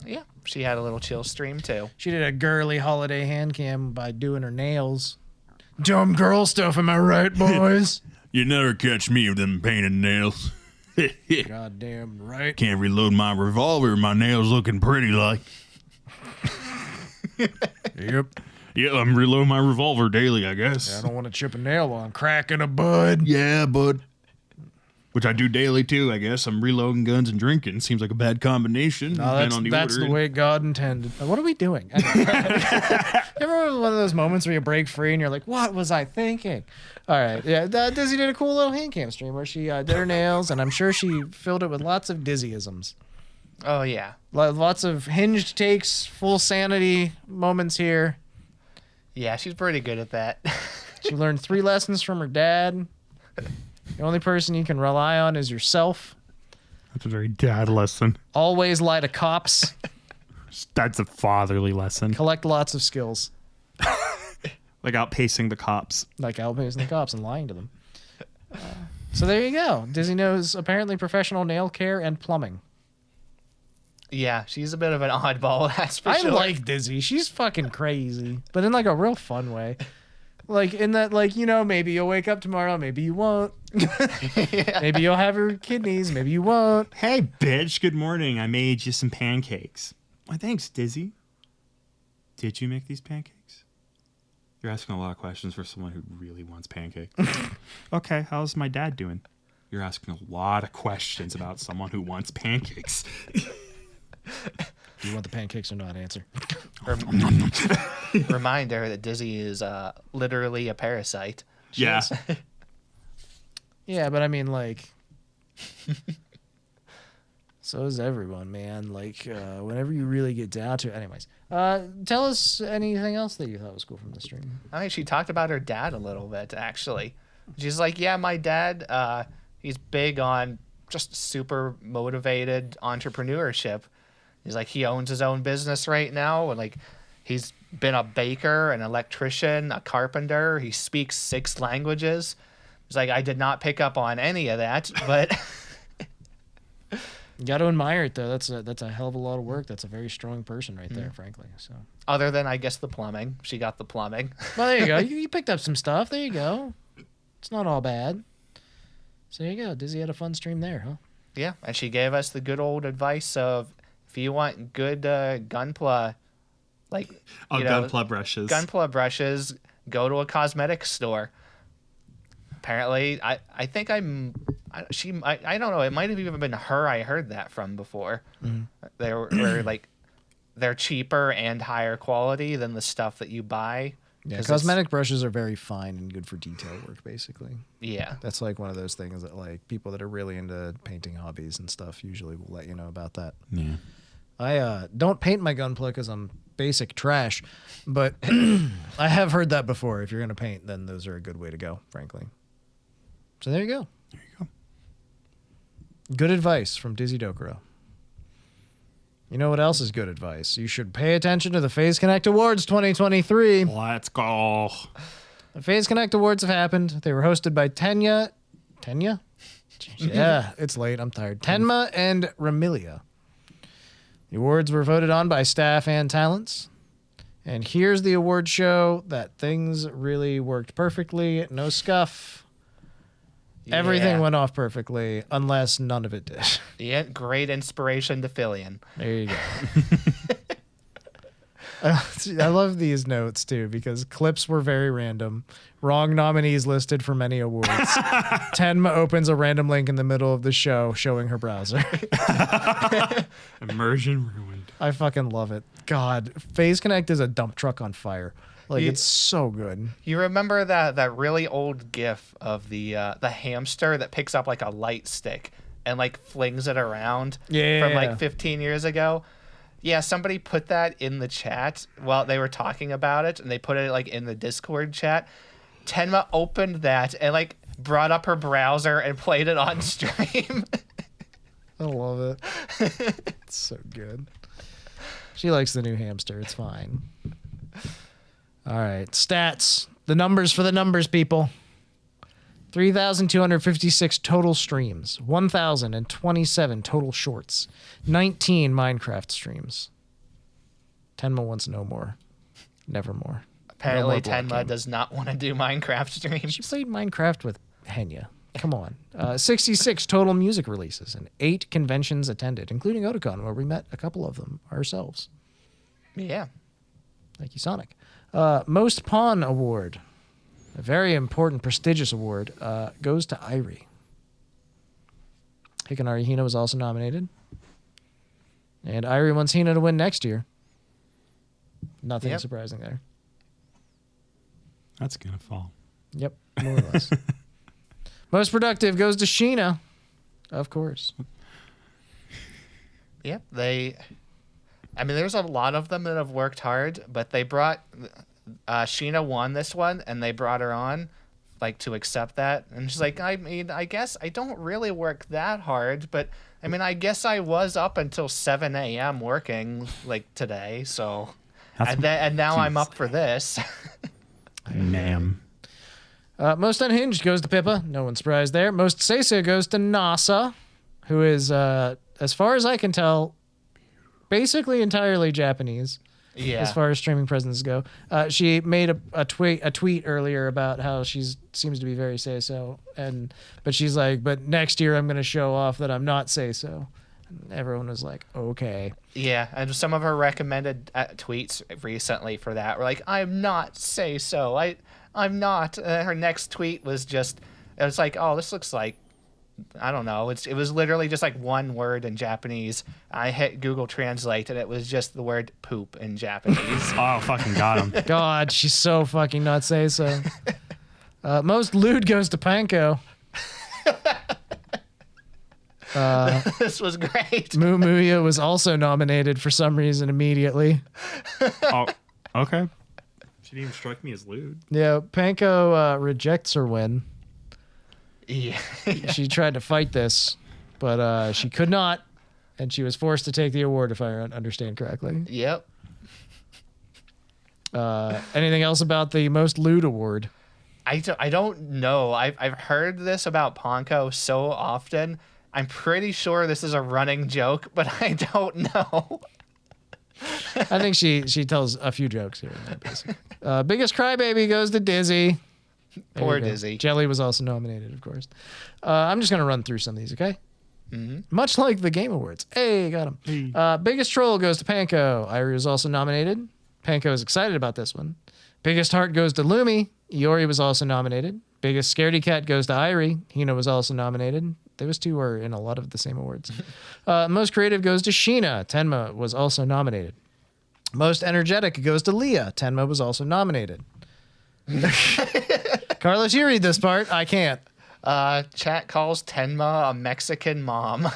Yeah, she had a little chill stream too. She did a girly holiday hand cam by doing her nails. Dumb girl stuff, am I right, boys? You never catch me with them painted nails. Goddamn right. Can't reload my revolver. My nails looking pretty like. Yep. Yeah, I'm reloading my revolver daily, I guess. Yeah, I don't want to chip a nail while I'm cracking a bud. Yeah, bud. Which I do daily too, I guess. I'm reloading guns and drinking. Seems like a bad combination. No, that's the way God intended. What are we doing? You ever have one of those moments where you break free and you're like, what was I thinking? All right. Yeah, Dizzy did a cool little hand cam stream where she did her nails, and I'm sure she filled it with lots of Dizzyisms. Oh, yeah. Lots of hinged takes, full sanity moments here. Yeah, she's pretty good at that. She learned 3 lessons from her dad. The only person you can rely on is yourself. That's a very dad lesson. Always lie to cops. That's a fatherly lesson. Collect lots of skills. Like outpacing the cops. Like outpacing the cops and lying to them. So there you go. Dizzy knows apparently professional nail care and plumbing. Yeah, she's a bit of an oddball, that's for sure. I like Dizzy. She's fucking crazy. But in like a real fun way. Like in that, like, you know, maybe you'll wake up tomorrow, maybe you won't. Yeah. Maybe you'll have your kidneys, maybe you won't. Hey, bitch, good morning. I made you some pancakes. Why, thanks, Dizzy. Did you make these pancakes? You're asking a lot of questions for someone who really wants pancakes. Okay, how's my dad doing? You're asking a lot of questions about someone who wants pancakes. Do you want the pancakes or not? Answer. Reminder that Dizzy is literally a parasite. Yeah. Yeah, but I mean, like, so is everyone, man. Like, whenever you really get down to it. Anyways, tell us anything else that you thought was cool from the stream. I mean, she talked about her dad a little bit, actually. She's like, yeah, my dad, he's big on just super motivated entrepreneurship. He's like, he owns his own business right now, and like, he's been a baker, an electrician, a carpenter. He speaks 6 languages. He's like, I did not pick up on any of that, but you got to admire it though. That's a hell of a lot of work. That's a very strong person right there, frankly. So other than I guess the plumbing, she got the plumbing. Well, there you go. You picked up some stuff. There you go. It's not all bad. So there you go. Dizzy had a fun stream there, huh? Yeah, and she gave us the good old advice of if you want good gunpla, like gunpla brushes. Gunpla brushes, go to a cosmetics store. Apparently, I think I don't know. It might have even been her I heard that from before. Mm-hmm. They were like, they're cheaper and higher quality than the stuff that you buy. Yeah, cosmetic brushes are very fine and good for detail work, basically. Yeah. That's like one of those things that like people that are really into painting hobbies and stuff usually will let you know about that. Yeah. I don't paint my gunpla because I'm basic trash, but I have heard that before. If you're going to paint, then those are a good way to go, frankly. So there you go. There you go. Good advice from Dizzy Dokuro. You know what else is good advice? You should pay attention to the Phase Connect Awards 2023. Let's go. The Phase Connect Awards have happened. They were hosted by Tenya? Yeah, it's late. I'm tired. Tenma and Ramilia. The awards were voted on by staff and talents. And here's the award show that things really worked perfectly. No scuff. Yeah. Everything went off perfectly, unless none of it did. Yeah, great inspiration to Fillion. There you go. I love these notes too because clips were very random. Wrong nominees listed for many awards. Tenma opens a random link in the middle of the show showing her browser. Immersion ruined. I fucking love it. God, Phase Connect is a dump truck on fire. Like it's so good. You remember that really old GIF of the hamster that picks up like a light stick and like flings it around from like 15 years ago? Yeah, somebody put that in the chat while they were talking about it, and they put it like in the Discord chat. Tenma opened that and like brought up her browser and played it on stream. I love it. It's so good. She likes the new hamster. It's fine. All right. Stats. The numbers for the numbers, people. 3,256 total streams. 1,027 total shorts. 19 Minecraft streams. Tenma wants no more. Nevermore. Apparently, no Tenma does not want to do Minecraft streams. She played Minecraft with Henya. Come on. 66 total music releases and 8 conventions attended, including Otakon, where we met a couple of them ourselves. Yeah. Thank you, Sonic. Most Pawn Award, a very important, prestigious award, goes to Irie. Hikanari Hina was also nominated. And Irie wants Hina to win next year. Nothing surprising there. That's going to fall. Yep, more or less. Most productive goes to Sheena, of course. Yep, I mean, there's a lot of them that have worked hard, but they brought Sheena won this one, and they brought her on, like, to accept that. And she's like, I mean, I guess I don't really work that hard, but I mean, I guess I was up until 7 a.m. working like today, so and now I'm up for this. Ma'am. Most unhinged goes to Pippa. No one's surprised there. Most Seisa goes to Nasa, who is, as far as I can tell, basically entirely Japanese. Yeah. As far as streaming presences go, she made a tweet earlier about how she seems to be very Seiso, but she's like, but next year I'm going to show off that I'm not Seiso. And everyone was like, okay. Yeah, and some of her recommended tweets recently for that were like, I'm not Seiso. I'm not. Her next tweet was just, it was like, oh, this looks like, I don't know. It was literally just like one word in Japanese. I hit Google Translate and it was just the word poop in Japanese. Oh, fucking got him. God, she's so fucking not say so. Most lewd goes to Panko. This was great. Muya was also nominated for some reason immediately. Oh, okay. She didn't even strike me as lewd. Yeah, Panko rejects her win. Yeah. She tried to fight this, but she could not, and she was forced to take the award, if I understand correctly. Yep. Anything else about the most lewd award? I don't know. I've heard this about Panko so often. I'm pretty sure this is a running joke, but I don't know. I think she tells a few jokes here. Basically. Biggest crybaby goes to Dizzy. Poor Dizzy. Jelly was also nominated, of course. I'm just going to run through some of these, okay? Mm-hmm. Much like the Game Awards. Hey, got him. Hey. Biggest troll goes to Panko. Irie was also nominated. Panko is excited about this one. Biggest heart goes to Lumi. Iori was also nominated. Biggest scaredy cat goes to Irie. Hina was also nominated. Those two are in a lot of the same awards. Most creative goes to Sheena. Tenma was also nominated. Most energetic goes to Leah. Tenma was also nominated. Carlos, you read this part. I can't. Chat calls Tenma a Mexican mom.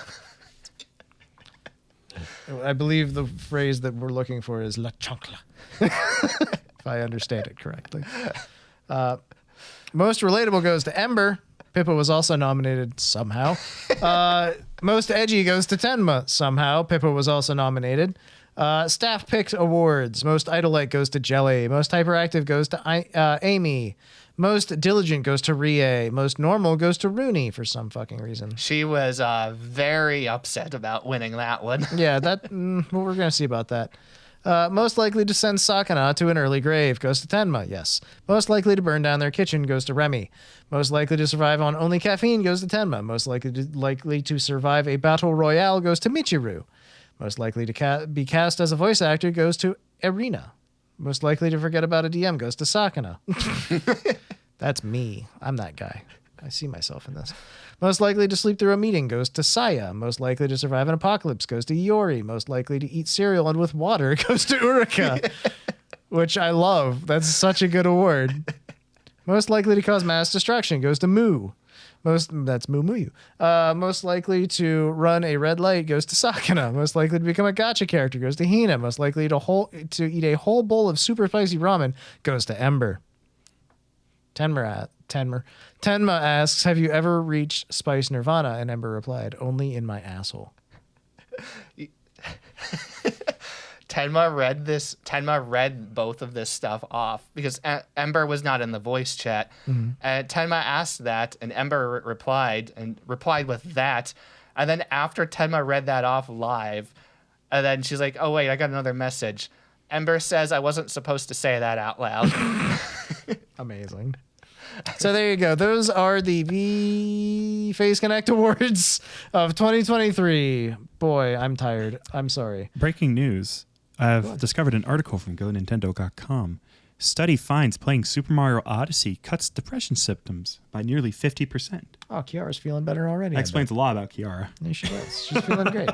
I believe the phrase that we're looking for is la chancla. If I understand it correctly. Most relatable goes to Ember. Pippa was also nominated somehow. Most edgy goes to Tenma somehow. Pippa was also nominated. Staff picked awards. Most idolite goes to Jelly. Most hyperactive goes to Amy. Most diligent goes to Rie. Most normal goes to Rooney for some fucking reason. She was very upset about winning that one. Yeah, well, we're going to see about that. Most likely to send Sakana to an early grave goes to Tenma, yes. Most likely to burn down their kitchen goes to Remy. Most likely to survive on only caffeine goes to Tenma. Most likely to survive a battle royale goes to Michiru. Most likely to be cast as a voice actor goes to Arena. Most likely to forget about a DM goes to Sakana. That's me. I'm that guy. I see myself in this. Most likely to sleep through a meeting goes to Saya. Most likely to survive an apocalypse goes to Iori. Most likely to eat cereal and with water goes to Uruka, which I love. That's such a good award. Most likely to cause mass destruction goes to Moo. That's Moo Muyu. Most likely to run a red light goes to Sakana. Most likely to become a gacha character goes to Hina. Most likely to eat a whole bowl of super spicy ramen goes to Ember. Tenma asks, have you ever reached Spice Nirvana? And Ember replied, only in my asshole. Tenma read both of this stuff off because Ember was not in the voice chat. And Tenma asked that, and Ember replied with that. And then after Tenma read that off live, and then she's like, oh, wait, I got another message. Ember says I wasn't supposed to say that out loud. Amazing. So there you go. Those are the V Face Connect Awards of 2023. Boy, I'm tired. I'm sorry. Breaking news. I've discovered an article from GoNintendo.com. Study finds playing Super Mario Odyssey cuts depression symptoms by nearly 50%. Oh, Kiara's feeling better already. That explains a lot about Kiara. Yeah, she is. She's feeling great.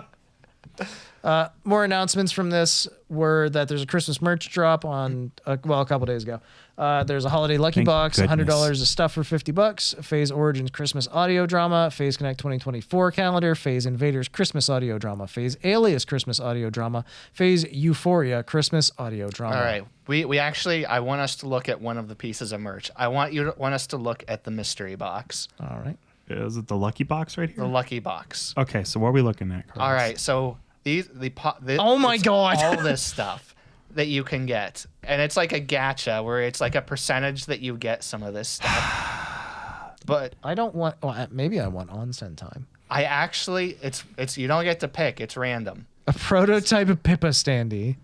More announcements from this were that there's a Christmas merch drop on, a couple days ago. There's a holiday lucky box, $100 of stuff for $50. Phase Origins Christmas audio drama, Phase Connect 2024 calendar, Phase Invaders Christmas audio drama, Phase Alias Christmas audio drama, Phase Euphoria Christmas audio drama. All right, we actually, I want us to look at one of the pieces of merch. I want us to look at the mystery box. All right. Is it the lucky box right here? The lucky box. Okay, so what are we looking at, Carlos? All right, so oh my God. all this stuff that you can get, and it's like a gacha where it's like a percentage that you get some of this stuff. But I don't want. Well, maybe I want onsen time. I actually, it's you don't get to pick. It's random. A prototype of Pippa standee.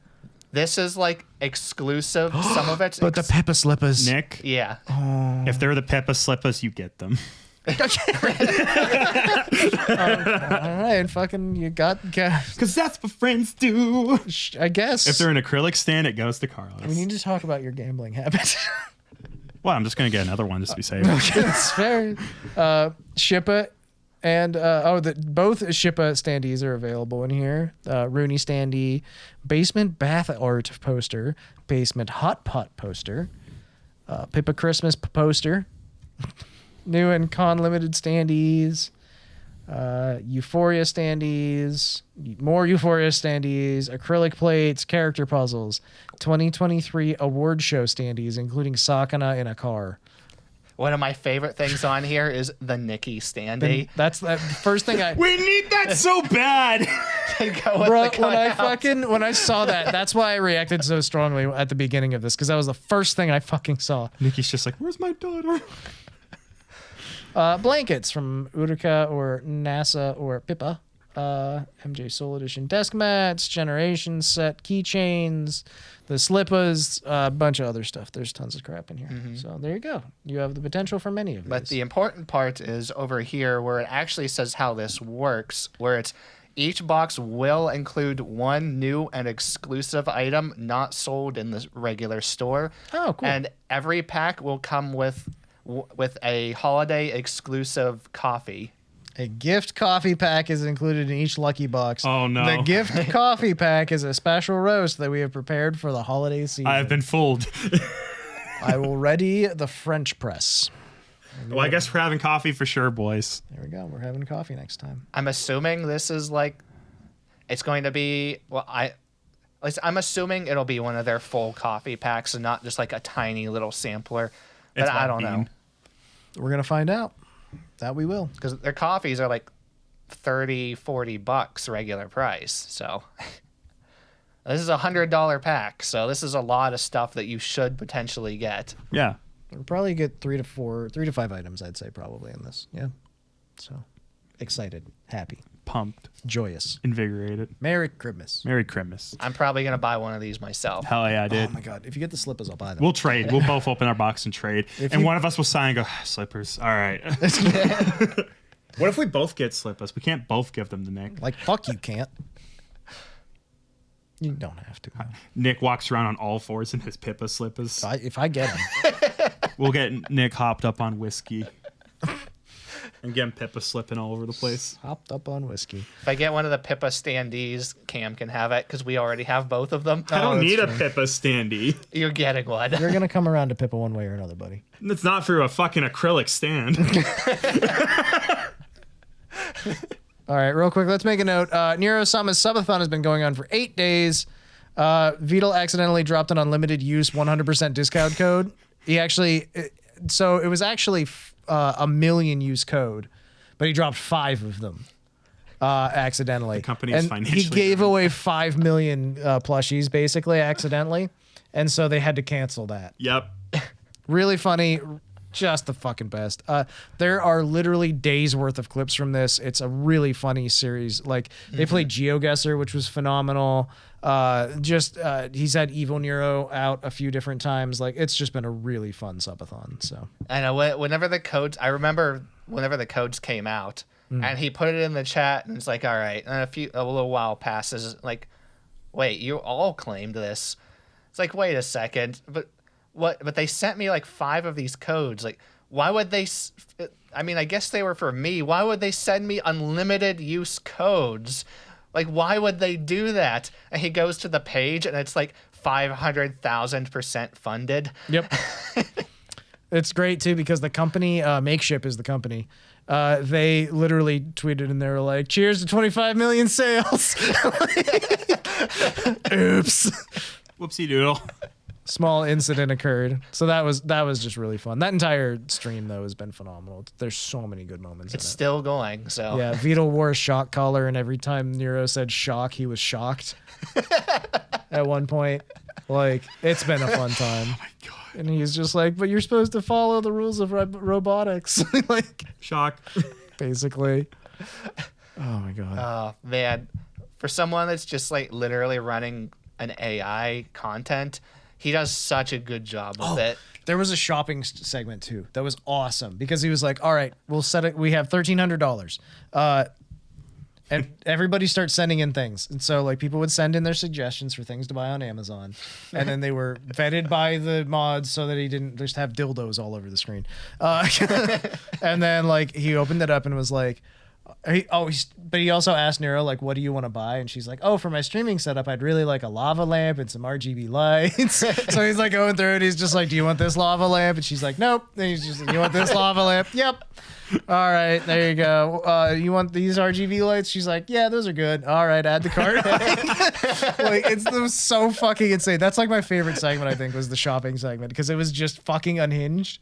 This is like exclusive. Some of it's but the Pippa slippers. Nick. Yeah. Oh. If they're the Pippa slippers, you get them. All right, fucking, you got. Because that's what friends do. I guess. If they're an acrylic stand, it goes to Carlos. We need to talk about your gambling habits. Well, I'm just going to get another one just to be safe. That's fair. Shippa and both Shippa standees are available in here. Rooney standee, basement bath art poster, basement hot pot poster, Pippa Christmas poster. New and con limited standees, Euphoria standees, more Euphoria standees, acrylic plates, character puzzles, 2023 award show standees, including Sakana in a car. One of my favorite things on here is the Nikki standee. That's the first thing I. We need that so bad. Bro, when I saw that, that's why I reacted so strongly at the beginning of this, because that was the first thing I fucking saw. Nikki's just like, where's my daughter? Blankets from Uruka or NASA or Pippa. MJ Soul Edition desk mats, generation set keychains, the slippas, a bunch of other stuff. There's tons of crap in here. So there you go. You have the potential for many of these. But the important part is over here where it actually says how this works, where it's each box will include one new and exclusive item not sold in the regular store. Oh, cool. And every pack will come with a holiday exclusive coffee. A gift coffee pack is included in each lucky box. Oh, no. The gift coffee pack is a special roast that we have prepared for the holiday season. I've been fooled. I will ready the French press. Well, I guess we're having coffee for sure, boys. There we go. We're having coffee next time. I'm assuming this is like, it's going to be, I'm assuming it'll be one of their full coffee packs and not just like a tiny little sampler. But I don't know. We're going to find out. That we will. Because their coffees are like $30-$40 regular price. So this is a $100 pack. So this is a lot of stuff that you should potentially get. Yeah. We'll probably get 3 to 5 items, I'd say, probably in this. Yeah. So excited, happy, pumped, joyous, invigorated. Merry Christmas. Merry Christmas. I'm probably going to buy one of these myself. Hell yeah, I did. Oh my God. If you get the slippers, I'll buy them. We'll trade. We'll both open our box and trade. And one of us will sign and go, slippers. All right. What if we both get slippers? We can't both give them to Nick. Like, fuck, you can't. You don't have to. Nick walks around on all fours in his Pippa slippers. If I get him. We'll get Nick hopped up on whiskey. And get him Pippa slipping all over the place. Hopped up on whiskey. If I get one of the Pippa standees, Cam can have it because we already have both of them. I don't need a Pippa standee. You're getting one. You're going to come around to Pippa one way or another, buddy. It's not for a fucking acrylic stand. All right, real quick, let's make a note. Neuro-sama's Subathon has been going on for 8 days. Vtubing accidentally dropped an unlimited use 100% discount code. So it was actually a million use code, but he dropped 5 of them accidentally. The company's financially he gave away 5 million plushies basically accidentally, and so they had to cancel that. Yep. Really funny. Just the fucking best. There are literally days worth of clips from this. It's a really funny series. Like they played GeoGuessr, which was phenomenal. He's had Evil Neuro out a few different times. Like it's just been a really fun subathon. So I know whenever the codes came out and he put it in the chat and it's like, all right, and a little while passes. Like, wait, you all claimed this. It's like, wait a second, but they sent me like 5 of these codes. Like, why would they? I mean, I guess they were for me. Why would they send me unlimited use codes? Like, why would they do that? And he goes to the page and it's like 500,000% funded. Yep. It's great too because the company, Makeship is the company. They literally tweeted and they were like, "Cheers to 25 million sales." Oops. Whoopsie doodle. Small incident occurred. So that was just really fun. That entire stream though has been phenomenal. There's so many good moments. It's still going. So yeah, Vito wore a shock collar, and every time Neuro said shock, he was shocked. At one point, like it's been a fun time. Oh my god! And he's just like, "But you're supposed to follow the rules of robotics." Like shock, basically. Oh my god. Oh man, for someone that's just like literally running an AI content. He does such a good job with it. There was a shopping segment too that was awesome because he was like, "All right, we'll set it. We have $1,300, and everybody starts sending in things." And so like people would send in their suggestions for things to buy on Amazon, and then they were vetted by the mods so that he didn't just have dildos all over the screen. And then like he opened it up and was like. But he also asked Neuro, like, what do you want to buy? And she's like, oh, for my streaming setup, I'd really like a lava lamp and some RGB lights. So he's like going through it. He's just like, do you want this lava lamp? And she's like, nope. And he's just like, you want this lava lamp? Yep. All right, there you go. You want these RGB lights? She's like, yeah, those are good. All right, add the cart. Like, it was so fucking insane. That's like my favorite segment, I think, was the shopping segment because it was just fucking unhinged.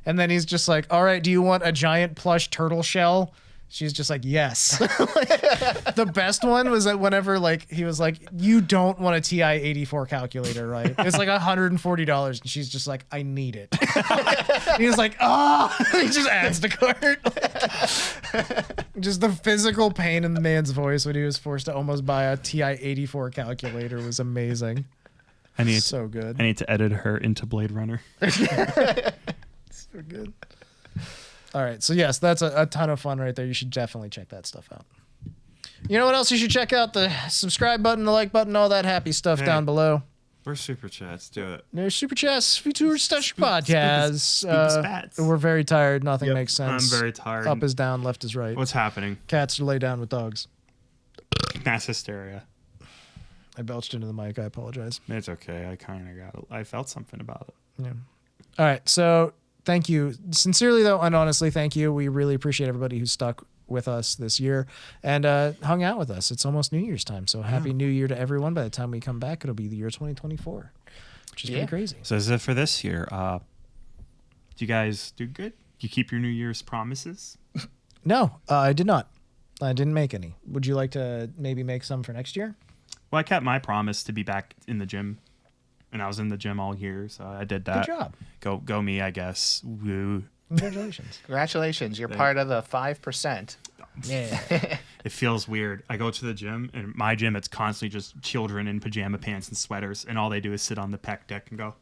And then he's just like, all right, do you want a giant plush turtle shell? She's just like, yes. Like, the best one was that whenever like he was like, you don't want a TI-84 calculator, right? It's like $140. And she's just like, I need it. He was like, oh, he just adds to cart. Just the physical pain in the man's voice when he was forced to almost buy a TI-84 calculator was amazing. So good. I need to edit her into Blade Runner. So good. All right, so yes, that's a ton of fun right there. You should definitely check that stuff out. You know what else you should check out? The subscribe button, the like button, all that happy stuff down below. Where's Super Chats? Do it. There's Super Chats, Vtuber Stash Podcast. We're very tired. Nothing makes sense. I'm very tired. Up is down, left is right. What's happening? Cats are laid down with dogs. Mass hysteria. I belched into the mic. I apologize. It's okay. I kind of got it. I felt something about it. Yeah. All right, so... Thank you. Sincerely, though, and honestly, thank you. We really appreciate everybody who stuck with us this year and hung out with us. It's almost New Year's time, so happy New Year to everyone. By the time we come back, it'll be the year 2024, which is pretty crazy. So is it for this year? Do you guys do good? You keep your New Year's promises? No, I did not. I didn't make any. Would you like to maybe make some for next year? Well, I kept my promise to be back in the gym. And I was in the gym all year, so I did that. Good job. Go me, I guess. Woo. Congratulations. Congratulations. You're part of the 5%. Yeah. It feels weird. I go to the gym, and my gym, it's constantly just children in pajama pants and sweaters, and all they do is sit on the pec deck and go,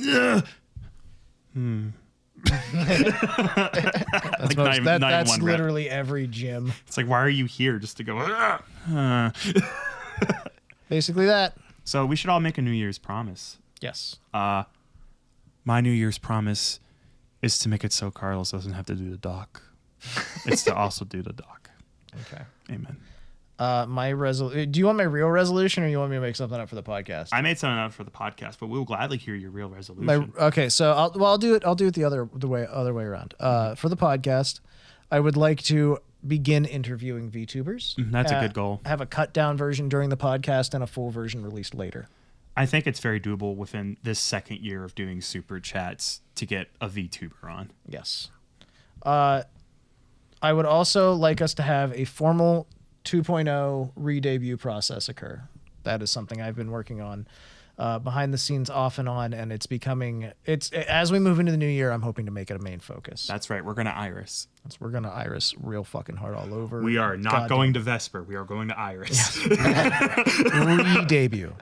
ugh. That's literally every gym. It's like, why are you here? Just to go, ugh. Basically that. So we should all make a New Year's promise. Yes. My New Year's promise is to make it so Carlos doesn't have to do the doc. It's to also do the doc. Okay. Amen. Do you want my real resolution, or you want me to make something up for the podcast? I made something up for the podcast, but we'll gladly hear your real resolution. Okay, so I'll do it. I'll do it the other way around. For the podcast, I would like to begin interviewing VTubers. That's a good goal. Have a cut down version during the podcast and a full version released later. I think it's very doable within this second year of doing super chats to get a VTuber on. Yes. I would also like us to have a formal 2.0 re-debut process occur. That is something I've been working on behind the scenes off and on, and as we move into the new year, I'm hoping to make it a main focus. That's right. We're going to Iris. We're going to Iris real fucking hard all over. We are not going to Vesper. We are going to Iris. Re-debut.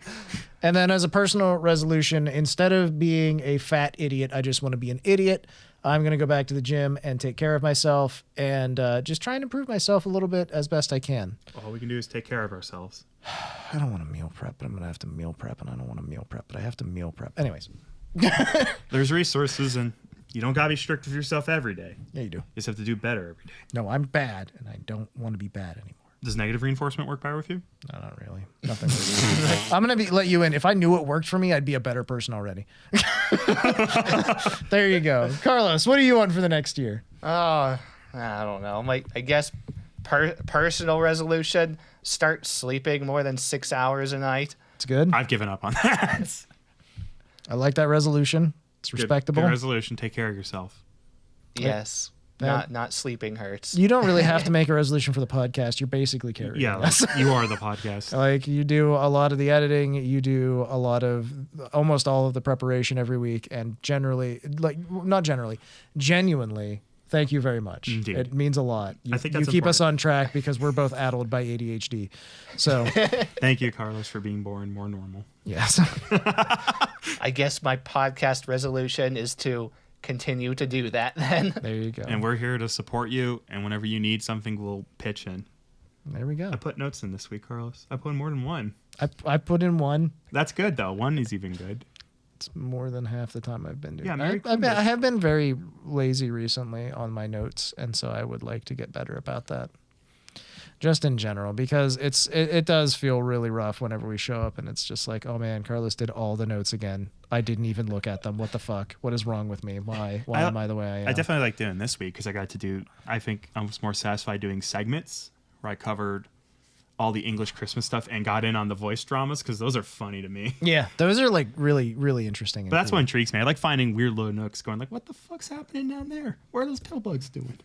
And then as a personal resolution, instead of being a fat idiot, I just want to be an idiot. I'm going to go back to the gym and take care of myself and just try and improve myself a little bit as best I can. All we can do is take care of ourselves. I don't want to meal prep, but I'm going to have to meal prep, and I don't want to meal prep, but I have to meal prep. Anyways. There's resources, and you don't got to be strict with yourself every day. Yeah, you do. You just have to do better every day. No, I'm bad, and I don't want to be bad anymore. Does negative reinforcement work better with you? No, not really. Nothing. I'm going to let you in. If I knew it worked for me, I'd be a better person already. There you go. Carlos, what do you want for the next year? Oh, I don't know. I guess personal resolution, start sleeping more than 6 hours a night. It's good. I've given up on that. I like that resolution. It's respectable. Good resolution. Take care of yourself. Yes. Not sleeping hurts. You don't really have to make a resolution for the podcast. You're basically carrying us. You are the podcast. Like, you do a lot of the editing, you do a lot of almost all of the preparation every week, and genuinely, thank you very much. Indeed. It means a lot. I think that's you keep us important. on track because we're both addled by ADHD. So Thank you, Carlos, for being born more normal. yes. I guess my podcast resolution is to continue to do that then. There you go. And we're here to support you, and whenever you need something, we'll pitch in. There we go. I put notes in this week, Carlos. I put in more than one. I put in one. That's good, though. One is even good. It's more than half the time I've been doing. Yeah, I have been very lazy recently on my notes, and so I would like to get better about that. Just in general, because it does feel really rough whenever we show up and it's just like, oh man, Carlos did all the notes again. I didn't even look at them. What the fuck? What is wrong with me? Why am I the way I am? I definitely like doing this week because I got to do, I think I was more satisfied doing segments where I covered all the English Christmas stuff and got in on the voice dramas because those are funny to me. Yeah, those are like really, really interesting. But that's what intrigues me. I like finding weird little nooks going like, what the fuck's happening down there? What are those pill bugs doing?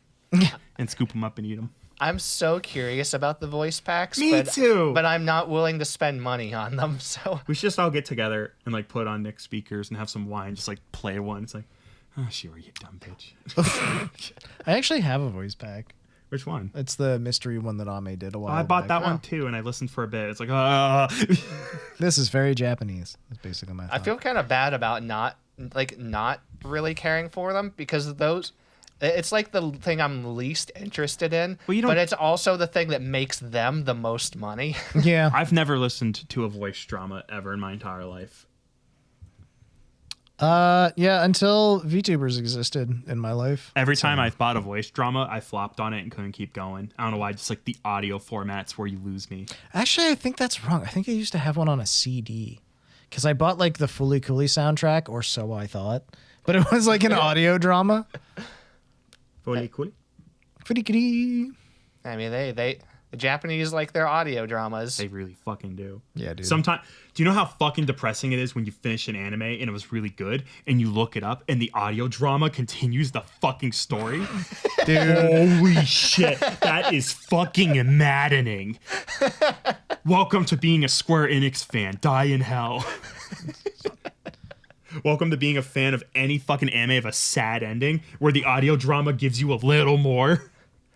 And scoop them up and eat them. I'm so curious about the voice packs. Me too. But I'm not willing to spend money on them. So we should just all get together and like put on Nick's speakers and have some wine, just like play one. It's like, oh, Shiori, you dumb bitch. I actually have a voice pack. Which one? It's the mystery one that Ame did a while back. I bought that one too, and I listened for a bit. It's like, This is very Japanese. That's basically my thought. I feel kind of bad about not really caring for them because those. It's like the thing I'm least interested in, but it's also the thing that makes them the most money. Yeah. I've never listened to a voice drama ever in my entire life. Yeah, until VTubers existed in my life. Every time I bought a voice drama, I flopped on it and couldn't keep going. I don't know why, just like the audio formats where you lose me. Actually, I think that's wrong. I think I used to have one on a CD because I bought like the Fully Cooley soundtrack, or so I thought, but it was like an audio drama. Fully cool. Fully Cooley. I mean, the Japanese like their audio dramas. They really fucking do. Yeah, dude. Sometimes, do you know how fucking depressing it is when you finish an anime and it was really good and you look it up and the audio drama continues the fucking story? Dude. Holy shit. That is fucking maddening. Welcome to being a Square Enix fan. Die in hell. Welcome to being a fan of any fucking anime of a sad ending where the audio drama gives you a little more.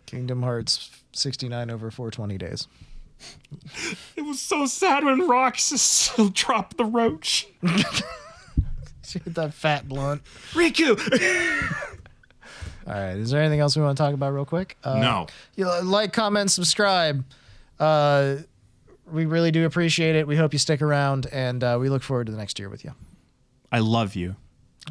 Kingdom Hearts 69 over 420 days. It was so sad when Roxas dropped the roach. She hit that fat blunt. Riku! All right. Is there anything else we want to talk about real quick? No. Like, comment, subscribe. We really do appreciate it. We hope you stick around, and we look forward to the next year with you. I love you.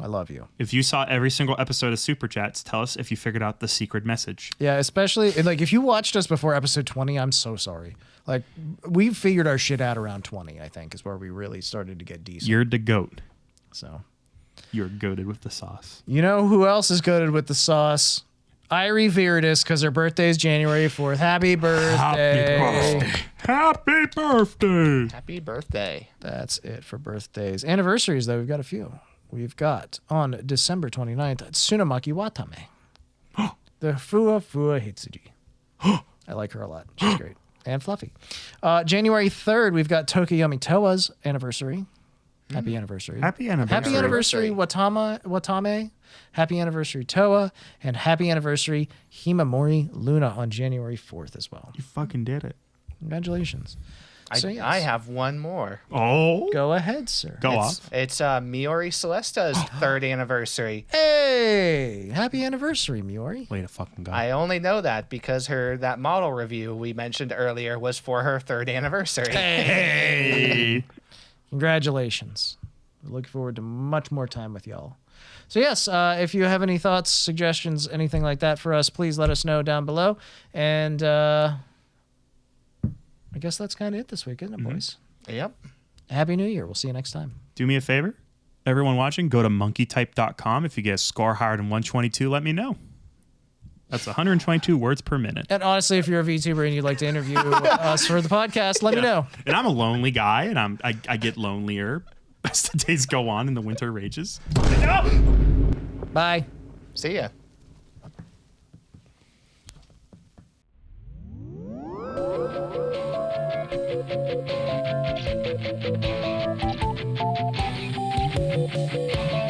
I love you. If you saw every single episode of Super Chats, tell us if you figured out the secret message. Yeah, especially like if you watched us before episode 20, I'm so sorry. Like we figured our shit out around 20, I think, is where we really started to get decent. You're the goat. So you're goated with the sauce. You know who else is goated with the sauce? Irie Viridis, because her birthday is January 4th. Happy birthday. Happy birthday. Happy birthday. Happy birthday. That's it for birthdays. Anniversaries, though, we've got a few. We've got on December 29th, Tsunamaki Watame. The Fua Fua Hitsuji. I like her a lot. She's great. And fluffy. January 3rd, we've got Tokiyomi Toa's anniversary. Happy anniversary. Happy anniversary. Happy anniversary, Watame. Happy anniversary, Toa. And happy anniversary, Himamori Luna on January 4th as well. You fucking did it. Congratulations. I have one more. Oh. Go ahead, sir. Go off. It's Miori Celesta's 3rd anniversary. Hey! Happy anniversary, Miori. Way to fucking go. I only know that because that model review we mentioned earlier was for her 3rd anniversary. Hey! Congratulations. We look forward to much more time with y'all. So yes, if you have any thoughts, suggestions, anything like that for us, please let us know down below. And I guess that's kind of it this week, isn't it, boys? Yep. Happy New Year. We'll see you next time. Do me a favor. Everyone watching, go to monkeytype.com. If you get a score higher than 122, let me know. That's 122 words per minute. And honestly, if you're a VTuber and you'd like to interview us for the podcast, let me know. And I'm a lonely guy, and I get lonelier as the days go on and the winter rages. Bye. See ya. Thank you.